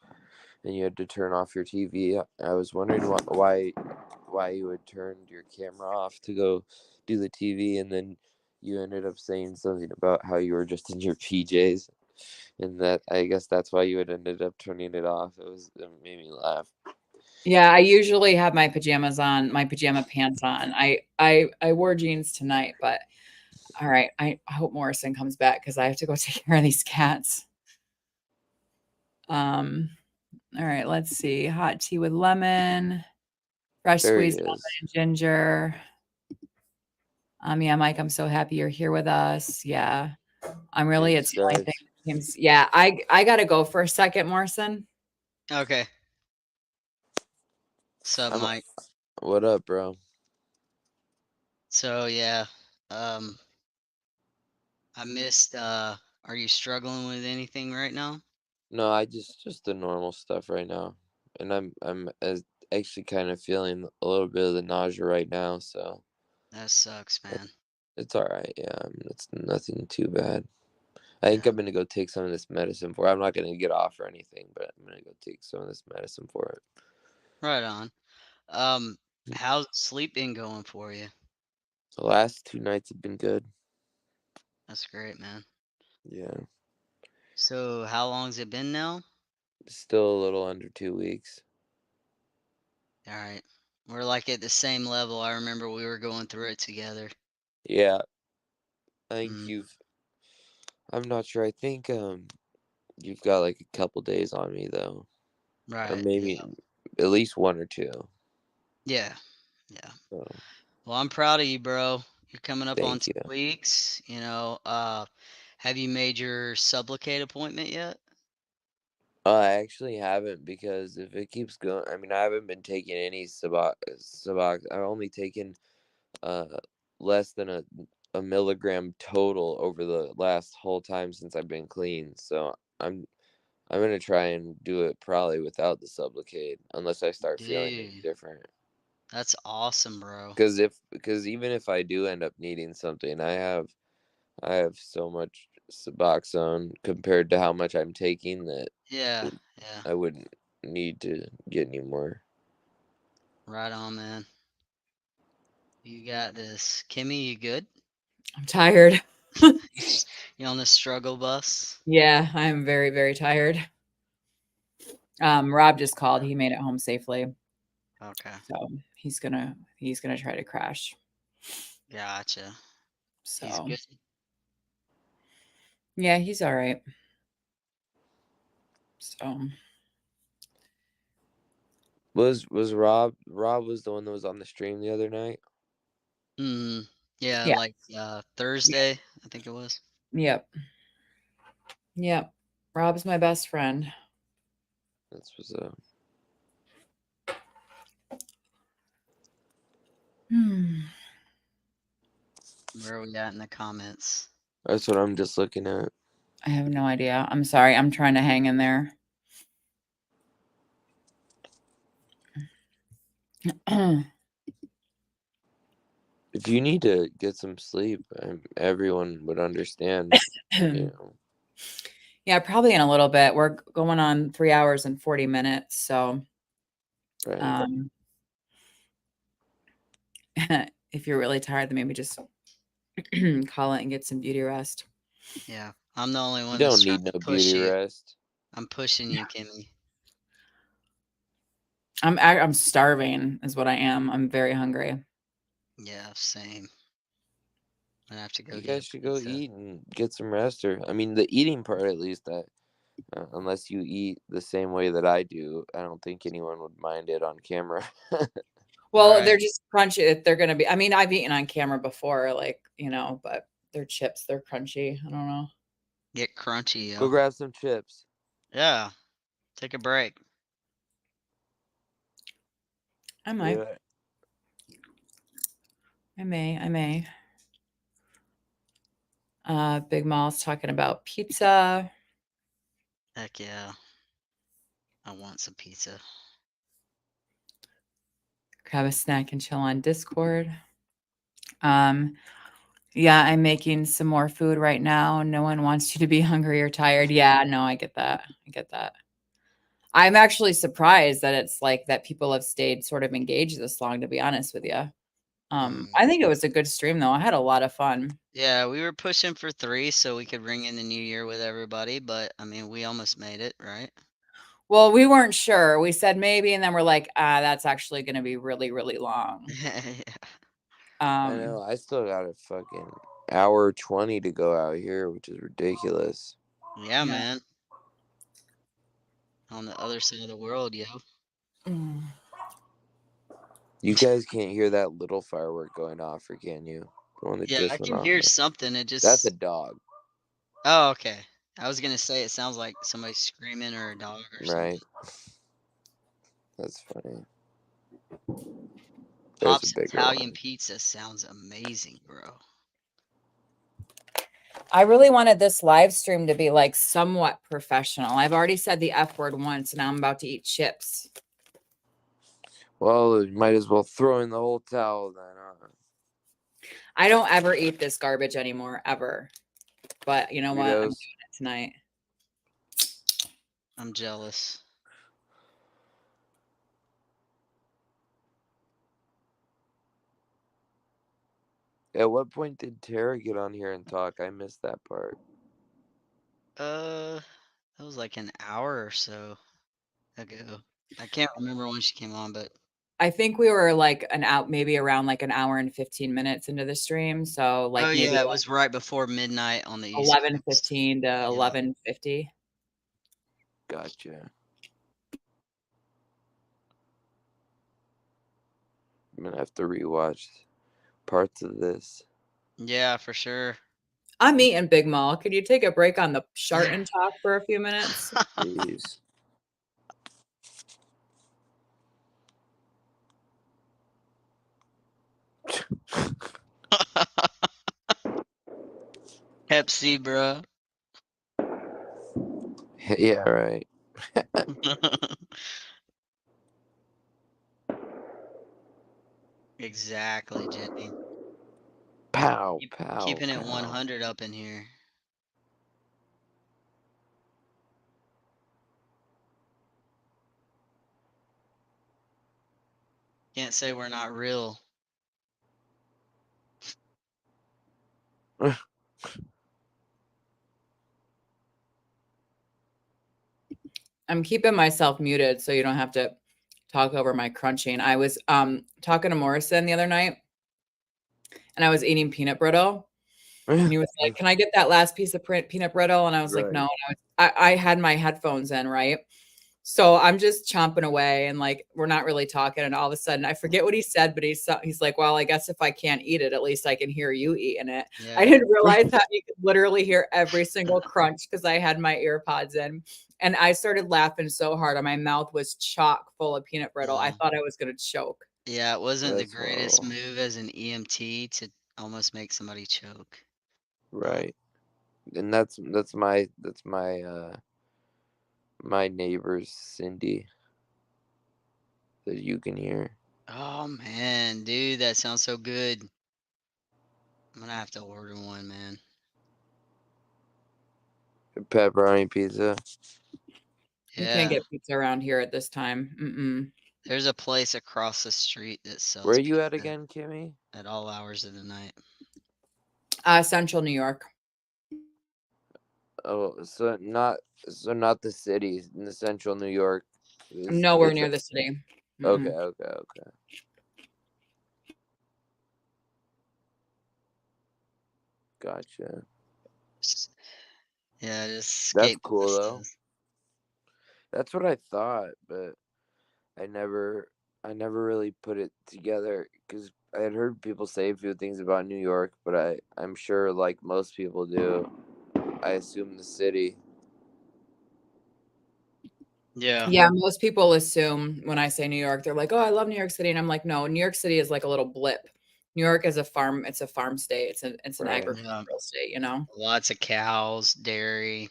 and you had to turn off your TV. I was wondering why you had turned your camera off to go do the TV, and then you ended up saying something about how you were just in your PJs, and that I guess that's why you had ended up turning it off. It made me laugh. Yeah, I usually have my pajamas on, my pajama pants on. I wore jeans tonight, but all right. I hope Morrison comes back because I have to go take care of these cats. All right, let's see. Hot tea with lemon, fresh There he squeezed lemon is. and ginger. Yeah, Mike, I'm so happy you're here with us. Yeah. It's the only thing that seems, yeah, I gotta go for a second, Morrison. Okay. What's up, Mike? What up, bro? So yeah, I missed. Are you struggling with anything right now? No, I just the normal stuff right now, and I'm actually kind of feeling a little bit of the nausea right now, so That sucks, man. it's all right. Yeah, it's nothing too bad. I think I'm gonna go take some of this medicine for it. I'm not gonna get off or anything, but I'm gonna go take some of this medicine for it. Right on. How's sleep been going for you? The last 2 nights have been good. That's great, man. Yeah. So how long's it been now? still a little under 2 weeks. All right. We're like at the same level. I remember we were going through it together. Yeah, I think Mm, I'm not sure. I think you've got like a couple days on me though, or right. Yeah. maybe at least 1 or 2. Yeah. Yeah. So Well, I'm proud of you, bro. You're coming up on thank 2 you. weeks. Have you made your Sublocade appointment yet? I actually haven't, because if it keeps going, I mean, I haven't been taking any Subox. I've only taken uh less than a milligram total over the last whole time since I've been clean. So I'm gonna try and do it probably without the Sublocade unless I start feeling any Dude, different. that's awesome, bro. Because even if I do end up needing something, I have so much Suboxone compared to how much I'm taking that Yeah. Yeah. I wouldn't need to get any more. Right on, man. You got this. Kimmy, you good? I'm tired. You on the struggle bus? Yeah, I'm very, very tired. Rob just called. He made it home safely. Okay. So he's gonna try to crash. Gotcha. He's So good. yeah, he's all right. So Was Rob was the one that was on the stream the other night? Mm, yeah, yeah, like Thursday, I think it was. yep, yep. Rob's my best friend. That's what's Where are we at in the comments? That's what I'm just looking at. I have no idea. I'm sorry. I'm trying to hang in there. If you need to get some sleep, everyone would understand. You know, Yeah, probably in a little bit. We're going on 3 hours and 40 minutes. So right? if you're really tired, then maybe just call it and get some beauty rest. Yeah, I'm the only You one that's don't trying need to no push beauty you. rest. I'm pushing you, Kimmy. I'm starving is what I am. I'm very hungry. Yeah, same. I'm gonna have to go You get guys a should go pizza. eat and get some rest. Or, I mean, the eating part at least. That unless you eat the same way that I do, I don't think anyone would mind it on camera. Well, they're Right. just crunchy. They're gonna be. I mean, I've eaten on camera before, like but they're chips. They're crunchy. I don't know. Get crunchy, Go yo. grab some chips. Yeah. Take a break. I might. Yeah. I may. I may. Big Mal's talking about pizza. Heck yeah. I want some pizza. Grab a snack and chill on Discord. Yeah, I'm making some more food right now. No one wants you to be hungry or tired. Yeah, no, I get that. I get that. I'm actually surprised that it's like that people have stayed sort of engaged this long, to be honest with you. I think it was a good stream though. I had a lot of fun. Yeah, we were pushing for 3 so we could ring in the new year with everybody, but I mean, we almost made it, right? Well, we weren't sure. We said maybe, and then we're like, that's actually going to be really, really long. Yeah. I know. I still got a fucking hour 20 to go out here, which is ridiculous. Yeah, Yeah. man. On the other side of the world, yo. Mm. You guys can't hear that little firework going off, or can you? The one that Yeah, I just went can off. hear something. It That's a just. dog, Oh, okay. I was gonna say it sounds like somebody screaming or a dog or something. right? That's funny. There's a Pop's bigger Italian one. pizza sounds amazing, bro. I really wanted this live stream to be like somewhat professional. I've already said the F word once, and now I'm about to eat chips. Well, you might as well throw in the whole towel then, huh? I don't ever eat this garbage anymore, ever. But you know what? I'm doing Fritos. it tonight. I'm jealous. At what point did Tara get on here and talk? I missed that part. That was like an hour or so. ago. I can't remember when she came on, but I think we were like maybe around like an hour and 15 minutes into the stream. So like oh maybe yeah, it was right before midnight on the East Coast. 11:15 to 11:50. Gotcha. I'm gonna have to rewatch parts of this. Yeah, for sure. I'm eating Big Mall. Could you take a break on the chart and talk for a few minutes? Please. Pepsi, bro. Yeah, right. Exactly, Jenny. Pow, pow. Keeping it pow. 100 up in here. Can't say we're not real. I'm keeping myself muted so you don't have to talk over my crunching. I was talking to Morrison the other night and I was eating peanut brittle. And he was like, "Can I get that last piece of peanut brittle?" And I was like, Right. "No." And I had my headphones in, right? So I'm just chomping away and like we're not really talking. And all of a sudden, I forget what he said, but he's like, "Well, I guess if I can't eat it, at least I can hear you eating it." Yeah. I didn't realize that you could literally hear every single crunch because I had my ear pods in. And I started laughing so hard, and my mouth was chock full of peanut brittle. I thought I was gonna choke. Yeah, it wasn't That's the greatest horrible. move as an EMT to almost make somebody choke. Right. And that's my my neighbor's Cindy that you can hear. Oh man, dude, that sounds so good. I'm gonna have to order one, man. Pepperoni pizza. You can't Yeah, get pizza around here at this time. Mm-mm. there's a place across the street that sells Where you pizza at again, Kimmy? at all hours of the night. Central New York. Oh, so not the city in the central New York. I'm nowhere It's near the city. okay, Mm-mm. okay. Gotcha. Yeah, just That's skate cool though. buses. That's what I thought, but I never really put it together because I had heard people say a few things about New York, but I'm sure like most people do, I assume the city. Yeah. Yeah, most people assume when I say New York, they're like, "Oh, I love New York City," and I'm like, "No, New York City is like a little blip. New York is a farm. It's a farm state. It's an Right. agricultural state. You know." Lots of cows, dairy.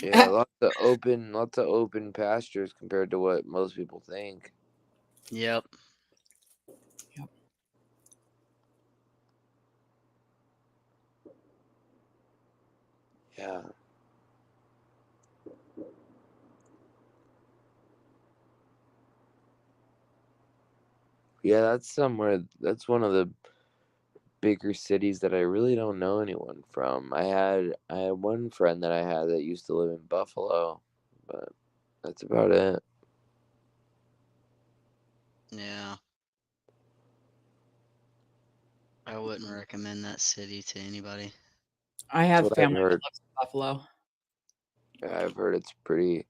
Yeah, lots of open pastures compared to what most people think. Yep. Yep. Yeah. Yeah, that's one of the bigger cities that I really don't know anyone from. I had one friend that I had that used to live in Buffalo, but that's about it. Yeah. I wouldn't recommend that city to anybody. I That's have what I've family that heard. lives in Buffalo. I've heard it's pretty,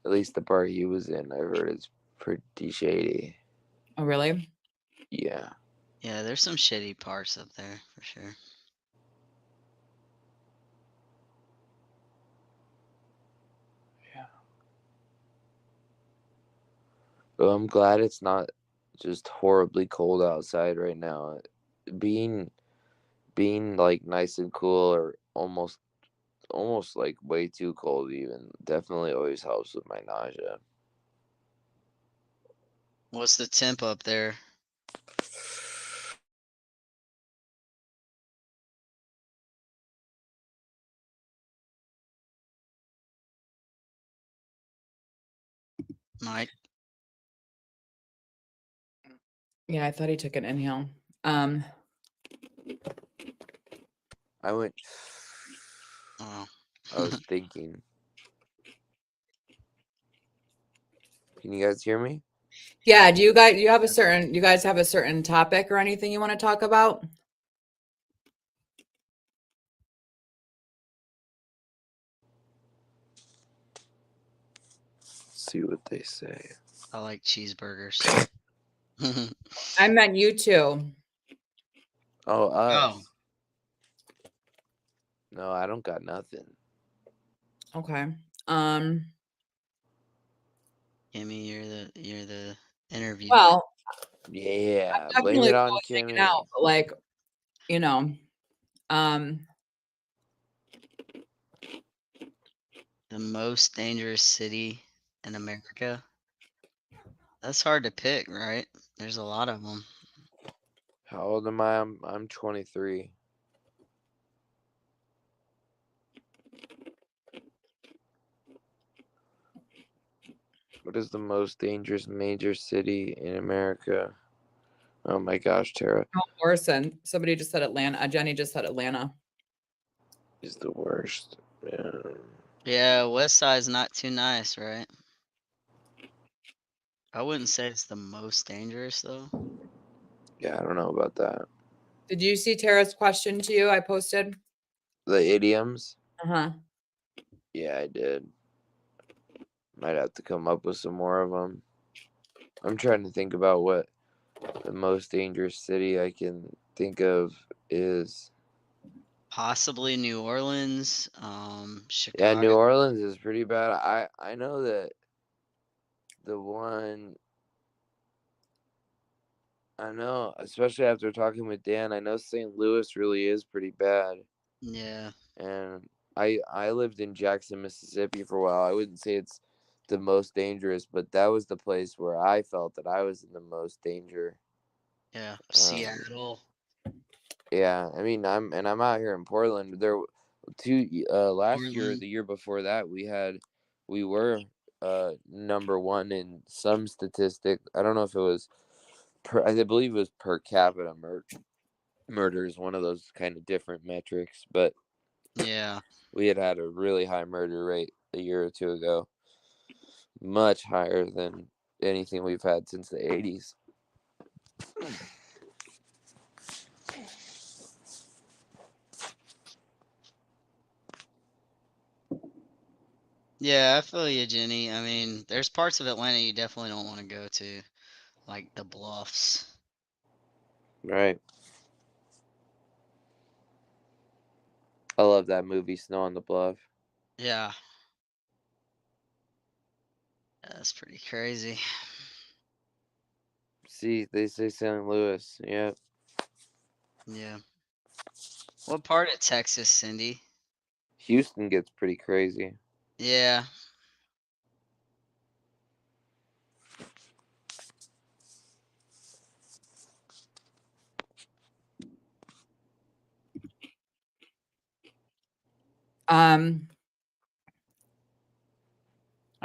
at least the part he was in, I've heard it's pretty shady. Oh, really? Yeah. Yeah, there's some shitty parts up there for sure. Yeah. Well, I'm glad it's not just horribly cold outside right now. Being like nice and cool or almost like way too cold even definitely always helps with my nausea. What's the temp up there? Mike? Yeah, I thought he took an inhale. I went Oh. I was thinking. Can you guys hear me? Yeah, you guys have a certain topic or anything you want to talk about? See what they say. I like cheeseburgers. I meant you too. Oh, us. Oh, No, I don't got nothing. Okay. Kimmy, you're the interviewer. Well, Yeah, I'm blame definitely it cool on with hanging Kimmy. out, but like, you know, um, The most dangerous city in America. That's hard to pick, right? There's a lot of them. How old am I? I'm 23. What is the most dangerous major city in America? Oh my gosh, Tara Morrison. Somebody just said Atlanta. Jenny just said Atlanta. is the worst. Yeah. Yeah, West Side's not too nice, right? I wouldn't say it's the most dangerous though. Yeah, I don't know about that. Did you see Tara's question to you? I posted. The idioms? Uh-huh. Yeah, I did. Might have to come up with some more of them. I'm trying to think about what the most dangerous city I can think of is. Possibly New Orleans, Yeah, Chicago. New Orleans is pretty bad. I know that the one I know, especially after talking with Dan, I know St. Louis really is pretty bad. Yeah. And I lived in Jackson, Mississippi for a while. I wouldn't say it's the most dangerous, but that was the place where I felt that I was in the most danger. Yeah. Seattle. Yeah, I mean, I'm out here in Portland. There, last year, Portland. the year before that, we were number one in some statistic. I don't know if it was I believe it was per capita murder is one of those kind of different metrics, but Yeah. we had a really high murder rate a year or two ago, much higher than anything we've had since the 80s. Yeah, I feel you, Jenny. I mean, there's parts of Atlanta you definitely don't want to go to, like the Bluffs. Right. I love that movie, Snow on the Bluff. Yeah. That's pretty crazy. See, they say St. Louis. Yeah. Yeah. What part of Texas, Cindy? Houston gets pretty crazy. Yeah. I'm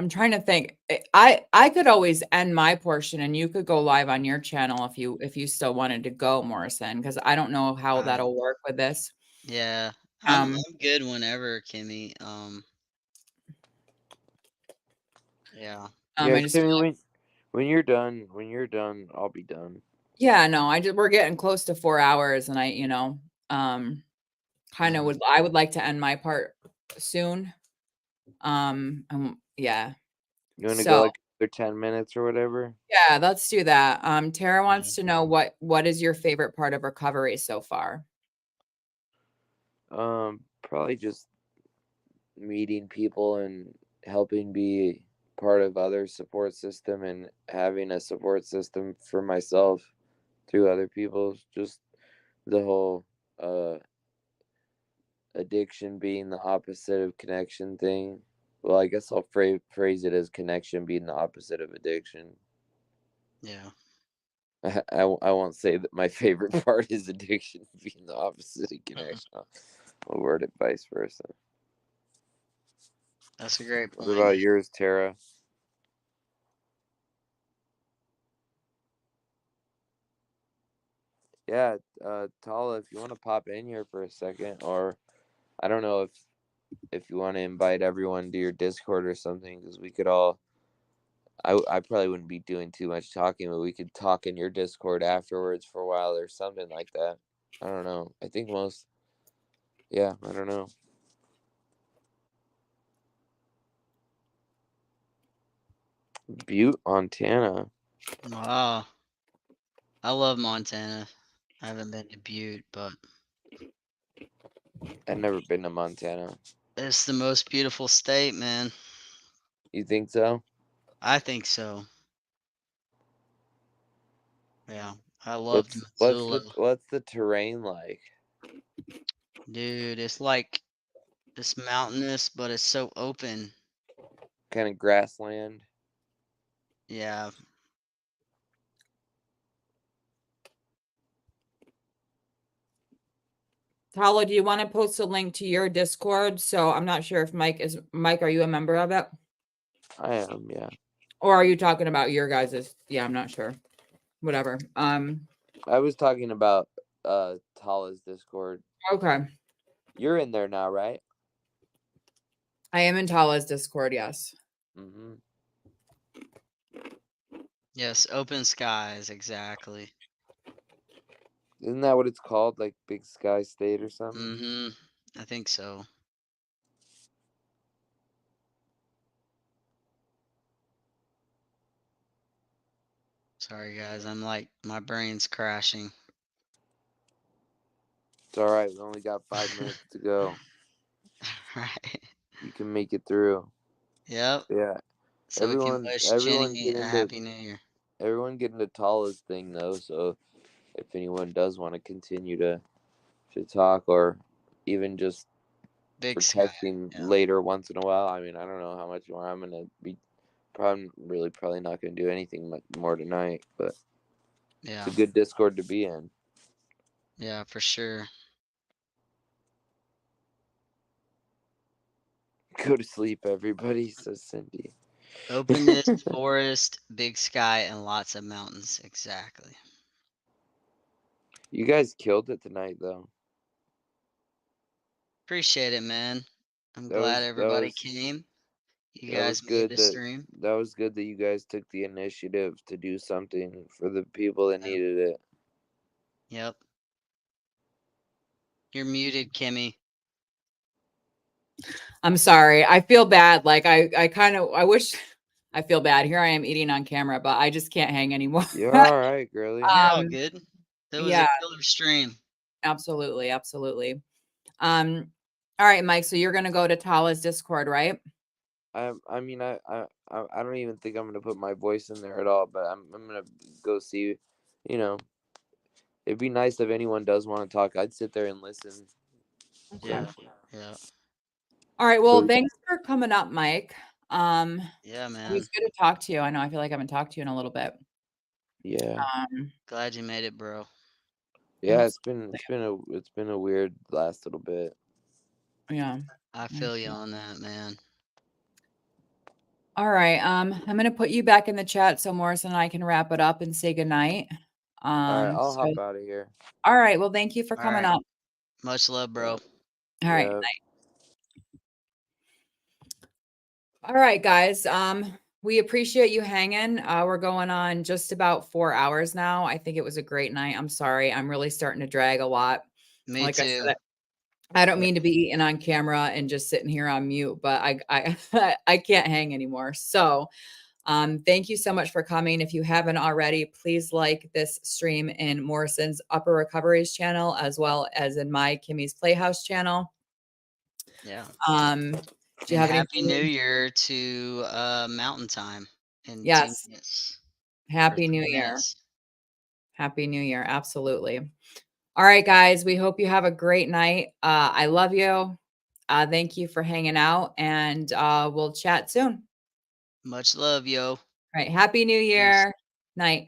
trying to think. I could always end my portion and you could go live on your channel if you still wanted to go, Morrison, because I don't know how that'll work with this. Yeah. I'm Um, good whenever, Kimmy. Yeah. Yeah, I just feel Kimmy, like, when you're done, I'll be done. yeah, no, we're getting close to 4 hours, and kind of I would like to end my part soon. Yeah. You want to go So like another 10 minutes or whatever? yeah, let's do that. Tara wants to know what is your favorite part of recovery so far? Probably just meeting people and helping be part of other support system and having a support system for myself through other people. Just the whole uh addiction being the opposite of connection thing. Well, I guess I'll phrase it as connection being the opposite of addiction. Yeah. I won't say that my favorite part is addiction being the opposite of connection. I'll word it vice versa. That's a great What point. about yours, Tara? Yeah, Tala, if you want to pop in here for a second, or I don't know if you want to invite everyone to your Discord or something, because we could all I probably wouldn't be doing too much talking, but we could talk in your Discord afterwards for a while or something like that. I don't know. I think most. Yeah, I don't know. Butte, Montana. Wow. I love Montana. I haven't been to Butte, but I've never been to Montana. it's the most beautiful state, man. You think so? I think so. Yeah. I loved What's Missoula. the terrain like? Dude, it's like it's mountainous, but it's so open. Kind of grassland. Yeah. Tala, do you want to post a link to your Discord? So I'm not sure if Mike, are you a member of it? I am, yeah. Or are you talking about your guys's? Yeah, I'm not sure. Whatever. I was talking about Tala's Discord. Okay. You're in there now, right? I am in Tala's Discord, yes. Mm-hmm. Yes, open skies, exactly. Isn't that what it's called? Like Big Sky State or something? Mm-hmm. I think so. Sorry guys, I'm like my brain's crashing. It's all right. We only got 5 minutes to go. Right. You can make it through. Yep. Yeah. So we can wish Everyone Jenny get a into happy new year. everyone get into Tala's thing though. So if anyone does want to continue to talk or even just Big for sky. texting Yeah. later once in a while. I mean, I don't know how much more I'm gonna be. Probably not gonna do anything more tonight, but Yeah. it's a good Discord to be in. Yeah, for sure. Go to sleep, everybody, says Cindy. Openness, forest, big sky, and lots of mountains. Exactly. You guys killed it tonight, though. Appreciate it, man. I'm That glad was everybody came. You that was guys made good. the stream. That was good that you guys took the initiative to do something for the people that Yeah. needed it. Yep. You're muted, Kimmy. I'm sorry. I feel bad. Like I wish I feel bad. Here I am eating on camera, but I just can't hang anymore. You're all right, girly. You're all good. That was Yeah, a killer stream. absolutely. Absolutely. All right, Mike. So you're gonna go to Tala's Discord, right? I mean, I don't even think I'm gonna put my voice in there at all. But I'm gonna go see. You know, it'd be nice if anyone does want to talk. I'd sit there and listen. Yeah. Yeah. All right. Well, So thanks for coming up, Mike. Yeah, It man. was good to talk to you. I know I feel like I haven't talked to you in a little bit. yeah, Glad you made it, bro. yeah. Absolutely. It's been a weird last little bit. Yeah. I feel you on that, man. All right. I'm gonna put you back in the chat so Morrison and I can wrap it up and say goodnight. All right, I'll So hop out of here. all right. Well, thank you for All coming right. up. Much love, bro. All right. Yeah. All right, guys. We appreciate you hanging. We're going on just about 4 hours now. I think it was a great night. I'm sorry. I'm really starting to drag a lot. Me Like I too. said, I don't mean to be eating on camera and just sitting here on mute, but I I can't hang anymore. So, thank you so much for coming. If you haven't already, please like this stream in Morrison's Upper Recoveries channel, as well as in my Kimmy's Playhouse channel. Yeah. Do you And have Happy New anything? Year to Mountain Time in 2 Yes. minutes. Or Happy 3 New Year. minutes. Happy New Year. Absolutely. All right, guys. We hope you have a great night. I love you. Thank you for hanging out, and we'll chat soon. Much love, yo. All right. Happy New Peace. Year. Night.